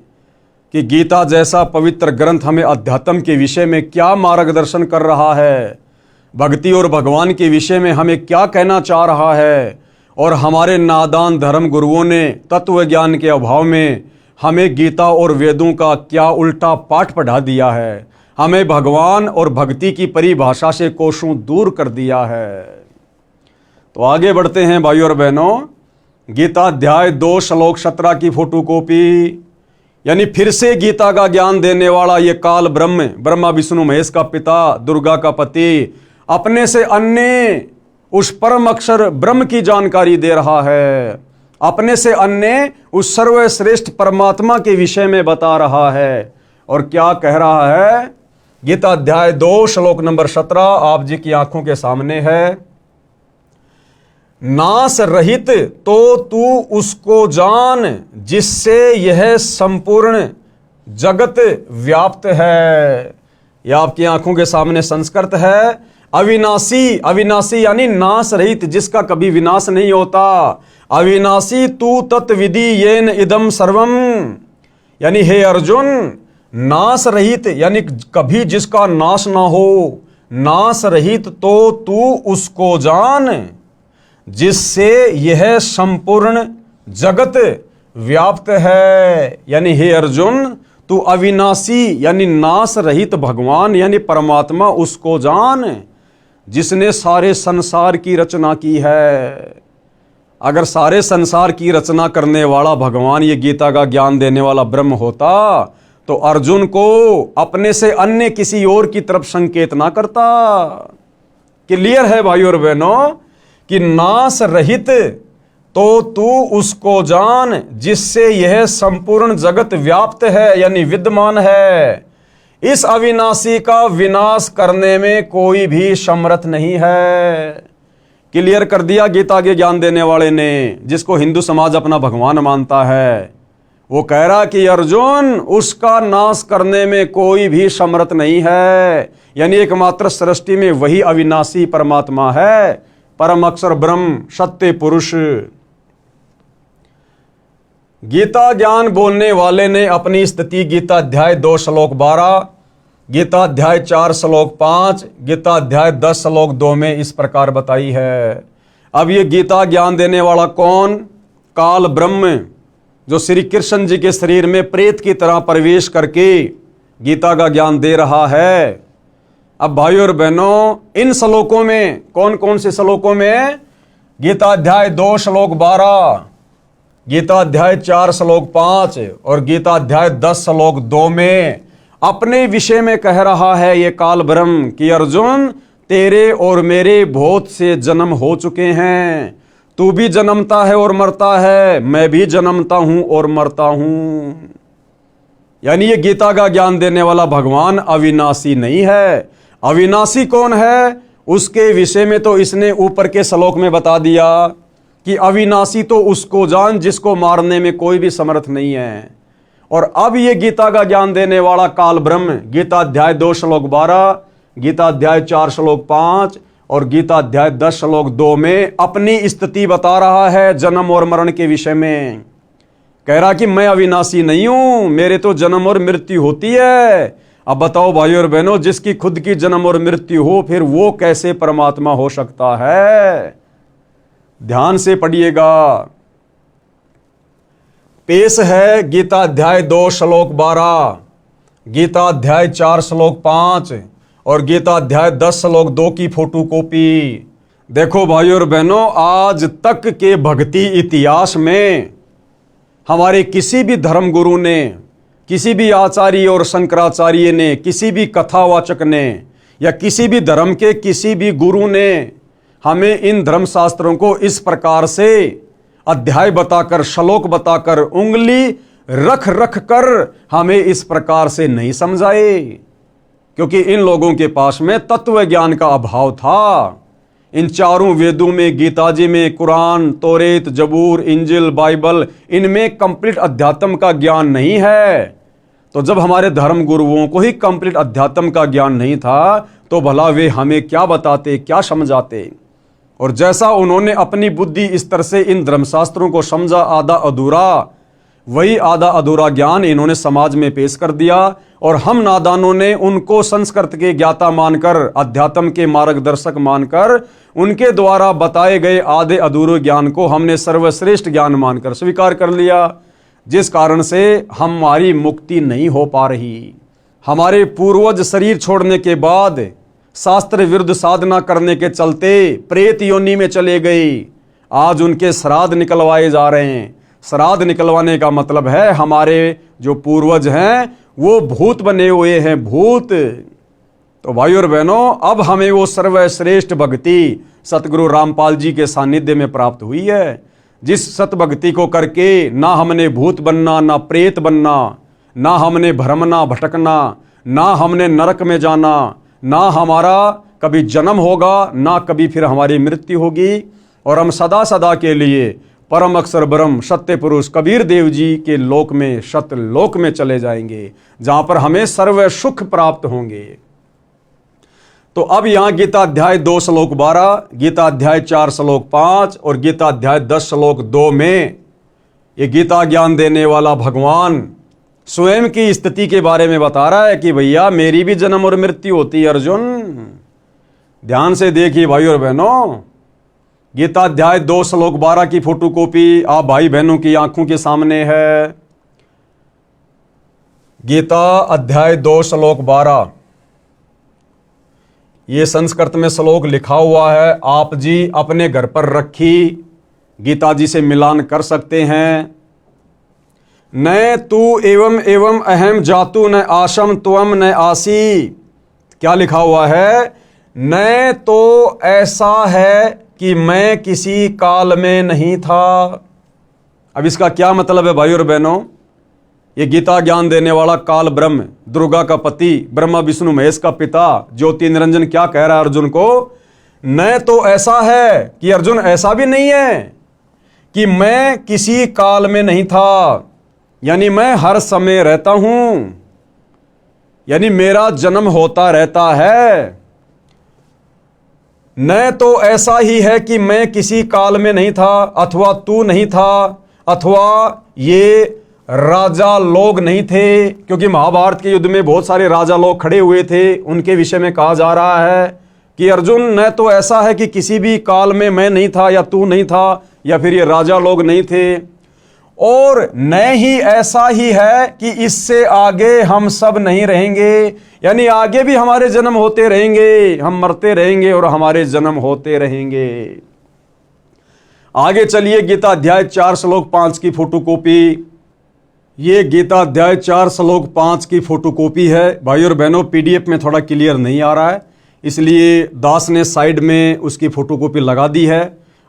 कि गीता जैसा पवित्र ग्रंथ हमें अध्यात्म के विषय में क्या मार्गदर्शन कर रहा है, भक्ति और भगवान के विषय में हमें क्या कहना चाह रहा है। और हमारे नादान धर्म गुरुओं ने तत्व ज्ञान के अभाव में हमें गीता और वेदों का क्या उल्टा पाठ पढ़ा दिया है, हमें भगवान और भक्ति की परिभाषा से कोसों दूर कर दिया है। तो आगे बढ़ते हैं भाइयों और बहनों, गीता अध्याय 2 श्लोक 17 की फोटोकॉपी, यानी फिर से गीता का ज्ञान देने वाला ये काल ब्रह्म, ब्रह्मा विष्णु महेश का पिता, दुर्गा का पति, अपने से अन्य उस परम अक्षर ब्रह्म की जानकारी दे रहा है, अपने से अन्य उस सर्वश्रेष्ठ परमात्मा के विषय में बता रहा है। और क्या कह रहा है? गीता अध्याय 2 श्लोक नंबर 17 आप जी की आंखों के सामने है। नाश रहित तो तू उसको जान जिससे यह संपूर्ण जगत व्याप्त है। यह आपकी आंखों के सामने संस्कृत है। अविनाशी, अविनाशी यानी नाश रहित, जिसका कभी विनाश नहीं होता। अविनाशी तू तत्विधि येन इदम सर्वम, यानी हे अर्जुन, नाश रहित यानी कभी जिसका नाश ना हो, नाश रहित तो तू उसको जान जिससे यह संपूर्ण जगत व्याप्त है। यानी हे अर्जुन, तू अविनाशी यानी नाश रहित भगवान यानी परमात्मा उसको जान जिसने सारे संसार की रचना की है। अगर सारे संसार की रचना करने वाला भगवान ये गीता का ज्ञान देने वाला ब्रह्म होता तो अर्जुन को अपने से अन्य किसी और की तरफ संकेत ना करता। क्लियर है भाइयों और बहनों कि नाश रहित तो तू उसको जान जिससे यह संपूर्ण जगत व्याप्त है यानी विद्यमान है। इस अविनाशी का विनाश करने में कोई भी समर्थ नहीं है। क्लियर कर दिया गीता के ज्ञान देने वाले ने, जिसको हिंदू समाज अपना भगवान मानता है। वो कह रहा कि अर्जुन, उसका नाश करने में कोई भी समर्थ नहीं है, यानी एकमात्र सृष्टि में वही अविनाशी परमात्मा है, परम अक्षर ब्रह्म, सत्य पुरुष। गीता ज्ञान बोलने वाले ने अपनी स्थिति गीता अध्याय 2 श्लोक 12, गीता अध्याय 4 श्लोक 5, गीता अध्याय 10 श्लोक 2 में इस प्रकार बताई है। अब ये गीता ज्ञान देने वाला कौन? काल ब्रह्म, जो श्री कृष्ण जी के शरीर में प्रेत की तरह प्रवेश करके गीता का ज्ञान दे रहा है। अब भाइयों और बहनों, इन श्लोकों में कौन कौन से श्लोकों में? गीता अध्याय 2 श्लोक 12, गीता अध्याय 4 श्लोक 5 और गीता अध्याय 10 श्लोक 2 में अपने विषय में कह रहा है ये काल ब्रह्म कि अर्जुन, तेरे और मेरे बहुत से जन्म हो चुके हैं। तू भी जन्मता है और मरता है, मैं भी जन्मता हूं और मरता हूं। यानी ये गीता का ज्ञान देने वाला भगवान अविनाशी नहीं है। अविनाशी कौन है? उसके विषय में तो इसने ऊपर के श्लोक में बता दिया कि अविनाशी तो उसको जान जिसको मारने में कोई भी समर्थ नहीं है। और अब ये गीता का ज्ञान देने वाला काल ब्रह्म गीता अध्याय 2 श्लोक 12, गीता अध्याय 4 श्लोक 5 और गीता अध्याय 10 श्लोक 2 में अपनी स्थिति बता रहा है जन्म और मरण के विषय में। कह रहा कि मैं अविनाशी नहीं हूं, मेरे तो जन्म और मृत्यु होती है। अब बताओ भाई और बहनों, जिसकी खुद की जन्म और मृत्यु हो, फिर वो कैसे परमात्मा हो सकता है? ध्यान से पढ़िएगा। पेश है गीता अध्याय 2 श्लोक 12, गीता अध्याय 4 श्लोक 5 और गीता अध्याय 10 श्लोक 2 की फोटोकॉपी। देखो भाई और बहनों, आज तक के भक्ति इतिहास में हमारे किसी भी धर्म गुरु ने, किसी भी आचार्य और शंकराचार्य ने, किसी भी कथावाचक ने या किसी भी धर्म के किसी भी गुरु ने हमें इन धर्म शास्त्रों को इस प्रकार से अध्याय बताकर, श्लोक बताकर, उंगली रख रख कर हमें इस प्रकार से नहीं समझाए, क्योंकि इन लोगों के पास में तत्व ज्ञान का अभाव था। इन चारों वेदों में, गीता जी में, कुरान, तौरेत, जबूर, इंजिल, बाइबल, इनमें कंप्लीट अध्यात्म का ज्ञान नहीं है। तो जब हमारे धर्म गुरुओं को ही कंप्लीट अध्यात्म का ज्ञान नहीं था, तो भला वे हमें क्या बताते, क्या समझाते? और जैसा उन्होंने अपनी बुद्धि स्तर से इन धर्मशास्त्रों को समझा आधा अधूरा, वही आधा अधूरा ज्ञान इन्होंने समाज में पेश कर दिया। और हम नादानों ने उनको संस्कृत के ज्ञाता मानकर, अध्यात्म के मार्गदर्शक मानकर, उनके द्वारा बताए गए आधे अधूरे ज्ञान को हमने सर्वश्रेष्ठ ज्ञान मानकर स्वीकार कर लिया, जिस कारण से हमारी मुक्ति नहीं हो पा रही। हमारे पूर्वज शरीर छोड़ने के बाद शास्त्र विरुद्ध साधना करने के चलते प्रेत योनि में चले गए। आज उनके श्राद्ध निकलवाए जा रहे हैं। श्राद्ध निकलवाने का मतलब है हमारे जो पूर्वज हैं वो भूत बने हुए हैं, भूत। तो भाई और बहनों, अब हमें वो सर्वश्रेष्ठ भक्ति सतगुरु रामपाल जी के सानिध्य में प्राप्त हुई है, जिस सत भक्ति को करके ना हमने भूत बनना, ना प्रेत बनना, ना हमने भ्रमना भटकना, ना हमने नरक में जाना, ना हमारा कभी जन्म होगा, ना कभी फिर हमारी मृत्यु होगी। और हम सदा सदा के लिए परम अक्षर ब्रह्म सत्य पुरुष कबीर देव जी के लोक में, सत्य लोक में चले जाएंगे, जहां पर हमें सर्व सुख प्राप्त होंगे। तो अब यहां गीता अध्याय 2 श्लोक 12, गीता अध्याय 4 श्लोक 5 और गीता अध्याय 10 श्लोक 2 में ये गीता ज्ञान देने वाला भगवान स्वयं की स्थिति के बारे में बता रहा है कि भैया मेरी भी जन्म और मृत्यु होती है अर्जुन। ध्यान से देखिए भाई और बहनों, गीता अध्याय 2 श्लोक 12 की फोटोकॉपी आप भाई बहनों की आंखों के सामने है। गीता अध्याय 2 श्लोक 12, ये संस्कृत में श्लोक लिखा हुआ है, आप जी अपने घर पर रखी गीता जी से मिलान कर सकते हैं। न तू एवं एवं अहम जातु न आशम त्वम न आसी। क्या लिखा हुआ है? न तो ऐसा है कि मैं किसी काल में नहीं था। अब इसका क्या मतलब है भाई और बहनों? ये गीता ज्ञान देने वाला काल ब्रह्म, दुर्गा का पति, ब्रह्मा विष्णु महेश का पिता, ज्योति निरंजन क्या कह रहा है अर्जुन को? न तो ऐसा है कि अर्जुन ऐसा भी नहीं है कि मैं किसी काल में नहीं था, यानी मैं हर समय रहता हूं, यानी मेरा जन्म होता रहता है। न तो ऐसा ही है कि मैं किसी काल में नहीं था, अथवा तू नहीं था, अथवा ये राजा लोग नहीं थे, क्योंकि महाभारत के युद्ध में बहुत सारे राजा लोग खड़े हुए थे, उनके विषय में कहा जा रहा है कि अर्जुन न तो ऐसा है कि किसी भी काल में मैं नहीं था या तू नहीं था या फिर ये राजा लोग नहीं थे, और न ही ऐसा ही है कि इससे आगे हम सब नहीं रहेंगे, यानी आगे भी हमारे जन्म होते रहेंगे, हम मरते रहेंगे और हमारे जन्म होते रहेंगे। आगे चलिए गीता अध्याय 4 श्लोक 5 की फोटोकॉपी। ये गीता अध्याय 4 श्लोक 5 की फोटोकॉपी है भाई और बहनों। पीडीएफ में थोड़ा क्लियर नहीं आ रहा है, इसलिए दास ने साइड में उसकी फोटोकॉपी लगा दी है।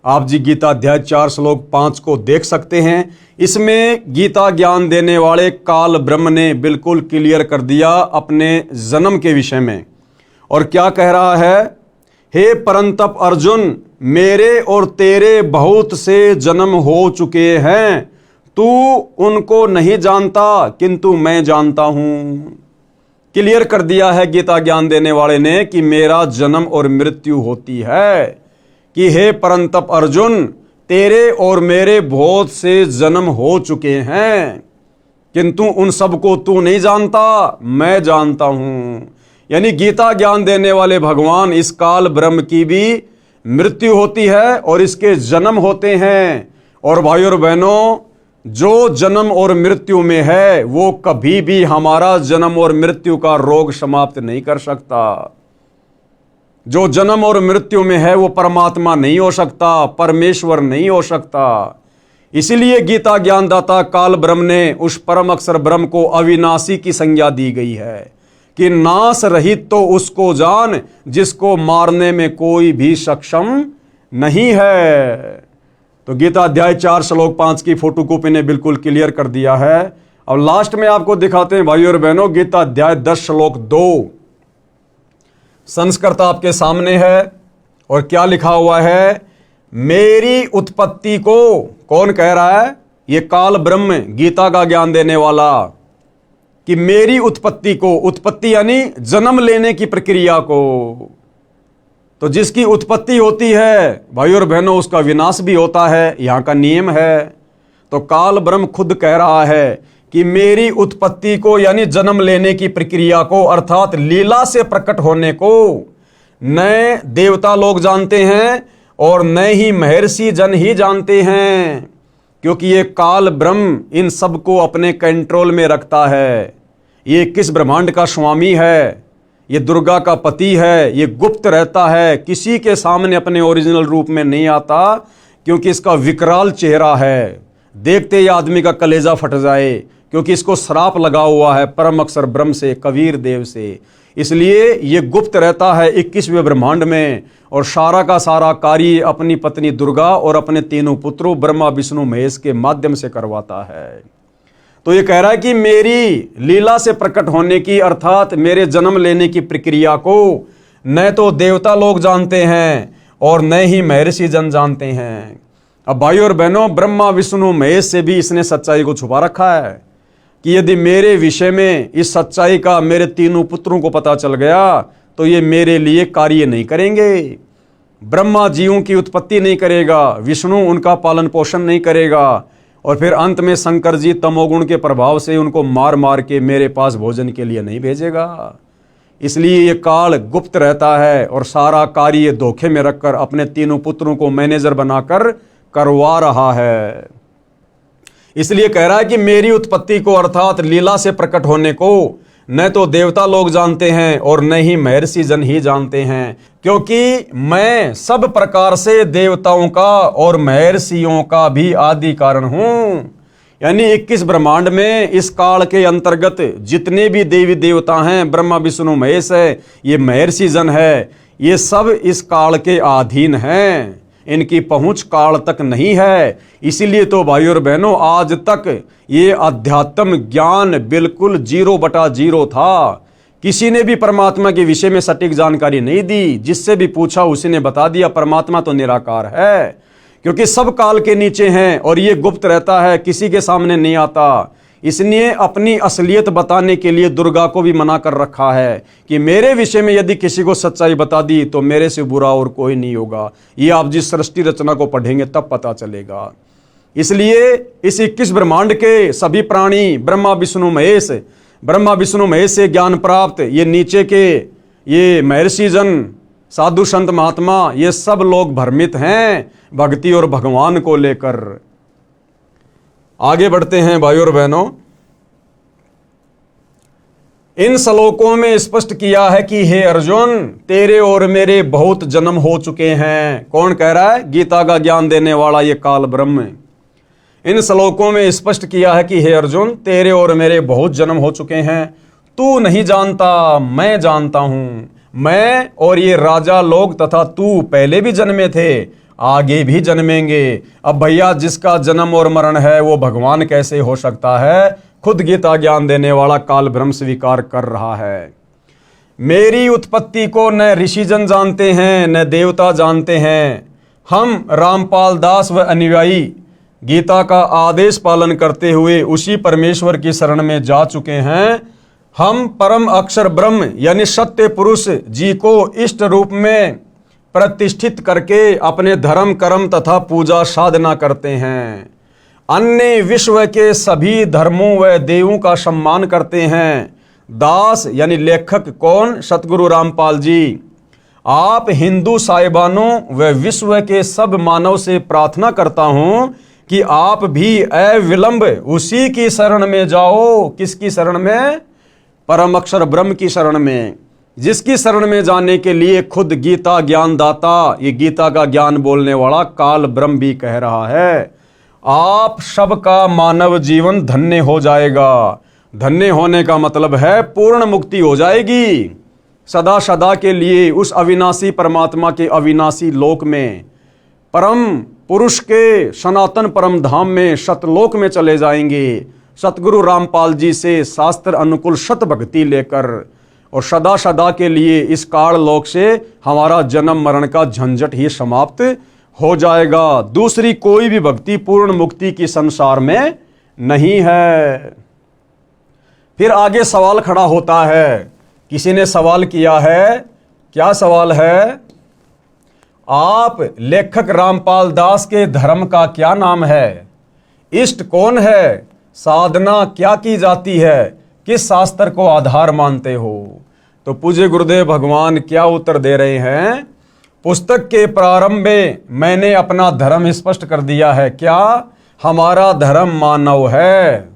आप जी गीता अध्याय 4 श्लोक 5 को देख सकते हैं। इसमें गीता ज्ञान देने वाले काल ब्रह्म ने बिल्कुल क्लियर कर दिया अपने जन्म के विषय में। और क्या कह रहा है? हे परंतप अर्जुन, मेरे और तेरे बहुत से जन्म हो चुके हैं, तू उनको नहीं जानता किंतु मैं जानता हूं। क्लियर कर दिया है गीता ज्ञान देने वाले ने कि मेरा जन्म और मृत्यु होती है, कि हे परंतप अर्जुन, तेरे और मेरे बहुत से जन्म हो चुके हैं, किंतु उन सबको तू नहीं जानता, मैं जानता हूं। यानी गीता ज्ञान देने वाले भगवान इस काल ब्रह्म की भी मृत्यु होती है और इसके जन्म होते हैं। और भाइयों और बहनों, जो जन्म और मृत्यु में है वो कभी भी हमारा जन्म और मृत्यु का रोग समाप्त नहीं कर सकता। जो जन्म और मृत्यु में है वो परमात्मा नहीं हो सकता, परमेश्वर नहीं हो सकता। इसीलिए गीता ज्ञानदाता काल ब्रह्म ने उस परम अक्षर ब्रह्म को अविनाशी की संज्ञा दी गई है कि नाश रहित तो उसको जान जिसको मारने में कोई भी सक्षम नहीं है। तो गीता अध्याय 4 श्लोक 5 की फोटोकॉपी ने बिल्कुल क्लियर कर दिया है। अब लास्ट में आपको दिखाते हैं भाइयों और बहनों, गीता अध्याय 10 श्लोक 2 संस्कृत आपके सामने है और क्या लिखा हुआ है, मेरी उत्पत्ति को कौन कह रहा है, ये काल ब्रह्म गीता का ज्ञान देने वाला, कि मेरी उत्पत्ति को, उत्पत्ति यानी जन्म लेने की प्रक्रिया को, तो जिसकी उत्पत्ति होती है भाइयों और बहनों उसका विनाश भी होता है, यहां का नियम है। तो काल ब्रह्म खुद कह रहा है कि मेरी उत्पत्ति को यानी जन्म लेने की प्रक्रिया को, अर्थात लीला से प्रकट होने को न देवता लोग जानते हैं और न ही महर्षि जन ही जानते हैं, क्योंकि ये काल ब्रह्म इन सबको अपने कंट्रोल में रखता है। ये किस ब्रह्मांड का स्वामी है, ये दुर्गा का पति है, ये गुप्त रहता है, किसी के सामने अपने ओरिजिनल रूप में नहीं आता, क्योंकि इसका विकराल चेहरा है, देखते ही आदमी का कलेजा फट जाए, क्योंकि इसको श्राप लगा हुआ है परम अक्षर ब्रह्म से, कबीर देव से। इसलिए ये गुप्त रहता है 21वें ब्रह्मांड में और सारा का सारा कार्य अपनी पत्नी दुर्गा और अपने तीनों पुत्रों ब्रह्मा विष्णु महेश के माध्यम से करवाता है। तो ये कह रहा है कि मेरी लीला से प्रकट होने की, अर्थात मेरे जन्म लेने की प्रक्रिया को न तो देवता लोग जानते हैं और न ही महर्षि जन जानते हैं। अब भाइयों और बहनों, ब्रह्मा विष्णु महेश से भी इसने सच्चाई को छुपा रखा है कि यदि मेरे विषय में इस सच्चाई का मेरे तीनों पुत्रों को पता चल गया तो ये मेरे लिए कार्य नहीं करेंगे। ब्रह्मा जीवों की उत्पत्ति नहीं करेगा, विष्णु उनका पालन पोषण नहीं करेगा और फिर अंत में शंकर जी तमोगुण के प्रभाव से उनको मार मार के मेरे पास भोजन के लिए नहीं भेजेगा। इसलिए ये काल गुप्त रहता है और सारा कार्य धोखे में रखकर अपने तीनों पुत्रों को मैनेजर बनाकर करवा रहा है। इसलिए कह रहा है कि मेरी उत्पत्ति को, अर्थात लीला से प्रकट होने को न तो देवता लोग जानते हैं और न ही महर्षि जन ही जानते हैं, क्योंकि मैं सब प्रकार से देवताओं का और महर्षियों का भी आदि कारण हूं। यानी 21 ब्रह्मांड में इस काल के अंतर्गत जितने भी देवी देवता हैं, ब्रह्मा विष्णु महेश है, ये महर्षि जन है, ये सब इस काल के अधीन हैं, इनकी पहुंच काल तक नहीं है। इसीलिए तो भाइयों और बहनों, आज तक ये अध्यात्म ज्ञान बिल्कुल 0/0 था। किसी ने भी परमात्मा के विषय में सटीक जानकारी नहीं दी, जिससे भी पूछा उसी ने बता दिया परमात्मा तो निराकार है, क्योंकि सब काल के नीचे हैं और ये गुप्त रहता है, किसी के सामने नहीं आता। इसलिए अपनी असलियत बताने के लिए दुर्गा को भी मना कर रखा है कि मेरे विषय में यदि किसी को सच्चाई बता दी तो मेरे से बुरा और कोई नहीं होगा। ये आप जिस सृष्टि रचना को पढ़ेंगे तब पता चलेगा। इसलिए इस 21 ब्रह्मांड के सभी प्राणी ब्रह्मा विष्णु महेश से ज्ञान प्राप्त, ये नीचे के ये महर्षि जन, साधु संत महात्मा, ये सब लोग भ्रमित हैं भक्ति और भगवान को लेकर। आगे बढ़ते हैं भाइयों और बहनों, इन श्लोकों में स्पष्ट किया है कि हे अर्जुन, तेरे और मेरे बहुत जन्म हो चुके हैं। कौन कह रहा है? गीता का ज्ञान देने वाला ये काल ब्रह्म। इन श्लोकों में स्पष्ट किया है कि हे अर्जुन, तेरे और मेरे बहुत जन्म हो चुके हैं, तू नहीं जानता, मैं जानता हूं। मैं और ये राजा लोग तथा तू पहले भी जन्मे थे, आगे भी जन्मेंगे। अब भैया जिसका जन्म और मरण है वो भगवान कैसे हो सकता है? खुद गीता ज्ञान देने वाला काल ब्रह्म स्वीकार कर रहा है। मेरी उत्पत्ति को न ऋषिजन जानते हैं न देवता जानते हैं। हम रामपाल दास व अनुयायी गीता का आदेश पालन करते हुए उसी परमेश्वर की शरण में जा चुके हैं। हम परम अक्षर ब्रह्म यानी सत्य पुरुष जी को इष्ट रूप में प्रतिष्ठित करके अपने धर्म कर्म तथा पूजा साधना करते हैं। अन्य विश्व के सभी धर्मों व देवों का सम्मान करते हैं। दास यानी लेखक कौन? सतगुरु रामपाल जी। आप हिंदू साहिबानों व विश्व के सब मानव से प्रार्थना करता हूं कि आप भी अविलंब उसी की शरण में जाओ। किसकी शरण में? परम अक्षर ब्रह्म की शरण में, जिसकी शरण में जाने के लिए खुद गीता ज्ञानदाता, ये गीता का ज्ञान बोलने वाला काल ब्रह्म भी कह रहा है। आप सबका मानव जीवन धन्य हो जाएगा। धन्य होने का मतलब है पूर्ण मुक्ति हो जाएगी सदा सदा के लिए उस अविनाशी परमात्मा के अविनाशी लोक में, परम पुरुष के सनातन परम धाम में, सतलोक में चले जाएंगे सतगुरु रामपाल जी से शास्त्र अनुकूल सत भक्ति लेकर, और सदा सदा के लिए इस काल लोक से हमारा जन्म मरण का झंझट ही समाप्त हो जाएगा। दूसरी कोई भी भक्ति पूर्ण मुक्ति की संसार में नहीं है। फिर आगे सवाल खड़ा होता है, किसी ने सवाल किया है, क्या सवाल है? आप लेखक रामपाल दास के धर्म का क्या नाम है? इष्ट कौन है? साधना क्या की जाती है? किस शास्त्र को आधार मानते हो? तो पूज्य गुरुदेव भगवान क्या उत्तर दे रहे हैं? पुस्तक के प्रारंभ में मैंने अपना धर्म स्पष्ट कर दिया है। क्या? हमारा धर्म मानव है।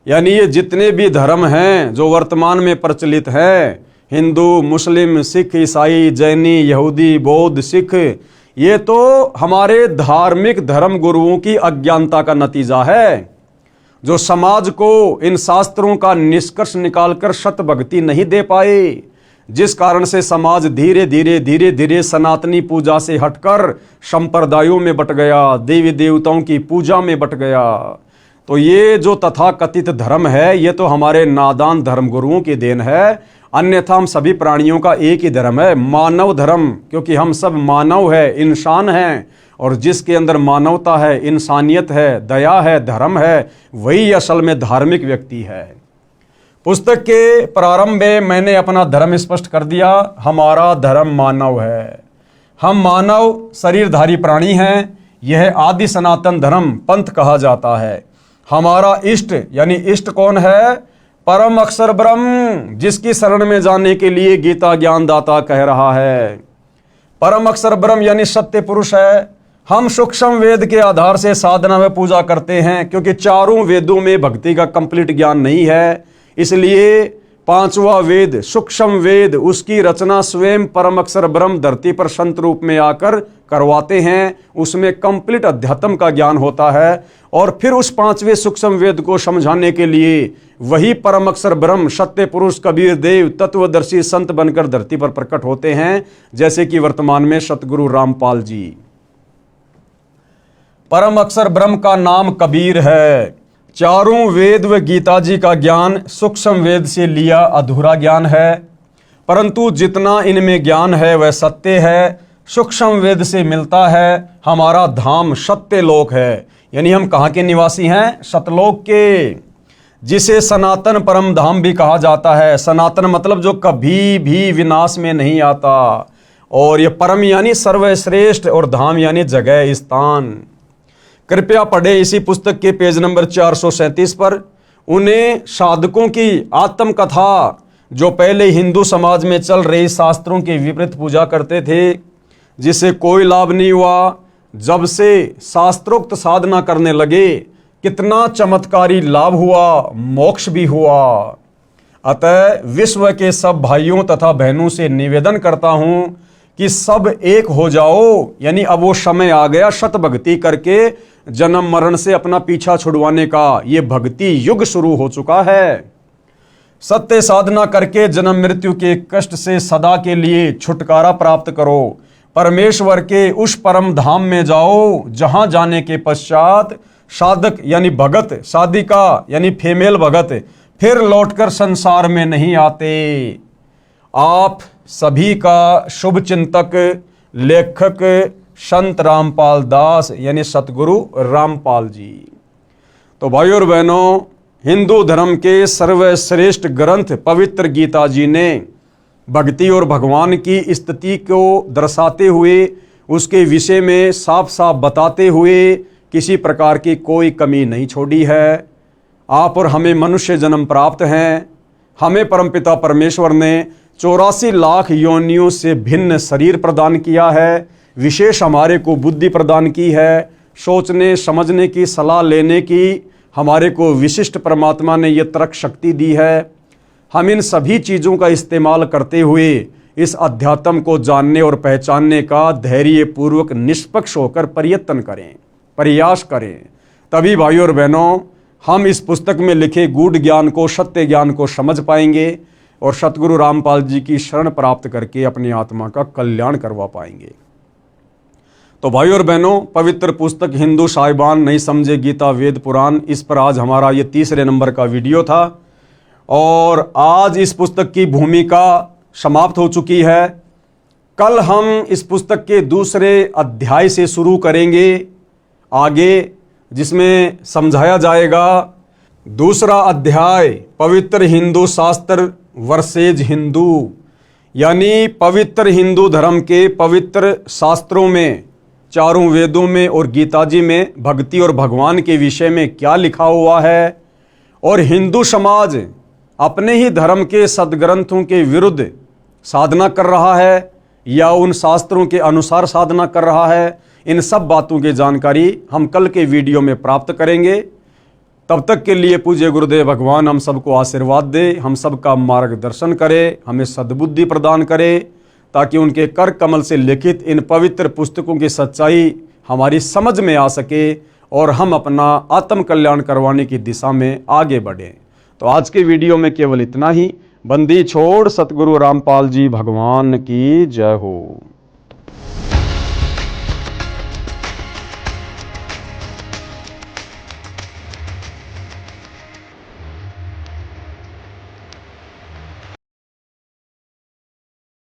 यानी ये जितने भी धर्म हैं जो वर्तमान में प्रचलित हैं, हिंदू, मुस्लिम, सिख, ईसाई, जैनी, यहूदी, बौद्ध, सिख, ये तो हमारे धार्मिक धर्म गुरुओं की अज्ञानता का नतीजा है, जो समाज को इन शास्त्रों का निष्कर्ष निकालकर सत भक्ति नहीं दे पाए, जिस कारण से समाज धीरे धीरे सनातनी पूजा से हटकर संप्रदायों में बट गया, देवी देवताओं की पूजा में बट गया। तो ये जो तथाकथित धर्म है, ये तो हमारे नादान धर्म गुरुओं की देन है। अन्यथा हम सभी प्राणियों का एक ही धर्म है, मानव धर्म, क्योंकि हम सब मानव है, इंसान हैं, और जिसके अंदर मानवता है, इंसानियत है, दया है, धर्म है, वही असल में धार्मिक व्यक्ति है। पुस्तक के प्रारंभ में मैंने अपना धर्म स्पष्ट कर दिया, हमारा धर्म मानव है। हम मानव शरीरधारी प्राणी हैं। यह आदि सनातन धर्म पंथ कहा जाता है। हमारा इष्ट यानी इष्ट कौन है? परम अक्षर ब्रह्म, जिसकी शरण में जाने के लिए गीता ज्ञानदाता कह रहा है। परम अक्षर ब्रह्म यानी सत्य पुरुष है। हम सूक्ष्म वेद के आधार से साधना में पूजा करते हैं, क्योंकि चारों वेदों में भक्ति का कंप्लीट ज्ञान नहीं है, इसलिए पांचवा वेद सूक्ष्म वेद, उसकी रचना स्वयं परम अक्षर ब्रह्म धरती पर संत रूप में आकर करवाते हैं। उसमें कंप्लीट अध्यात्म का ज्ञान होता है, और फिर उस पांचवें सूक्ष्म वेद को समझाने के लिए वही परम अक्षर ब्रह्म सत्य पुरुष कबीर देव तत्वदर्शी संत बनकर धरती पर प्रकट होते हैं, जैसे कि वर्तमान में सतगुरु रामपाल जी। परम अक्षर ब्रह्म का नाम कबीर है। चारों वेद व गीता जी का ज्ञान सूक्ष्म वेद से लिया अधूरा ज्ञान है, परंतु जितना इनमें ज्ञान है वह सत्य है, सूक्ष्म वेद से मिलता है। हमारा धाम सत्य लोक है, यानी हम कहाँ के निवासी हैं? सतलोक के, जिसे सनातन परम धाम भी कहा जाता है। सनातन मतलब जो कभी भी विनाश में नहीं आता, और ये परम यानी सर्वश्रेष्ठ, और धाम यानी जगह, स्थान। कृपया पढ़े इसी पुस्तक के पेज नंबर 437 पर उन्हें साधकों की आत्मकथा, जो पहले हिंदू समाज में चल रही शास्त्रों की विपरीत पूजा करते थे, जिससे कोई लाभ नहीं हुआ। जब से शास्त्रोक्त साधना करने लगे, कितना चमत्कारी लाभ हुआ, मोक्ष भी हुआ। अतः विश्व के सब भाइयों तथा बहनों से निवेदन करता हूं कि सब एक हो जाओ, यानी अब वो समय आ गया सत भक्ति करके जन्म मरण से अपना पीछा छुड़वाने का। ये भक्ति युग शुरू हो चुका है। सत्य साधना करके जन्म मृत्यु के कष्ट से सदा के लिए छुटकारा प्राप्त करो। परमेश्वर के उस परम धाम में जाओ, जहां जाने के पश्चात साधक यानी भगत, साधिका यानी फीमेल भगत फिर लौटकर संसार में नहीं आते। आप सभी का शुभ चिंतक, लेखक संत रामपाल दास यानी सतगुरु रामपाल जी। तो भाइयों और बहनों, हिंदू धर्म के सर्वश्रेष्ठ ग्रंथ पवित्र गीता जी ने भक्ति और भगवान की स्थिति को दर्शाते हुए उसके विषय में साफ साफ बताते हुए किसी प्रकार की कोई कमी नहीं छोड़ी है। आप और हमें मनुष्य जन्म प्राप्त हैं। हमें परमपिता परमेश्वर ने 84 लाख योनियों से भिन्न शरीर प्रदान किया है। विशेष हमारे को बुद्धि प्रदान की है, सोचने समझने की सलाह लेने की हमारे को विशिष्ट परमात्मा ने यह तर्क शक्ति दी है। हम इन सभी चीज़ों का इस्तेमाल करते हुए इस अध्यात्म को जानने और पहचानने का धैर्यपूर्वक निष्पक्ष होकर प्रयत्न करें, प्रयास करें। तभी भाइयों और बहनों हम इस पुस्तक में लिखे गूढ़ ज्ञान को, सत्य ज्ञान को समझ पाएंगे और सतगुरु रामपाल जी की शरण प्राप्त करके अपनी आत्मा का कल्याण करवा पाएंगे। तो भाइयों और बहनों, पवित्र पुस्तक हिंदू साहिबान नहीं समझे गीता वेद पुराण, इस पर आज हमारा ये 3रे नंबर का वीडियो था और आज इस पुस्तक की भूमिका समाप्त हो चुकी है। कल हम इस पुस्तक के 2 अध्याय से शुरू करेंगे आगे, जिसमें समझाया जाएगा 2 अध्याय पवित्र हिंदू शास्त्र वर्सेज हिंदू, यानी पवित्र हिंदू धर्म के पवित्र शास्त्रों में, 4 वेदों में और गीता जी में भक्ति और भगवान के विषय में क्या लिखा हुआ है और हिंदू समाज अपने ही धर्म के सदग्रंथों के विरुद्ध साधना कर रहा है या उन शास्त्रों के अनुसार साधना कर रहा है। इन सब बातों की जानकारी हम कल के वीडियो में प्राप्त करेंगे। तब तक के लिए पूज्य गुरुदेव भगवान हम सबको आशीर्वाद दे, हम सबका मार्गदर्शन करे, हमें सद्बुद्धि प्रदान करे, ताकि उनके कर कमल से लिखित इन पवित्र पुस्तकों की सच्चाई हमारी समझ में आ सके और हम अपना आत्म कल्याण करवाने की दिशा में आगे बढ़ें। तो आज के वीडियो में केवल इतना ही। बंदी छोड़ सतगुरु रामपाल जी भगवान की जय हो।